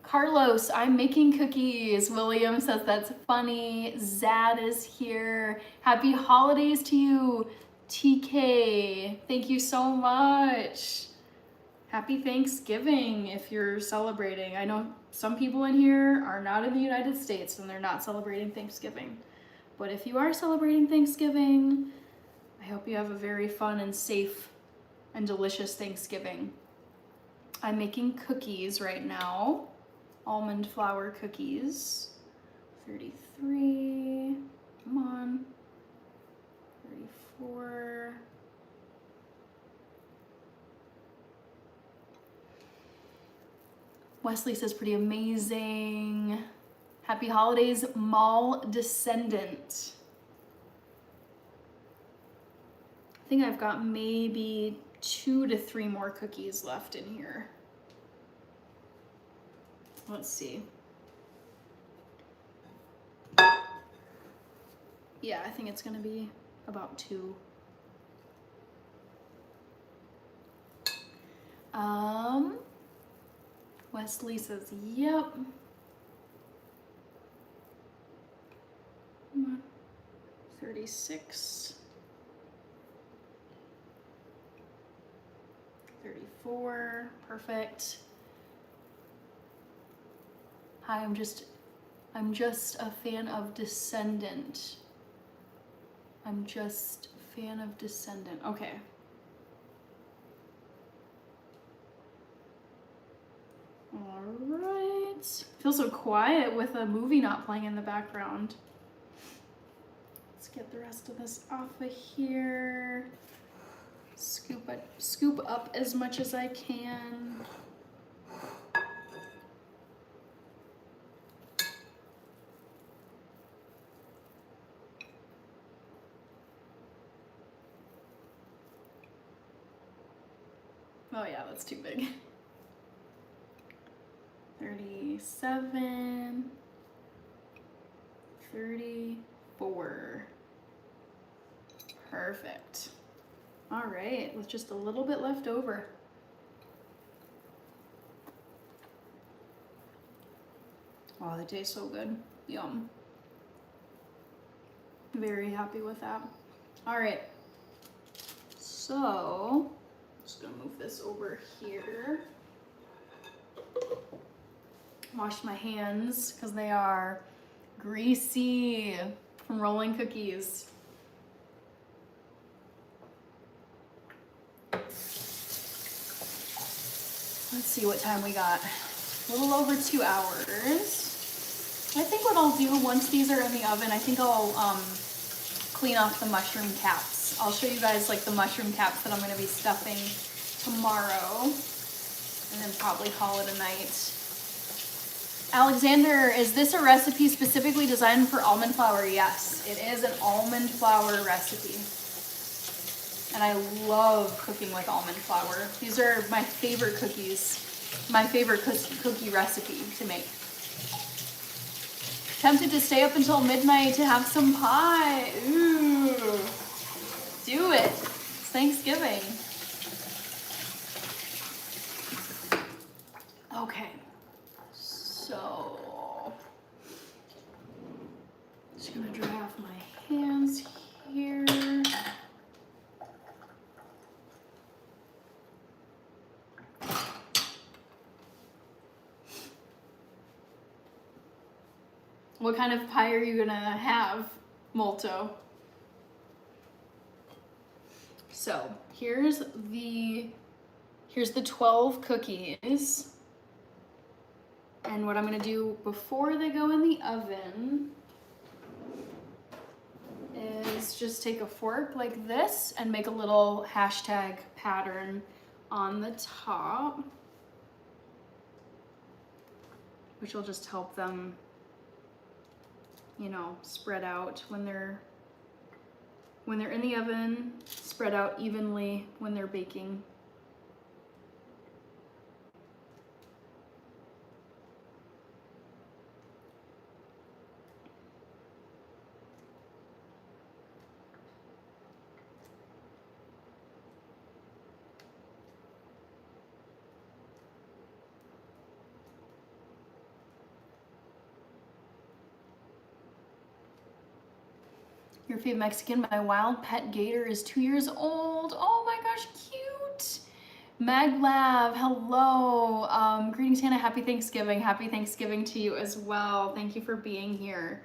Carlos, I'm making cookies. William says that's funny. Zad is here. Happy holidays to you, TK. Thank you so much. Happy Thanksgiving if you're celebrating. I know some people in here are not in the United States and they're not celebrating Thanksgiving. But if you are celebrating Thanksgiving, I hope you have a very fun and safe and delicious Thanksgiving. I'm making cookies right now. Almond flour cookies. 33. Come on. 34. Wesley says pretty amazing. Happy holidays, Mall Descendant. I think I've got maybe 2 to 3 more cookies left in here. Let's see. Yeah, I think it's gonna be about 2. Wesley says, yep. 36. 34, perfect. Hi, I'm just a fan of Descendant. I'm just a fan of Descendant. Okay. All right. Feels so quiet with a movie not playing in the background. Let's get the rest of this off of here. Scoop up as much as I can. Oh yeah, that's too big. 37, 34. Perfect. All right, with just a little bit left over. Oh, they taste so good. Yum. Very happy with that. All right, so just gonna move this over here. Wash my hands because they are greasy from rolling cookies. Let's see what time we got. A little over 2 hours. I think what I'll do once these are in the oven, I think I'll clean off the mushroom caps. I'll show you guys like the mushroom caps that I'm going to be stuffing tomorrow, and then probably call it a night. Alexander, is this a recipe specifically designed for almond flour? Yes, it is an almond flour recipe. And I love cooking with almond flour. These are my favorite cookies, my favorite cookie recipe to make. Tempted to stay up until midnight to have some pie. Ooh. do it. It's Thanksgiving. Okay, so just gonna dry off my hands here. What kind of pie are you gonna have, Molto? So here's the 12 cookies. And what I'm gonna do before they go in the oven is just take a fork like this and make a little hashtag pattern on the top, which will just help them, you know, spread out when they're in the oven, spread out evenly when they're baking. Your favorite Mexican, my wild pet gator is 2 years old. Oh my gosh, cute. Maglav, hello. Greetings, Hannah. Happy Thanksgiving. Happy Thanksgiving to you as well. Thank you for being here.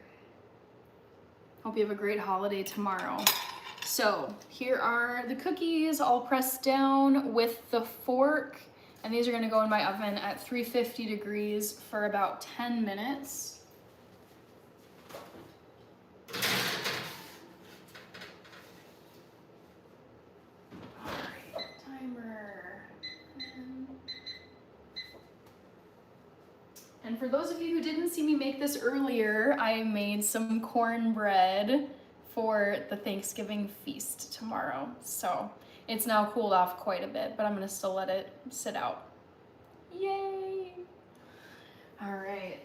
Hope you have a great holiday tomorrow. So here are the cookies all pressed down with the fork. And these are gonna go in my oven at 350 degrees for about 10 minutes. And for those of you who didn't see me make this earlier, I made some cornbread for the Thanksgiving feast tomorrow. So it's now cooled off quite a bit, but I'm gonna still let it sit out. Yay! All right.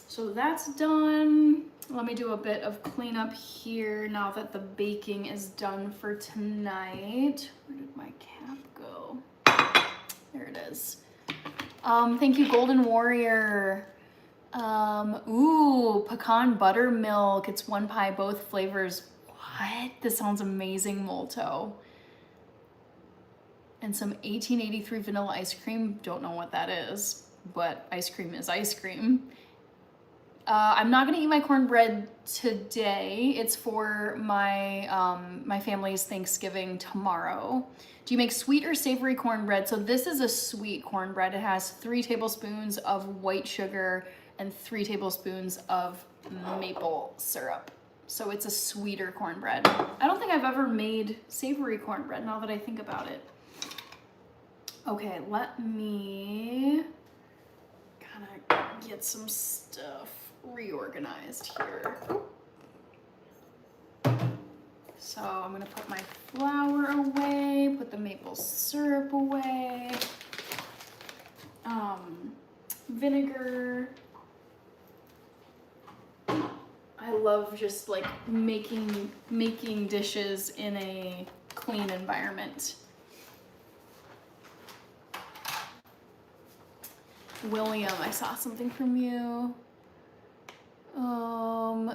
So that's done. Let me do a bit of cleanup here now that the baking is done for tonight. Where did my cap go? There it is. Thank you, Golden Warrior. Ooh, pecan buttermilk. It's one pie, both flavors. What? This sounds amazing, Molto. And some 1883 vanilla ice cream. Don't know what that is, but ice cream is ice cream. I'm not gonna eat my cornbread today. It's for my my family's Thanksgiving tomorrow. Do you make sweet or savory cornbread? So this is a sweet cornbread. It has 3 tablespoons of white sugar and 3 tablespoons of maple syrup. So it's a sweeter cornbread. I don't think I've ever made savory cornbread now that I think about it. Okay, let me kind of get some stuff reorganized here. So I'm gonna put my flour away, put the maple syrup away, vinegar. I love just like making dishes in a clean environment. William, I saw something from you.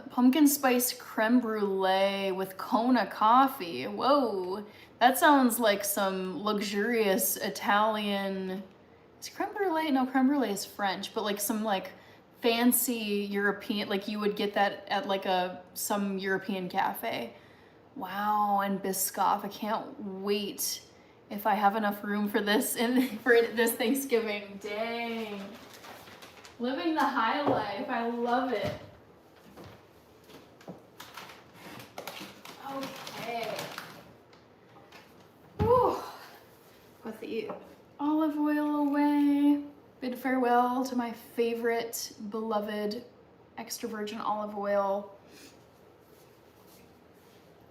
Pumpkin spice creme brulee with Kona coffee. Whoa, that sounds like some luxurious Italian. Is creme brulee? No, creme brulee is French, but like some like fancy European, like you would get that at like some European cafe. Wow, and Biscoff. I can't wait if I have enough room for this for this Thanksgiving. Dang. Living the high life. I love it. Okay. Whew. Put the olive oil away. Bid farewell to my favorite, beloved extra virgin olive oil.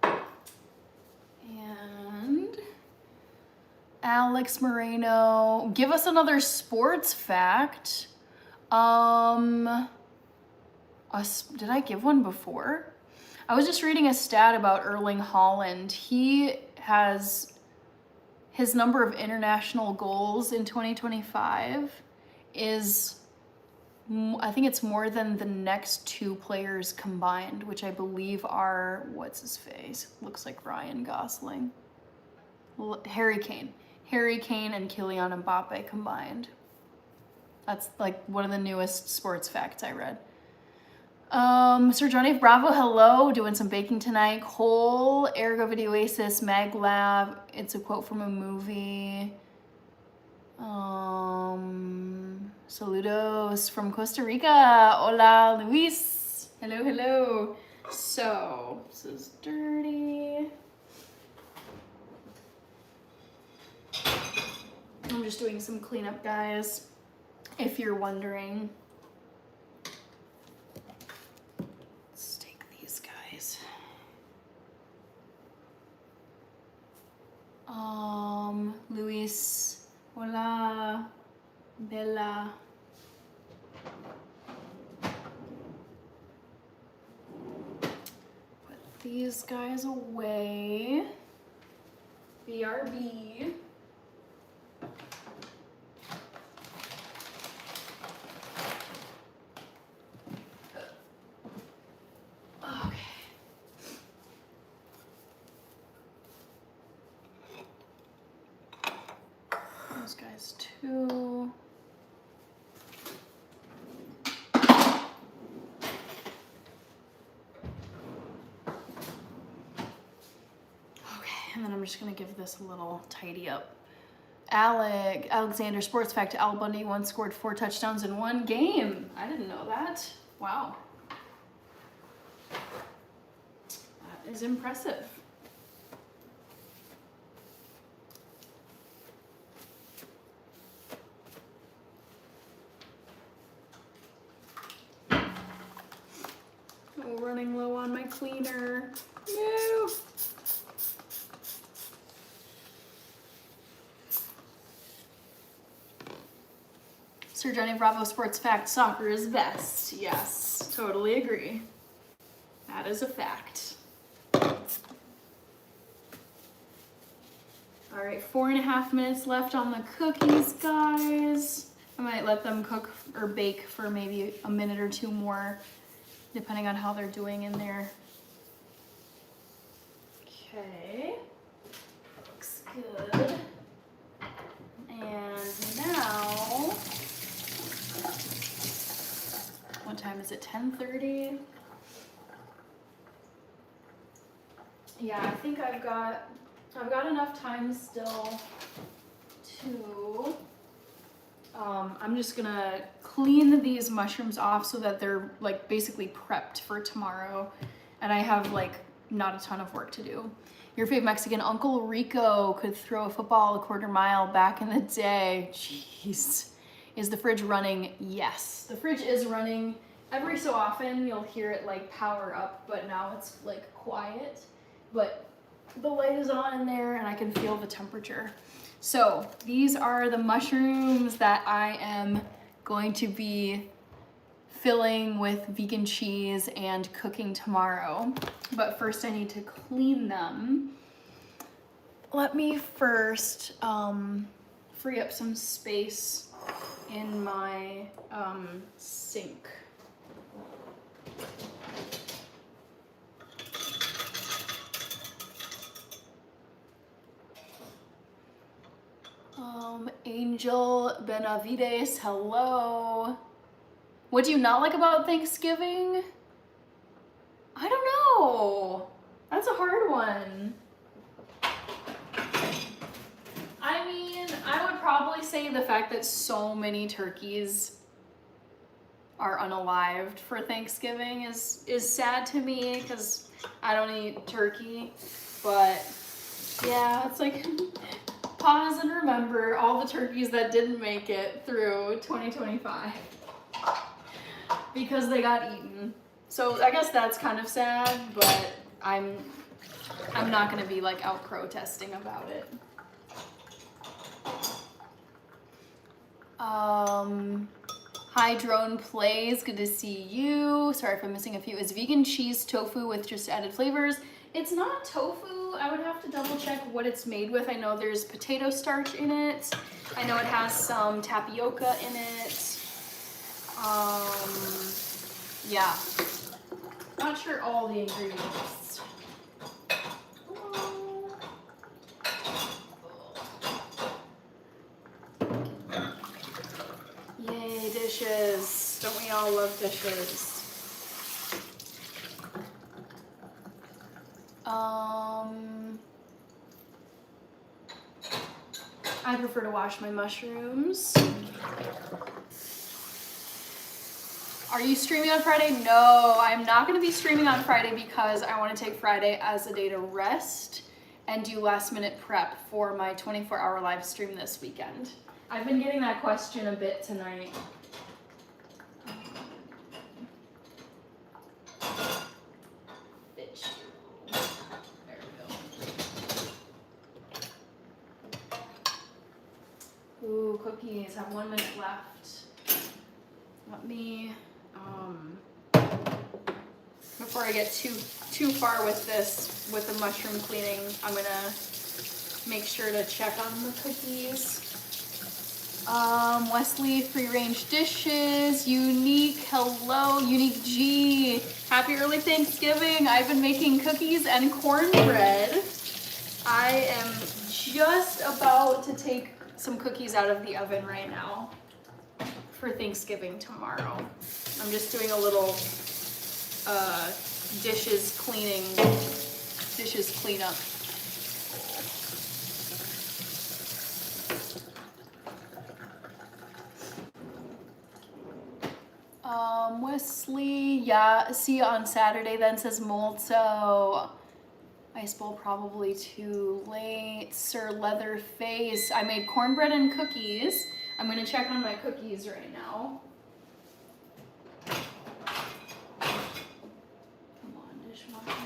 And Alex Moreno, give us another sports fact. Did I give one before? I was just reading a stat about Erling Haaland. He has his number of international goals in 2025 is, I think it's more than the next two players combined, which I believe are, what's his face? Looks like Ryan Gosling. Harry Kane. Harry Kane and Kylian Mbappe combined. That's like one of the newest sports facts I read. Sir Johnny Bravo, hello. Doing some baking tonight. Cole, Ergo Video Oasis, Mag Lab. It's a quote from a movie. Saludos from Costa Rica. Hola, Luis. Hello, hello. So, this is dirty. I'm just doing some cleanup, guys, if you're wondering. Let's take these guys. Luis, hola, Bella. Put these guys away. BRB. Guys too. Okay, and then I'm just gonna give this a little tidy up. Alexander Sports Fact, Al Bundy once scored 4 touchdowns in 1 game. I didn't know that. Wow. That is impressive. Oh, running low on my cleaner. No. Sir Johnny Bravo Sports Fact, soccer is best. Yes, totally agree. That is a fact. All right, 4.5 minutes left on the cookies, guys. I might let them cook or bake for maybe a minute or two more, depending on how they're doing in there. Okay, looks good. And now, what time is it, 10:30? Yeah, I think I've got enough time still to, I'm just gonna clean these mushrooms off so that they're like basically prepped for tomorrow. And I have like not a ton of work to do. Your fave Mexican, Uncle Rico could throw a football a 1/4 mile back in the day. Jeez. Is the fridge running? Yes, the fridge is running. Every so often you'll hear it like power up, but now it's like quiet. But the light is on in there and I can feel the temperature. So these are the mushrooms that I am going to be filling with vegan cheese and cooking tomorrow. But first I need to clean them. Let me first free up some space in my sink. Angel Benavides, hello. What do you not like about Thanksgiving? I don't know. That's a hard one. I mean, I would probably say the fact that so many turkeys are unalived for Thanksgiving is sad to me because I don't eat turkey. But yeah, it's like pause and remember all the turkeys that didn't make it through 2025 because they got eaten. So I guess that's kind of sad, but I'm not gonna be like out protesting about it. Hi, Drone Plays. Good to see you. Sorry if I'm missing a few. It's vegan cheese tofu with just added flavors. It's not tofu. I would have to double check what it's made with. I know there's potato starch in it. I know it has some tapioca in it. Yeah. Not sure all the ingredients. Yay, dishes. Don't we all love dishes? I prefer to wash my mushrooms. Are you streaming on Friday? No, I'm not going to be streaming on Friday because I want to take Friday as a day to rest and do last minute prep for my 24-hour live stream this weekend. I've been getting that question a bit tonight. Bitch. There we go. Ooh, cookies. Have 1 minute left. Let me, before I get too far with this, with the mushroom cleaning, I'm gonna make sure to check on the cookies. Wesley, free range dishes, Unique, hello, Unique G. Happy early Thanksgiving. I've been making cookies and cornbread. I am just about to take some cookies out of the oven right now for Thanksgiving tomorrow. I'm just doing a little dishes cleanup. Wesley, yeah, see you on Saturday then, says Molto. Ice bowl probably too late. Sir Leatherface, I made cornbread and cookies. I'm gonna check on my cookies right now. Come on, dishwasher.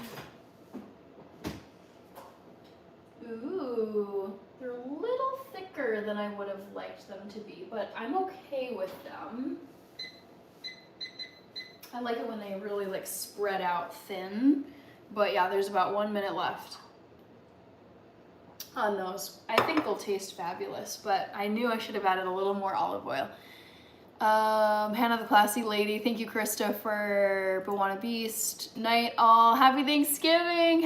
Ooh, they're a little thicker than I would have liked them to be, but I'm okay with them. I like it when they really like spread out thin, but yeah, there's about 1 minute left on those. I think they'll taste fabulous, but I knew I should have added a little more olive oil. Hannah the Classy Lady, thank you, Christopher. Bawana Beast, night all. Happy Thanksgiving,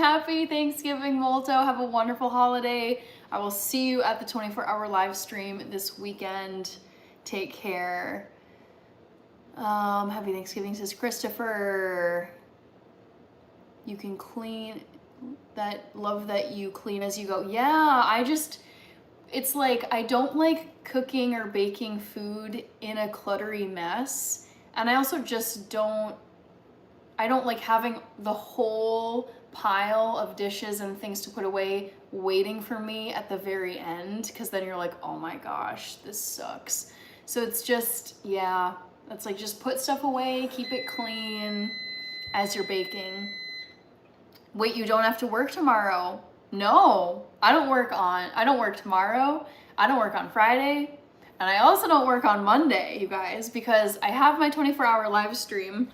Molto. Have a wonderful holiday. I will see you at the 24-hour live stream this weekend. Take care. Happy Thanksgiving, says Christopher. You can clean that, love that you clean as you go. Yeah, it's like I don't like cooking or baking food in a cluttery mess. And I also just I don't like having the whole pile of dishes and things to put away waiting for me at the very end, because then you're like, oh my gosh, this sucks. So it's just, yeah, it's like just put stuff away, keep it clean as you're baking. Wait, you don't have to work tomorrow? No, I don't work tomorrow. I don't work on Friday. And I also don't work on Monday, you guys, because I have my 24-hour live stream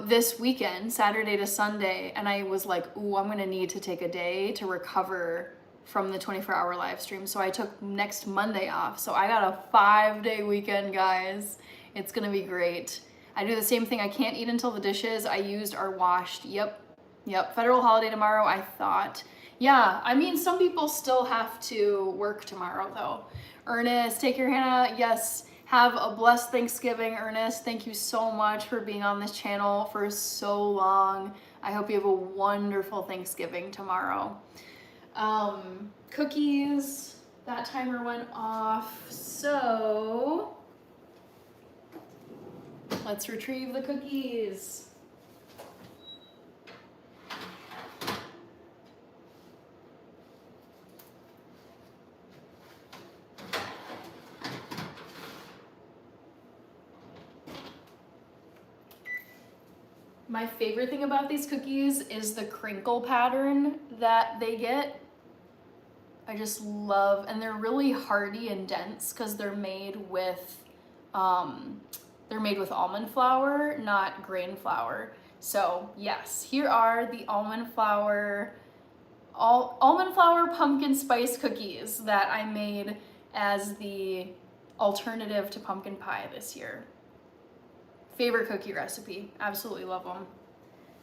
this weekend, Saturday to Sunday. And I was like, ooh, I'm gonna need to take a day to recover from the 24-hour live stream. So I took next Monday off. So I got a 5-day weekend, guys. It's gonna be great. I do the same thing. I can't eat until the dishes I used are washed. Yep. Federal holiday tomorrow, I thought. Yeah, I mean, some people still have to work tomorrow though. Ernest, take your Hannah. Yes, have a blessed Thanksgiving, Ernest. Thank you so much for being on this channel for so long. I hope you have a wonderful Thanksgiving tomorrow. Cookies, that timer went off. So let's retrieve the cookies. My favorite thing about these cookies is the crinkle pattern that they get. I just love, and they're really hearty and dense because they're made with they're made with almond flour, not grain flour. So yes, here are the almond flour pumpkin spice cookies that I made as the alternative to pumpkin pie this year. Favorite cookie recipe, absolutely love them.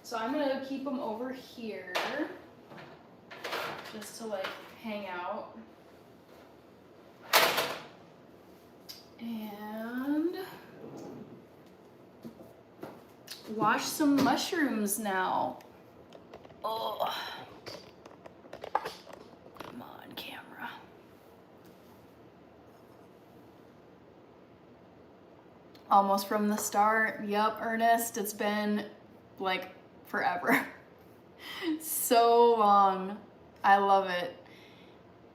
So I'm gonna keep them over here just to like hang out. And wash some mushrooms now. Oh, come on, camera. Almost from the start. Yup, Ernest, it's been like forever. So long. I love it.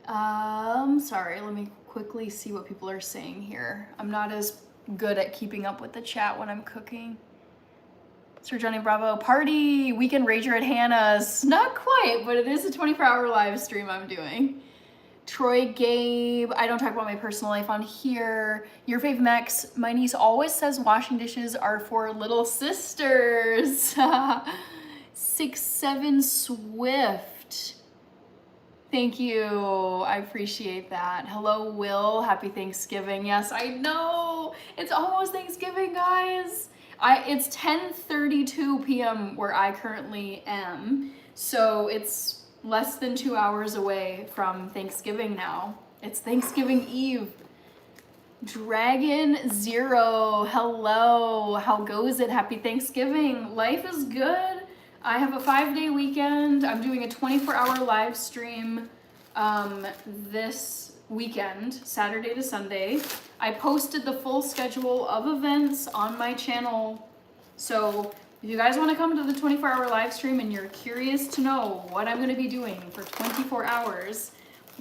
Sorry, let me quickly see what people are saying here. I'm not as good at keeping up with the chat when I'm cooking. Sir Johnny Bravo, party, weekend rager at Hannah's. Not quite, but it is a 24-hour live stream I'm doing. Troy Gabe, I don't talk about my personal life on here. Your fave Max, my niece always says washing dishes are for little sisters. 6-7 Swift. Thank you, I appreciate that. Hello, Will, happy Thanksgiving. Yes, I know, it's almost Thanksgiving, guys. It's 10:32 p.m. where I currently am, so it's less than 2 hours away from Thanksgiving now. It's Thanksgiving Eve. Dragon Zero, hello, how goes it? Happy Thanksgiving. Life is good. I have a 5-day weekend. I'm doing a 24-hour live stream this weekend, Saturday to Sunday. I posted the full schedule of events on my channel. So if you guys want to come to the 24-hour live stream and you're curious to know what I'm going to be doing for 24 hours,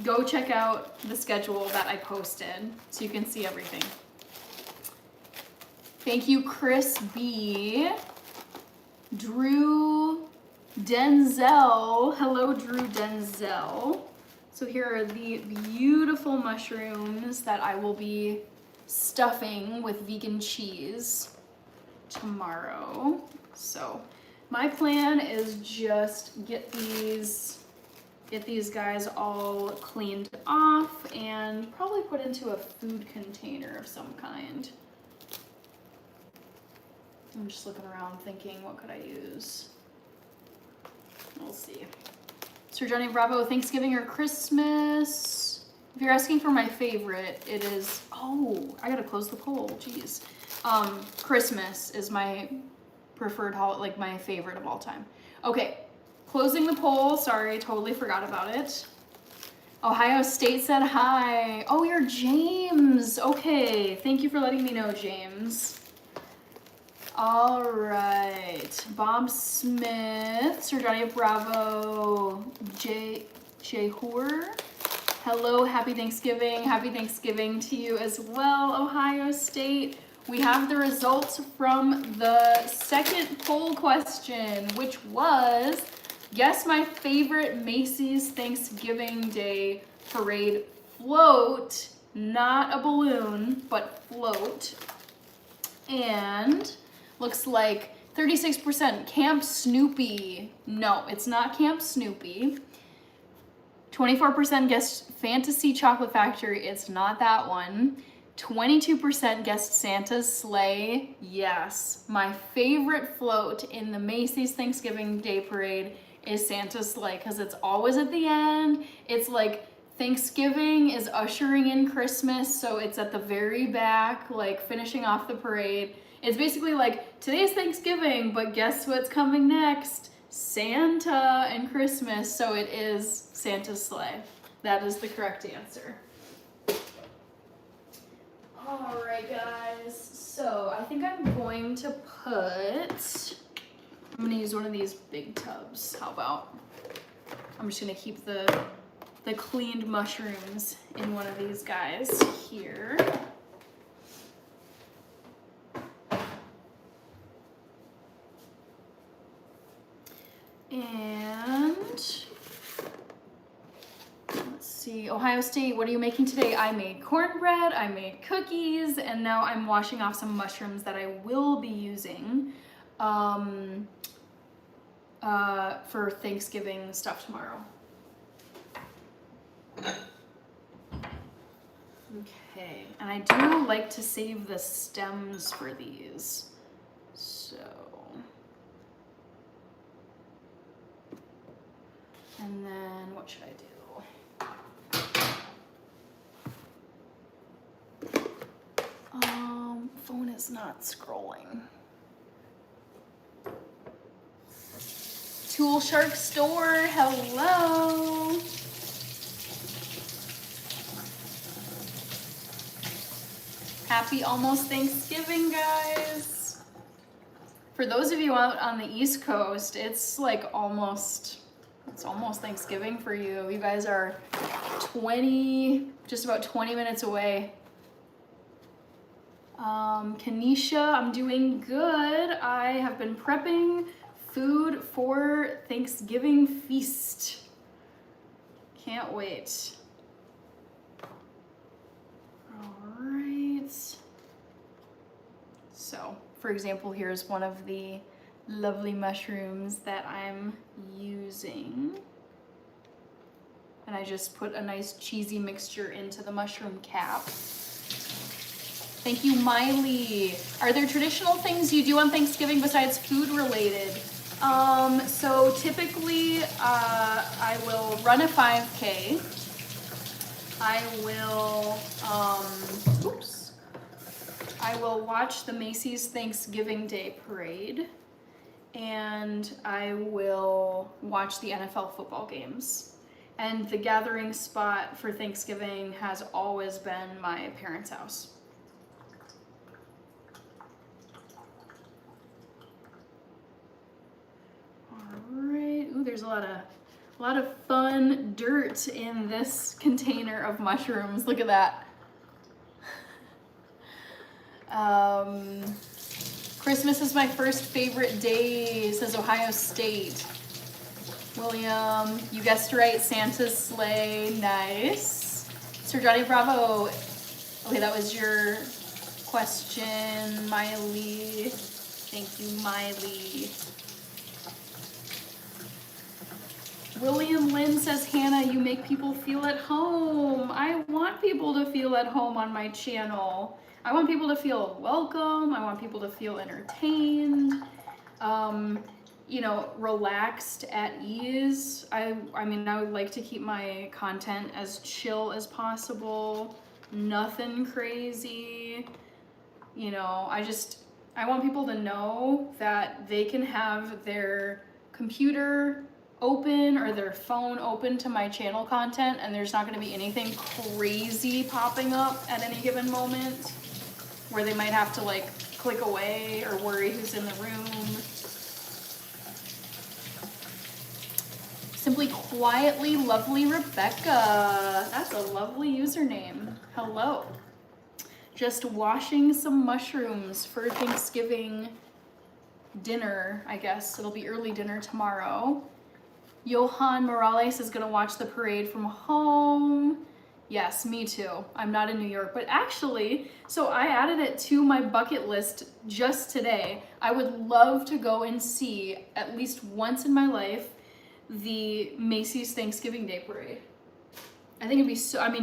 go check out the schedule that I posted so you can see everything. Thank you, Chris B. Drew Denzel. Hello, Drew Denzel. So here are the beautiful mushrooms that I will be stuffing with vegan cheese tomorrow. So my plan is just get these guys all cleaned off and probably put into a food container of some kind. I'm just looking around thinking, what could I use? We'll see. Sir Johnny Bravo, Thanksgiving or Christmas? If you're asking for my favorite, it is, oh, I gotta close the poll, jeez. Christmas is my preferred holiday, like my favorite of all time. Okay, closing the poll, sorry, totally forgot about it. Ohio State said hi. Oh, you're James, okay. Thank you for letting me know, James. All right, Bob Smith, Sir Johnny Bravo, J. Hoor. Hello, happy Thanksgiving to you as well, Ohio State. We have the results from the second poll question, which was, guess my favorite Macy's Thanksgiving Day Parade float, not a balloon, but float. And looks like 36% Camp Snoopy. No, it's not Camp Snoopy. 24% guessed Fantasy Chocolate Factory. It's not that one. 22% guessed Santa's Sleigh. Yes, my favorite float in the Macy's Thanksgiving Day Parade is Santa's Sleigh because it's always at the end. It's like Thanksgiving is ushering in Christmas, so it's at the very back, like finishing off the parade. It's basically like, today's Thanksgiving, but guess what's coming next? Santa and Christmas, so it is Santa's Sleigh. That is the correct answer. All right, guys, so I think I'm going to I'm gonna use one of these big tubs. How about? I'm just gonna keep the cleaned mushrooms in one of these guys here. And let's see, Ohio State, what are you making today? I made cornbread, I made cookies, and now I'm washing off some mushrooms that I will be using for Thanksgiving stuff tomorrow. Okay, and I do like to save the stems for these, so. And then what should I do? Phone is not scrolling. Tool Shark Store, hello. Happy almost Thanksgiving, guys. For those of you out on the East Coast, it's like almost Thanksgiving for you. You guys are just about 20 minutes away. Kanisha, I'm doing good. I have been prepping food for Thanksgiving feast. Can't wait. All right. So, for example, here's one of the lovely mushrooms that I'm using. And I just put a nice cheesy mixture into the mushroom cap. Thank you, Miley. Are there traditional things you do on Thanksgiving besides food related? So typically I will run a 5K. I will watch the Macy's Thanksgiving Day Parade, and I will watch the NFL football games. And the gathering spot for Thanksgiving has always been my parents' house. Alright, ooh, there's a lot of fun dirt in this container of mushrooms. Look at that. Christmas is my first favorite day, says Ohio State. William, you guessed right, Santa's sleigh, nice. Sir Johnny Bravo, okay, that was your question, Miley. Thank you, Miley. William Lynn says, Hannah, you make people feel at home. I want people to feel at home on my channel. I want people to feel welcome. I want people to feel entertained, relaxed, at ease. I would like to keep my content as chill as possible. Nothing crazy. I want people to know that they can have their computer open or their phone open to my channel content, and there's not going to be anything crazy popping up at any given moment where they might have to like click away or worry who's in the room. Simply Quietly Lovely Rebecca. That's a lovely username. Hello. Just washing some mushrooms for Thanksgiving dinner, I guess. It'll be early dinner tomorrow. Johan Morales is gonna watch the parade from home. Yes, me too. I'm not in New York, but actually, so I added it to my bucket list just today. I would love to go and see, at least once in my life, the Macy's Thanksgiving Day Parade. I think it'd be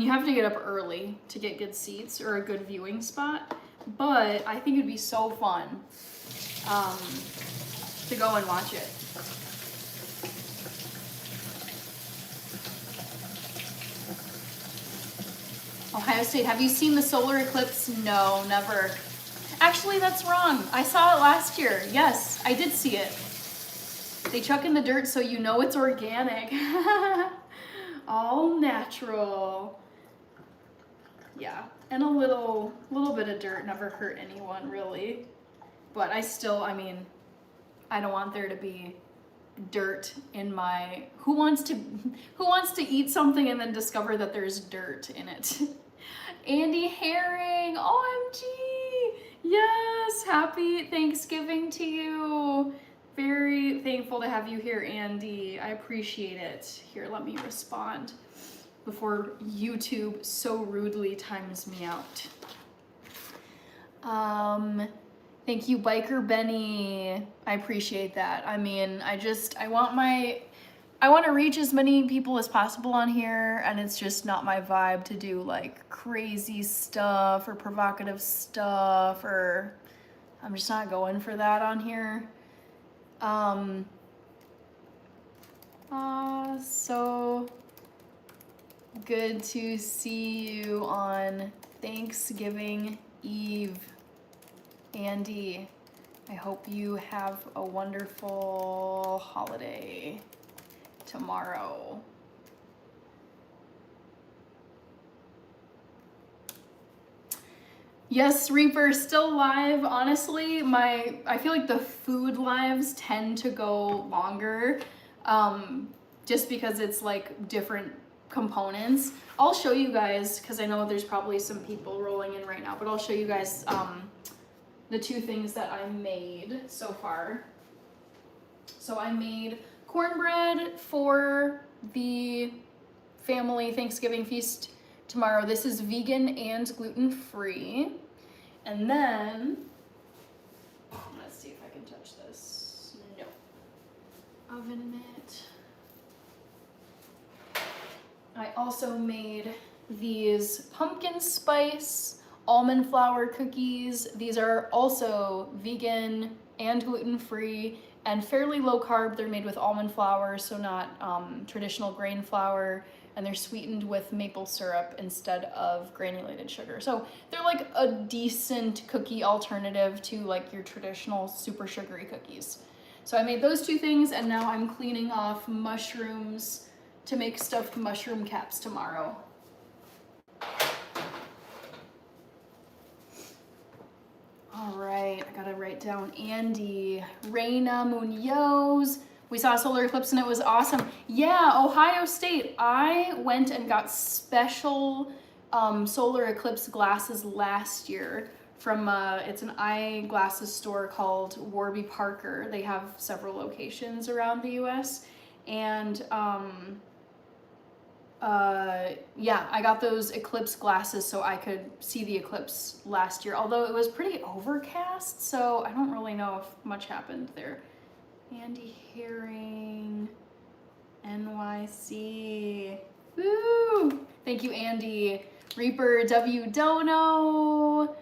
you have to get up early to get good seats or a good viewing spot, but I think it'd be so fun to go and watch it. Ohio State, have you seen the solar eclipse? No, never. Actually, that's wrong. I saw it last year. Yes, I did see it. They chuck in the dirt so you know it's organic. All natural. Yeah, and a little bit of dirt never hurt anyone, really. But I don't want there to be dirt in my... Who wants to eat something and then discover that there's dirt in it? Andy Herring, OMG! Yes, happy Thanksgiving to you. Very thankful to have you here, Andy. I appreciate it. Here, let me respond. before YouTube so rudely times me out. Thank you, Biker Benny. I appreciate that. I mean, I want to reach as many people as possible on here, and it's just not my vibe to do like crazy stuff or provocative stuff, or I'm just not going for that on here. So good to see you on Thanksgiving Eve, Andy. I hope you have a wonderful holiday tomorrow. Yes, Reaper, still live. Honestly, I feel like the food lives tend to go longer, just because it's like different components. I'll show you guys, because I know there's probably some people rolling in right now, but I'll show you guys the two things that I made so far. So I made cornbread for the family Thanksgiving feast tomorrow. This is vegan and gluten-free. And then, let's see if I can touch this. No. Oven mitt. I also made these pumpkin spice almond flour cookies. These are also vegan and gluten-free and fairly low carb. They're made with almond flour, so not traditional grain flour, and they're sweetened with maple syrup instead of granulated sugar. So they're like a decent cookie alternative to like your traditional super sugary cookies. So I made those two things, and now I'm cleaning off mushrooms to make stuffed mushroom caps tomorrow. All right, I gotta write down Andy. Reina Munoz. We saw a solar eclipse and it was awesome. Yeah, Ohio State. I went and got special solar eclipse glasses last year from, it's an eyeglasses store called Warby Parker. They have several locations around the US. And yeah, I got those eclipse glasses so I could see the eclipse last year, although it was pretty overcast, so I don't really know if much happened there. Andy Herring, NYC. Woo! Thank you, Andy. Reaper W. Dono.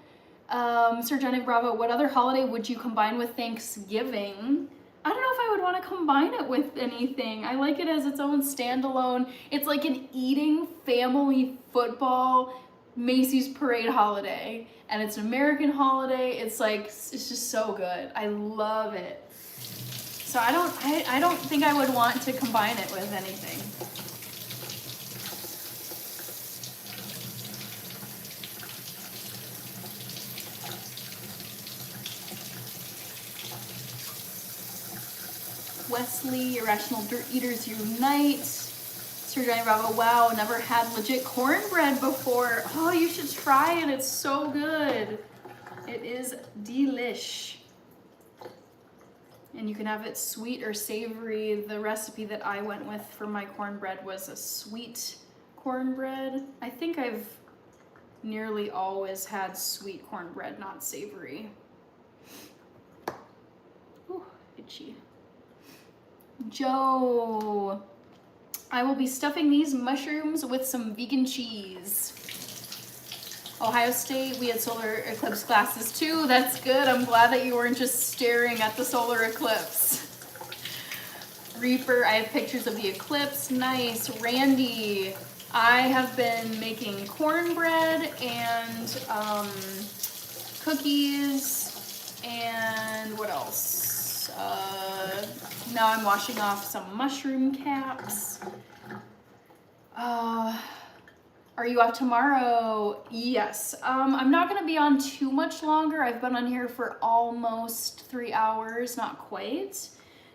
Sir Johnny Bravo, what other holiday would you combine with Thanksgiving? I don't know if I would want to combine it with anything. I like it as its own standalone. It's like an eating family football Macy's parade holiday. And it's an American holiday. It's like, it's just so good. I love it. So I don't think I would want to combine it with anything. Wesley, Irrational Dirt Eaters Unite. Sir Johnny Bravo, wow, never had legit cornbread before. Oh, you should try it, it's so good. It is delish. And you can have it sweet or savory. The recipe that I went with for my cornbread was a sweet cornbread. I think I've nearly always had sweet cornbread, not savory. Ooh, itchy. Joe, I will be stuffing these mushrooms with some vegan cheese. Ohio State, we had solar eclipse glasses too. That's good. I'm glad that you weren't just staring at the solar eclipse. Reaper, I have pictures of the eclipse. Nice. Randy, I have been making cornbread and cookies and what else? Now I'm washing off some mushroom caps. Are you off tomorrow? Yes. I'm not gonna be on too much longer. I've been on here for almost 3 hours, not quite.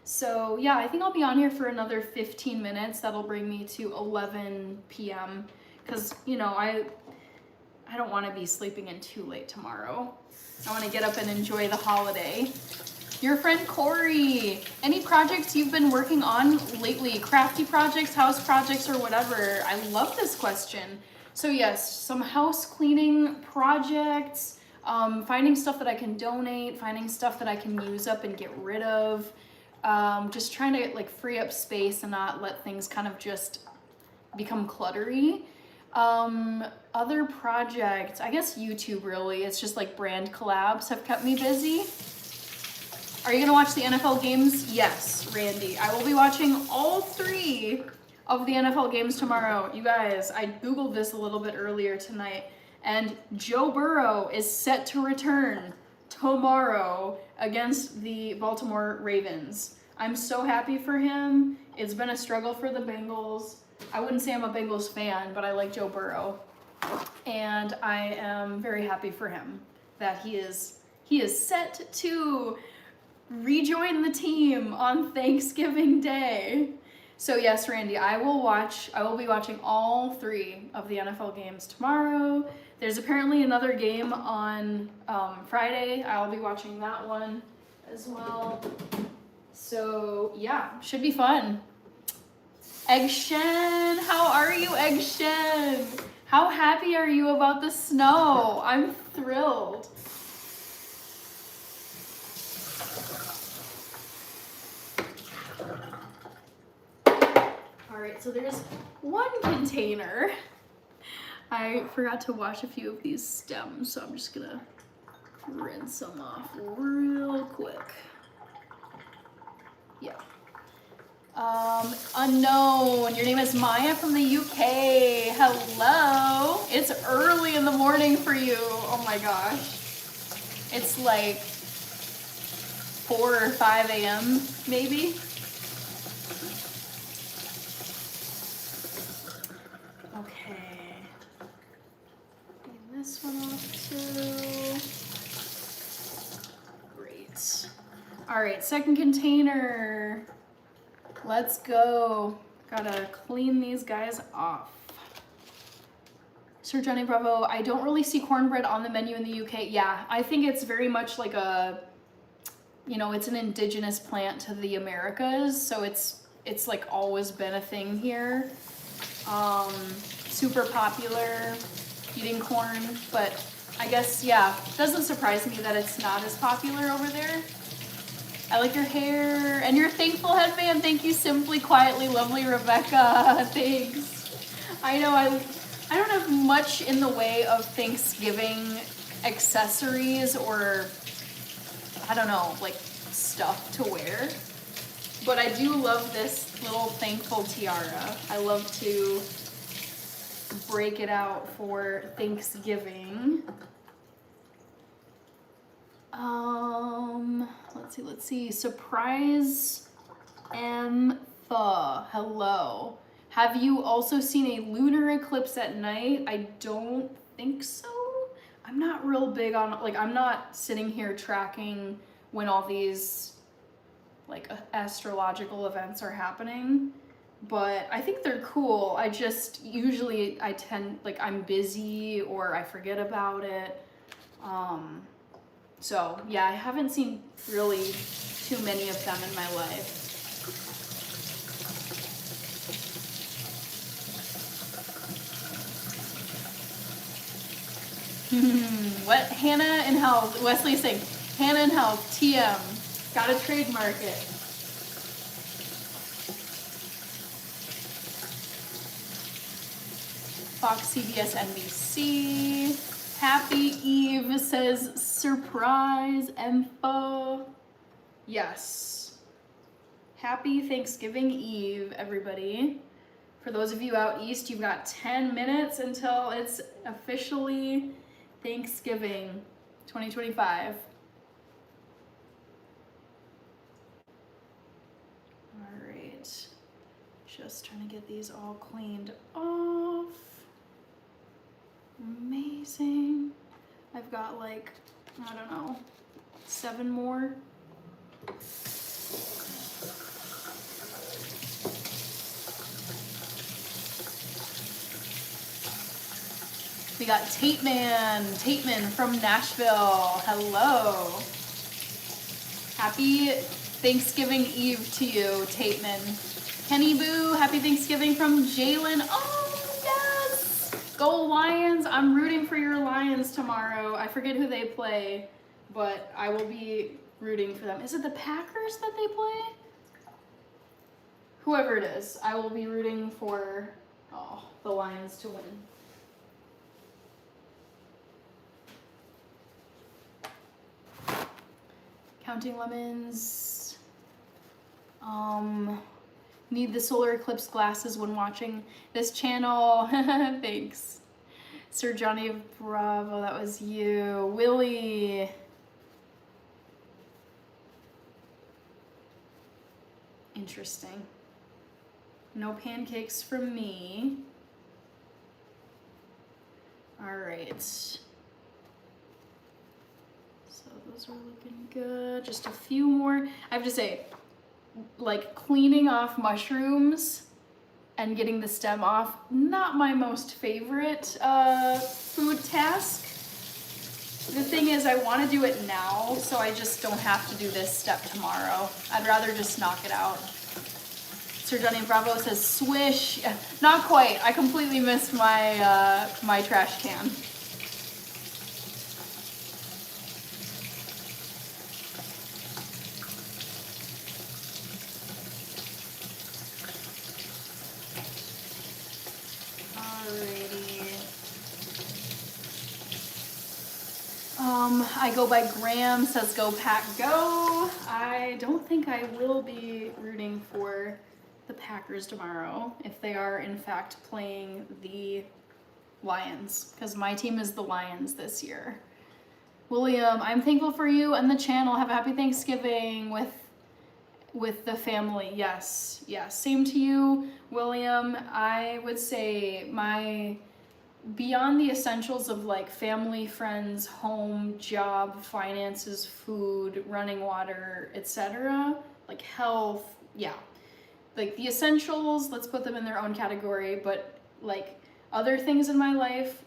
So yeah, I think I'll be on here for another 15 minutes. That'll bring me to 11 p.m. Because, you know, I don't want to be sleeping in too late tomorrow. I want to get up and enjoy the holiday. Your friend Corey. Any projects you've been working on lately? Crafty projects, house projects, or whatever? I love this question. So yes, some house cleaning projects, finding stuff that I can donate, finding stuff that I can use up and get rid of. Just trying to like free up space and not let things kind of just become cluttery. Other projects, I guess YouTube really. It's just like brand collabs have kept me busy. Are you gonna watch the NFL games? Yes, Randy. I will be watching all 3 of the NFL games tomorrow. You guys, I Googled this a little bit earlier tonight, and Joe Burrow is set to return tomorrow against the Baltimore Ravens. I'm so happy for him. It's been a struggle for the Bengals. I wouldn't say I'm a Bengals fan, but I like Joe Burrow. And I am very happy for him that he is set to rejoin the team on Thanksgiving Day. So yes, Randy, I will be watching all 3 of the NFL games tomorrow. There's apparently another game on Friday. I'll be watching that one as well. So yeah, should be fun. Egg Shen, how are you, Egg Shen? How happy are you about the snow? I'm thrilled. All right, so there's one container. I forgot to wash a few of these stems, so I'm just gonna rinse them off real quick. Yeah. Unknown, your name is Maya from the UK. Hello. It's early in the morning for you. Oh my gosh. It's like 4 or 5 a.m. maybe. Okay. Clean this one off too. Great. All right, second container. Let's go. Gotta clean these guys off. Sir Johnny Bravo, I don't really see cornbread on the menu in the UK. Yeah, I think it's very much like a, you know, it's an indigenous plant to the Americas, so it's like always been a thing here. Super popular, eating corn, but I guess, yeah, it doesn't surprise me that it's not as popular over there. I like your hair and your thankful headband. Thank you, Simply Quietly Lovely Rebecca. Thanks. I know I don't have much in the way of Thanksgiving accessories or, I don't know, like stuff to wear. But I do love this little thankful tiara. I love to break it out for Thanksgiving. Let's see. Surprise Tha. Hello. Have you also seen a lunar eclipse at night? I don't think so. I'm not real big on, like, I'm not sitting here tracking when all these, like, astrological events are happening. But I think they're cool. I just, usually I tend, like, I'm busy or I forget about it. So, yeah, I haven't seen really too many of them in my life. What? Hannah and Health. Wesley saying, Hannah and Health, TM. Gotta trademark it. Fox, CBS, NBC. Happy Eve says surprise info. Yes. Happy Thanksgiving Eve, everybody. For those of you out east, you've got 10 minutes until it's officially Thanksgiving 2025. All right. Just trying to get these all cleaned off. Amazing. I've got like, I don't know, 7 more. We got Tateman from Nashville. Hello. Happy Thanksgiving Eve to you, Tateman. Kenny Boo, happy Thanksgiving from Jalen. Oh, yes! Go Lions. I'm rooting for your Lions tomorrow. I forget who they play, but I will be rooting for them. Is it the Packers that they play? Whoever it is, I will be rooting for the Lions to win. Counting lemons. Need the solar eclipse glasses when watching this channel. Thanks. Sir Johnny Bravo, that was you. Willie. Interesting. No pancakes from me. All right. So those are looking good. Just a few more. I have to say, like cleaning off mushrooms and getting the stem off, not my most favorite food task. The thing is, I want to do it now, so I just don't have to do this step tomorrow. I'd rather just knock it out. Sir Johnny Bravo says swish. Not quite. I completely missed my my trash can. I go by Graham, says go Pack go. I don't think I will be rooting for the Packers tomorrow if they are in fact playing the Lions, because my team is the Lions this year. William, I'm thankful for you and the channel. Have a happy Thanksgiving with the family. Yes, same to you, William. I would say my beyond the essentials of like family, friends, home, job, finances, food, running water, etc., like health, yeah, like the essentials, let's put them in their own category. But like other things in my life,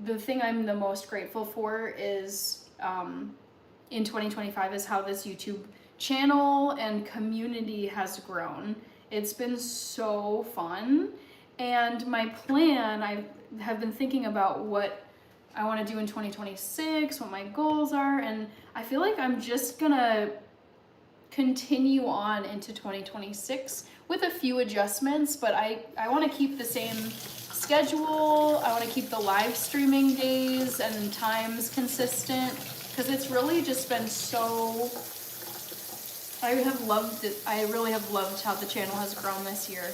the thing I'm the most grateful for is in 2025 is how this YouTube channel and community has grown. It's been so fun. And my plan, I have been thinking about what I want to do in 2026, what my goals are, and I feel like I'm just gonna continue on into 2026 with a few adjustments, but I want to keep the same schedule. I want to keep the live streaming days and times consistent, because it's really just been so, I have loved it. I really have loved how the channel has grown this year.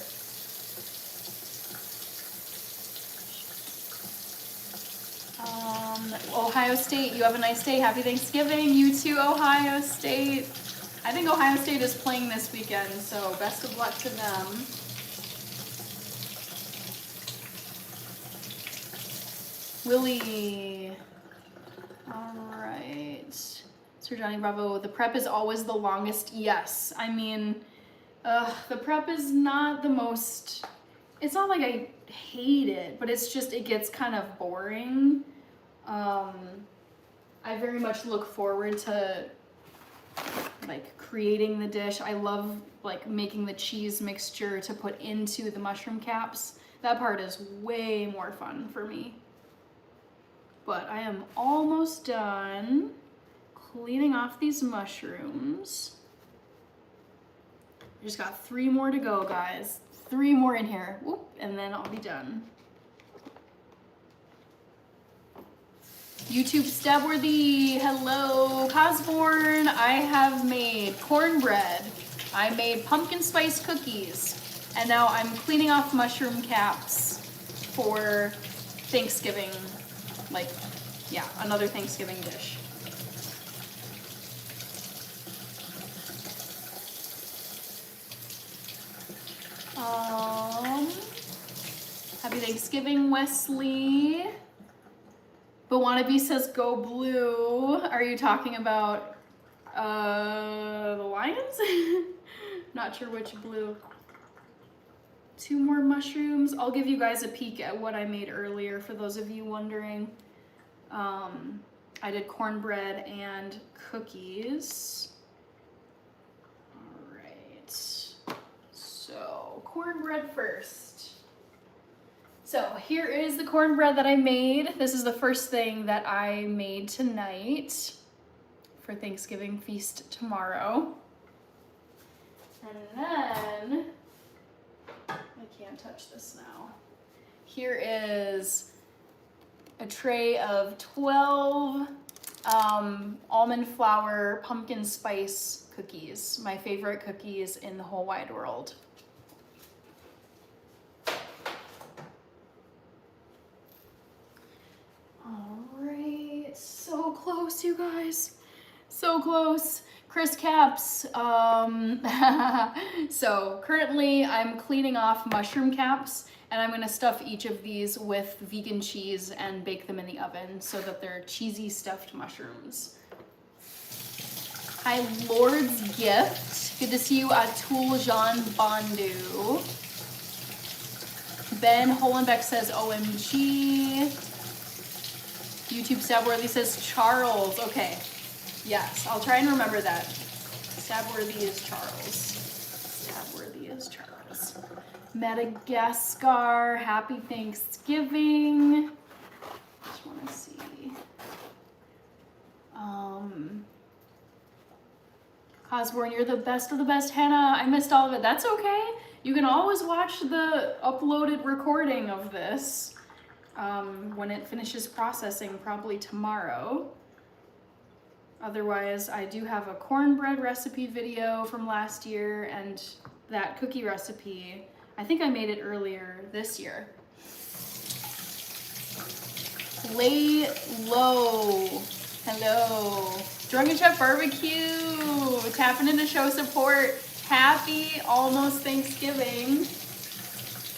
Ohio State, you have a nice day. Happy Thanksgiving. You too, Ohio State. I think Ohio State is playing this weekend, so best of luck to them. Willie. All right. Sir Johnny Bravo, the prep is always the longest. Yes. I mean, the prep is not the most, it's not like I hate it, but it's just, it gets kind of boring. I very much look forward to like creating the dish. I love like making the cheese mixture to put into the mushroom caps. That part is way more fun for me. But I am almost done cleaning off these mushrooms. I just got 3 more to go, guys. 3 more in here. Whoop, and then I'll be done. YouTube Stabworthy, hello. Cosborn, I have made cornbread. I made pumpkin spice cookies. And now I'm cleaning off mushroom caps for Thanksgiving. Like, yeah, another Thanksgiving dish. Happy Thanksgiving, Wesley. But Wannabe says go blue. Are you talking about the Lions? Not sure which blue. 2 more mushrooms. I'll give you guys a peek at what I made earlier for those of you wondering. I did cornbread and cookies. cornbread first. So here is the cornbread that I made. This is the first thing that I made tonight for Thanksgiving feast tomorrow. And then, I can't touch this now. Here is a tray of 12 almond flour pumpkin spice cookies, my favorite cookies in the whole wide world. All right, so close, you guys, so close. Crisp caps. So currently I'm cleaning off mushroom caps, and I'm gonna stuff each of these with vegan cheese and bake them in the oven so that they're cheesy stuffed mushrooms. Hi, Lord's Gift. Good to see you at Tool Jean Bondu. Ben Holenbeck says OMG. YouTube Stabworthy says Charles. Okay. Yes, I'll try and remember that. Stabworthy is Charles. Stabworthy is Charles. Madagascar, happy Thanksgiving. Just want to see. Cosborn, you're the best of the best, Hannah. I missed all of it. That's okay. You can always watch the uploaded recording of this when it finishes processing, probably tomorrow. Otherwise, I do have a cornbread recipe video from last year and that cookie recipe. I think I made it earlier this year. Lay low. Hello. Drunken Chef Barbecue. Tapping in to show support. Happy almost Thanksgiving.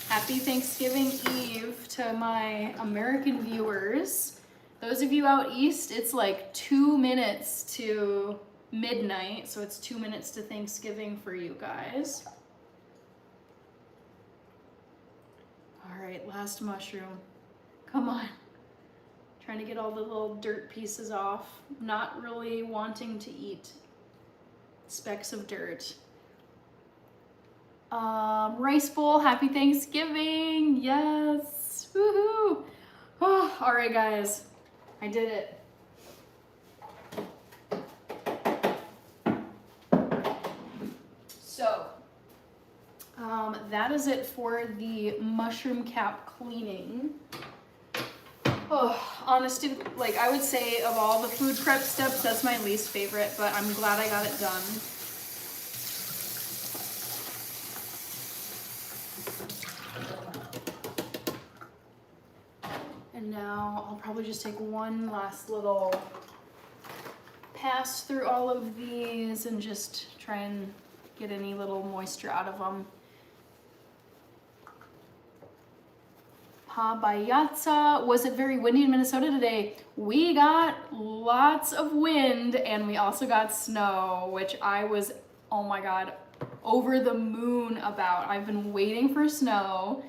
Happy Thanksgiving Eve to my American viewers. Those of you out east, it's like 2 minutes to midnight, so it's 2 minutes to Thanksgiving for you guys. All right, last mushroom. Come on. Trying to get all the little dirt pieces off. Not really wanting to eat specks of dirt. Rice bowl, happy Thanksgiving. Yes. Woohoo. Oh, all right, guys. I did it. So, that is it for the mushroom cap cleaning. Oh, honestly, like I would say of all the food prep steps, that's my least favorite, but I'm glad I got it done. And now I'll probably just take one last little pass through all of these and just try and get any little moisture out of them. Habayatsa. Was it very windy in Minnesota today? We got lots of wind and we also got snow, which I was, oh my God, over the moon about. I've been waiting for snow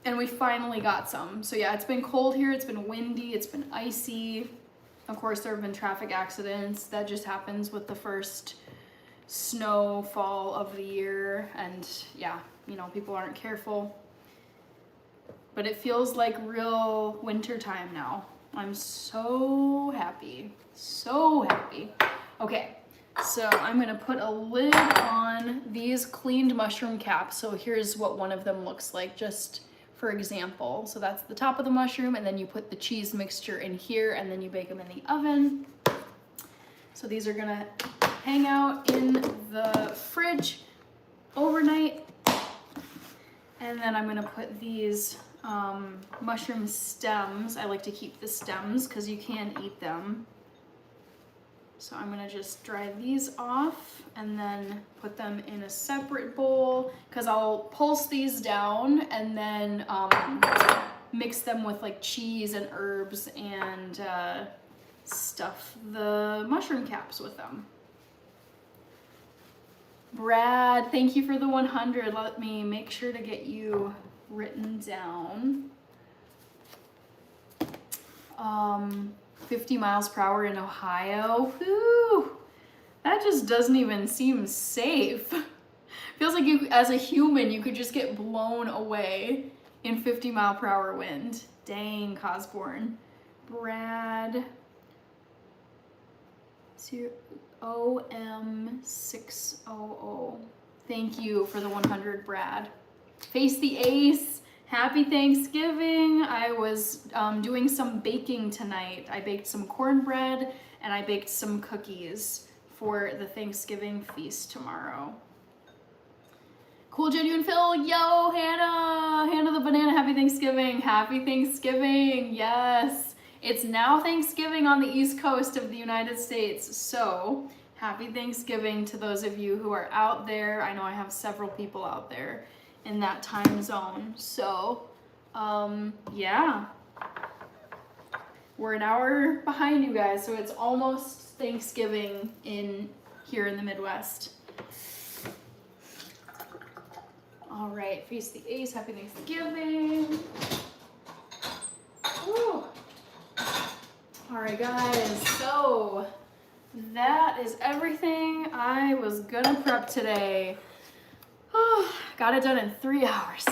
and we finally got some. So yeah, it's been cold here, it's been windy, it's been icy. Of course, there have been traffic accidents. That just happens with the first snowfall of the year. And yeah, you know, people aren't careful. But it feels like real winter time now. I'm so happy, so happy. Okay, so I'm gonna put a lid on these cleaned mushroom caps. So here's what one of them looks like, just for example. So that's the top of the mushroom, and then you put the cheese mixture in here, and then you bake them in the oven. So these are gonna hang out in the fridge overnight. And then I'm gonna put these mushroom stems. I like to keep the stems because you can eat them. So I'm gonna just dry these off and then put them in a separate bowl because I'll pulse these down and then mix them with like cheese and herbs and stuff the mushroom caps with them. Brad, thank you for the 100. Let me make sure to get you written down. 50 miles per hour in Ohio. Whew, that just doesn't even seem safe. Feels like you, as a human, you could just get blown away in 50-mile-per-hour wind. Dang, Cosborn. Brad. OM600. Thank you for the 100, Brad. Face the Ace. Happy Thanksgiving. I was doing some baking tonight. I baked some cornbread and I baked some cookies for the Thanksgiving feast tomorrow. Cool Genuine Phil. Yo, Hannah. Hannah the Banana. Happy Thanksgiving. Happy Thanksgiving. Yes. It's now Thanksgiving on the East Coast of the United States. So happy Thanksgiving to those of you who are out there. I know I have several people out there in that time zone. So, yeah. We're an hour behind you guys, so it's almost Thanksgiving here in the Midwest. All right, Face the Ace, happy Thanksgiving. Woo. All right, guys, so that is everything I was gonna prep today. Got it done in 3 hours.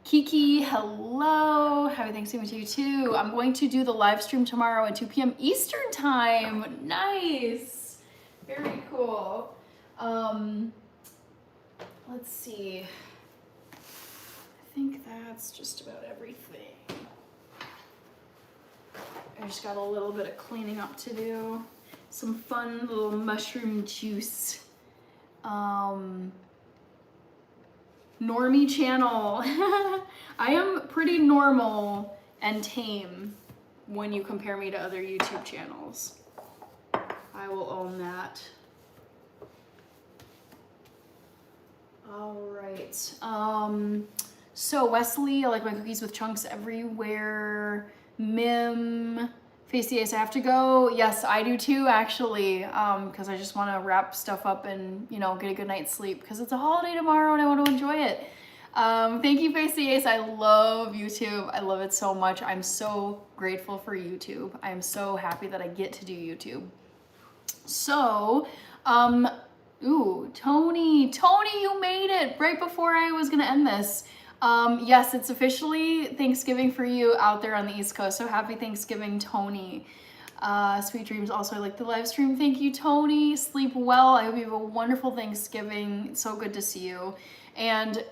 Kiki, hello. Happy Thanksgiving to you too. I'm going to do the live stream tomorrow at 2 p.m. Eastern time. Nice. Very cool. Let's see. I think that's just about everything. I just got a little bit of cleaning up to do. Some fun little mushroom juice. Normie channel. I am pretty normal and tame when you compare me to other YouTube channels. I will own that. All right. So Wesley, I like my cookies with chunks everywhere. Mim, Face the Ace, I have to go. Yes, I do too, actually, because I just want to wrap stuff up and, you know, get a good night's sleep because it's a holiday tomorrow and I want to enjoy it. Thank you, Face the Ace. I love YouTube. I love it so much. I'm so grateful for YouTube. I'm so happy that I get to do YouTube. So, ooh, Tony, you made it right before I was gonna end this. Yes, it's officially Thanksgiving for you out there on the East Coast, so happy Thanksgiving, Tony. Sweet dreams. Also, I like the live stream. Thank you, Tony. Sleep well. I hope you have a wonderful Thanksgiving. It's so good to see you. And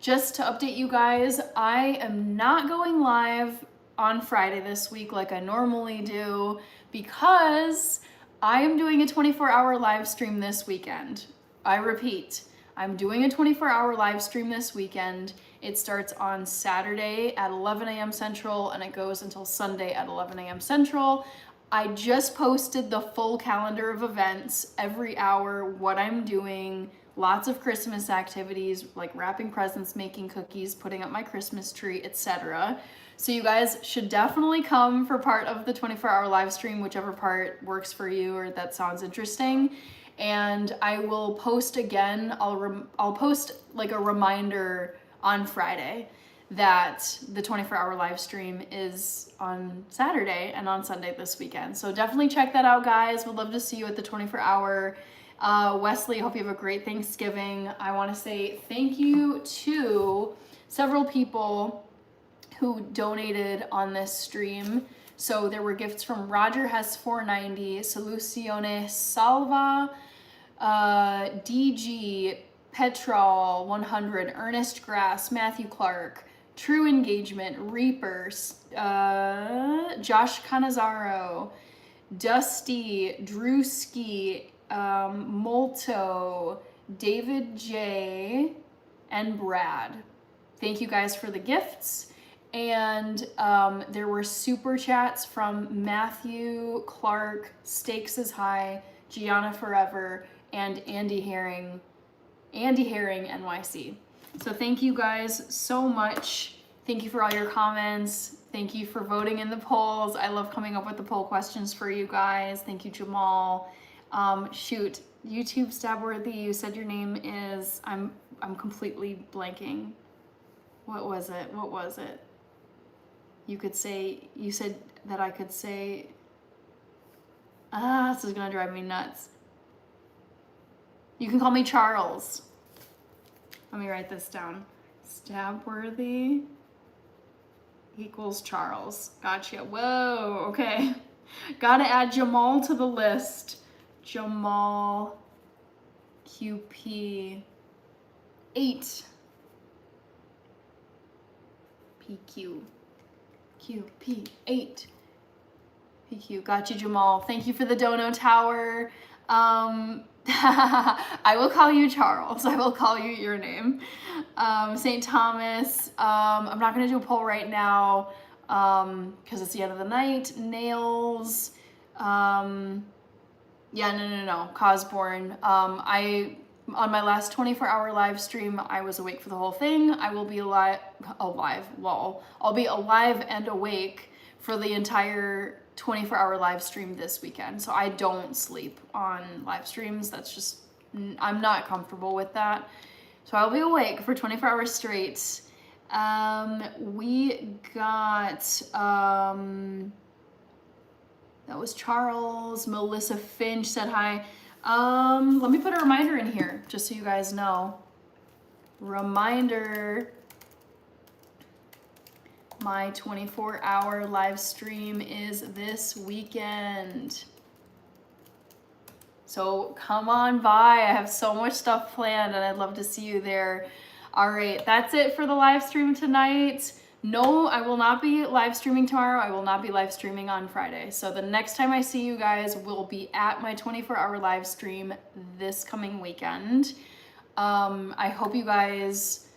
just to update you guys, I am not going live on Friday this week like I normally do because I am doing a 24-hour live stream this weekend. I repeat, I'm doing a 24-hour live stream this weekend. It starts on Saturday at 11 a.m. Central and it goes until Sunday at 11 a.m. Central. I just posted the full calendar of events, every hour, what I'm doing, lots of Christmas activities like wrapping presents, making cookies, putting up my Christmas tree, etc. So you guys should definitely come for part of the 24-hour live stream, whichever part works for you or that sounds interesting. And I will post again, I'll post like a reminder on Friday that the 24-hour live stream is on Saturday and on Sunday this weekend. So definitely check that out, guys. Would love to see you at the 24-hour. Wesley, hope you have a great Thanksgiving. I want to say thank you to several people who donated on this stream. So there were gifts from Roger Hess 490, Soluzione Salva, DG, Petrol 100, Ernest Grass, Matthew Clark, True Engagement, Reaper, Josh Canizaro, Dusty, Drewski, Molto, David J, and Brad. Thank you guys for the gifts. And there were super chats from Matthew, Clark, Stakes is High, Gianna Forever, and Andy Herring NYC. So thank you guys so much. Thank you for all your comments. Thank you for voting in the polls. I love coming up with the poll questions for you guys. Thank you, Jamal. Shoot, YouTube Stabworthy, you said your name is, I'm completely blanking. What was it? You said that I could say, this is gonna drive me nuts. You can call me Charles. Let me write this down. Stabworthy equals Charles. Gotcha. Whoa, okay. Gotta add Jamal to the list. Jamal QP 8 PQ QP 8 PQ. Got you, Jamal. Thank you for the dono tower. I will call you Charles. I will call you your name. St. Thomas. I'm not gonna do a poll right now because it's the end of the night. Nails. Yeah, no. Cosborn. On my last 24-hour live stream, I was awake for the whole thing. I will be alive, lol. I'll be alive and awake for the entire 24-hour live stream this weekend. So I don't sleep on live streams. That's just, I'm not comfortable with that. So I'll be awake for 24 hours straight. We got, that was Charles. Melissa Finch said hi. Let me put a reminder in here just so you guys know. Reminder, my 24-hour live stream is this weekend. So come on by. I have so much stuff planned and I'd love to see you there. All right, that's it for the live stream tonight. No, I will not be live streaming tomorrow. I will not be live streaming on Friday. So the next time I see you guys will be at my 24-hour live stream this coming weekend. I hope you guys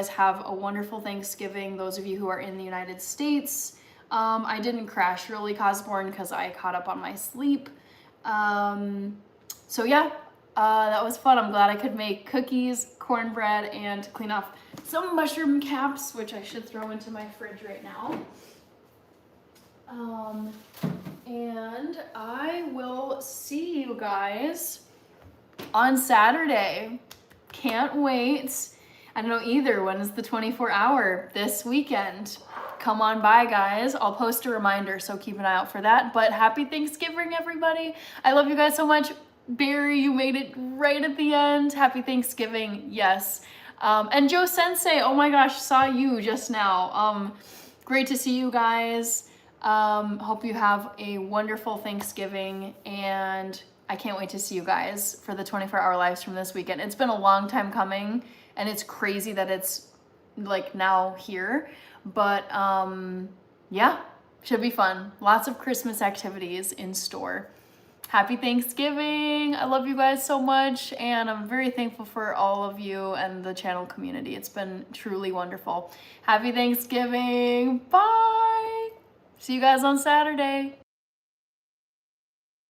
have a wonderful Thanksgiving. Those of you who are in the United States. I didn't crash really, Cosborn, because I caught up on my sleep. So yeah, that was fun. I'm glad I could make cookies, cornbread, and clean off some mushroom caps, which I should throw into my fridge right now. And I will see you guys on Saturday. Can't wait. I don't know either. When is the 24-hour? This weekend. Come on by, guys. I'll post a reminder, so keep an eye out for that. But happy Thanksgiving, everybody. I love you guys so much. Barry, you made it right at the end. Happy Thanksgiving. Yes. And Joe Sensei, oh my gosh, saw you just now. Great to see you guys. Hope you have a wonderful Thanksgiving, and I can't wait to see you guys for the 24-hour live stream this weekend. It's been a long time coming, and it's crazy that it's like now here, but yeah, should be fun. Lots of Christmas activities in store. Happy Thanksgiving. I love you guys so much, and I'm very thankful for all of you and the channel community. It's been truly wonderful. Happy Thanksgiving. Bye. See you guys on Saturday.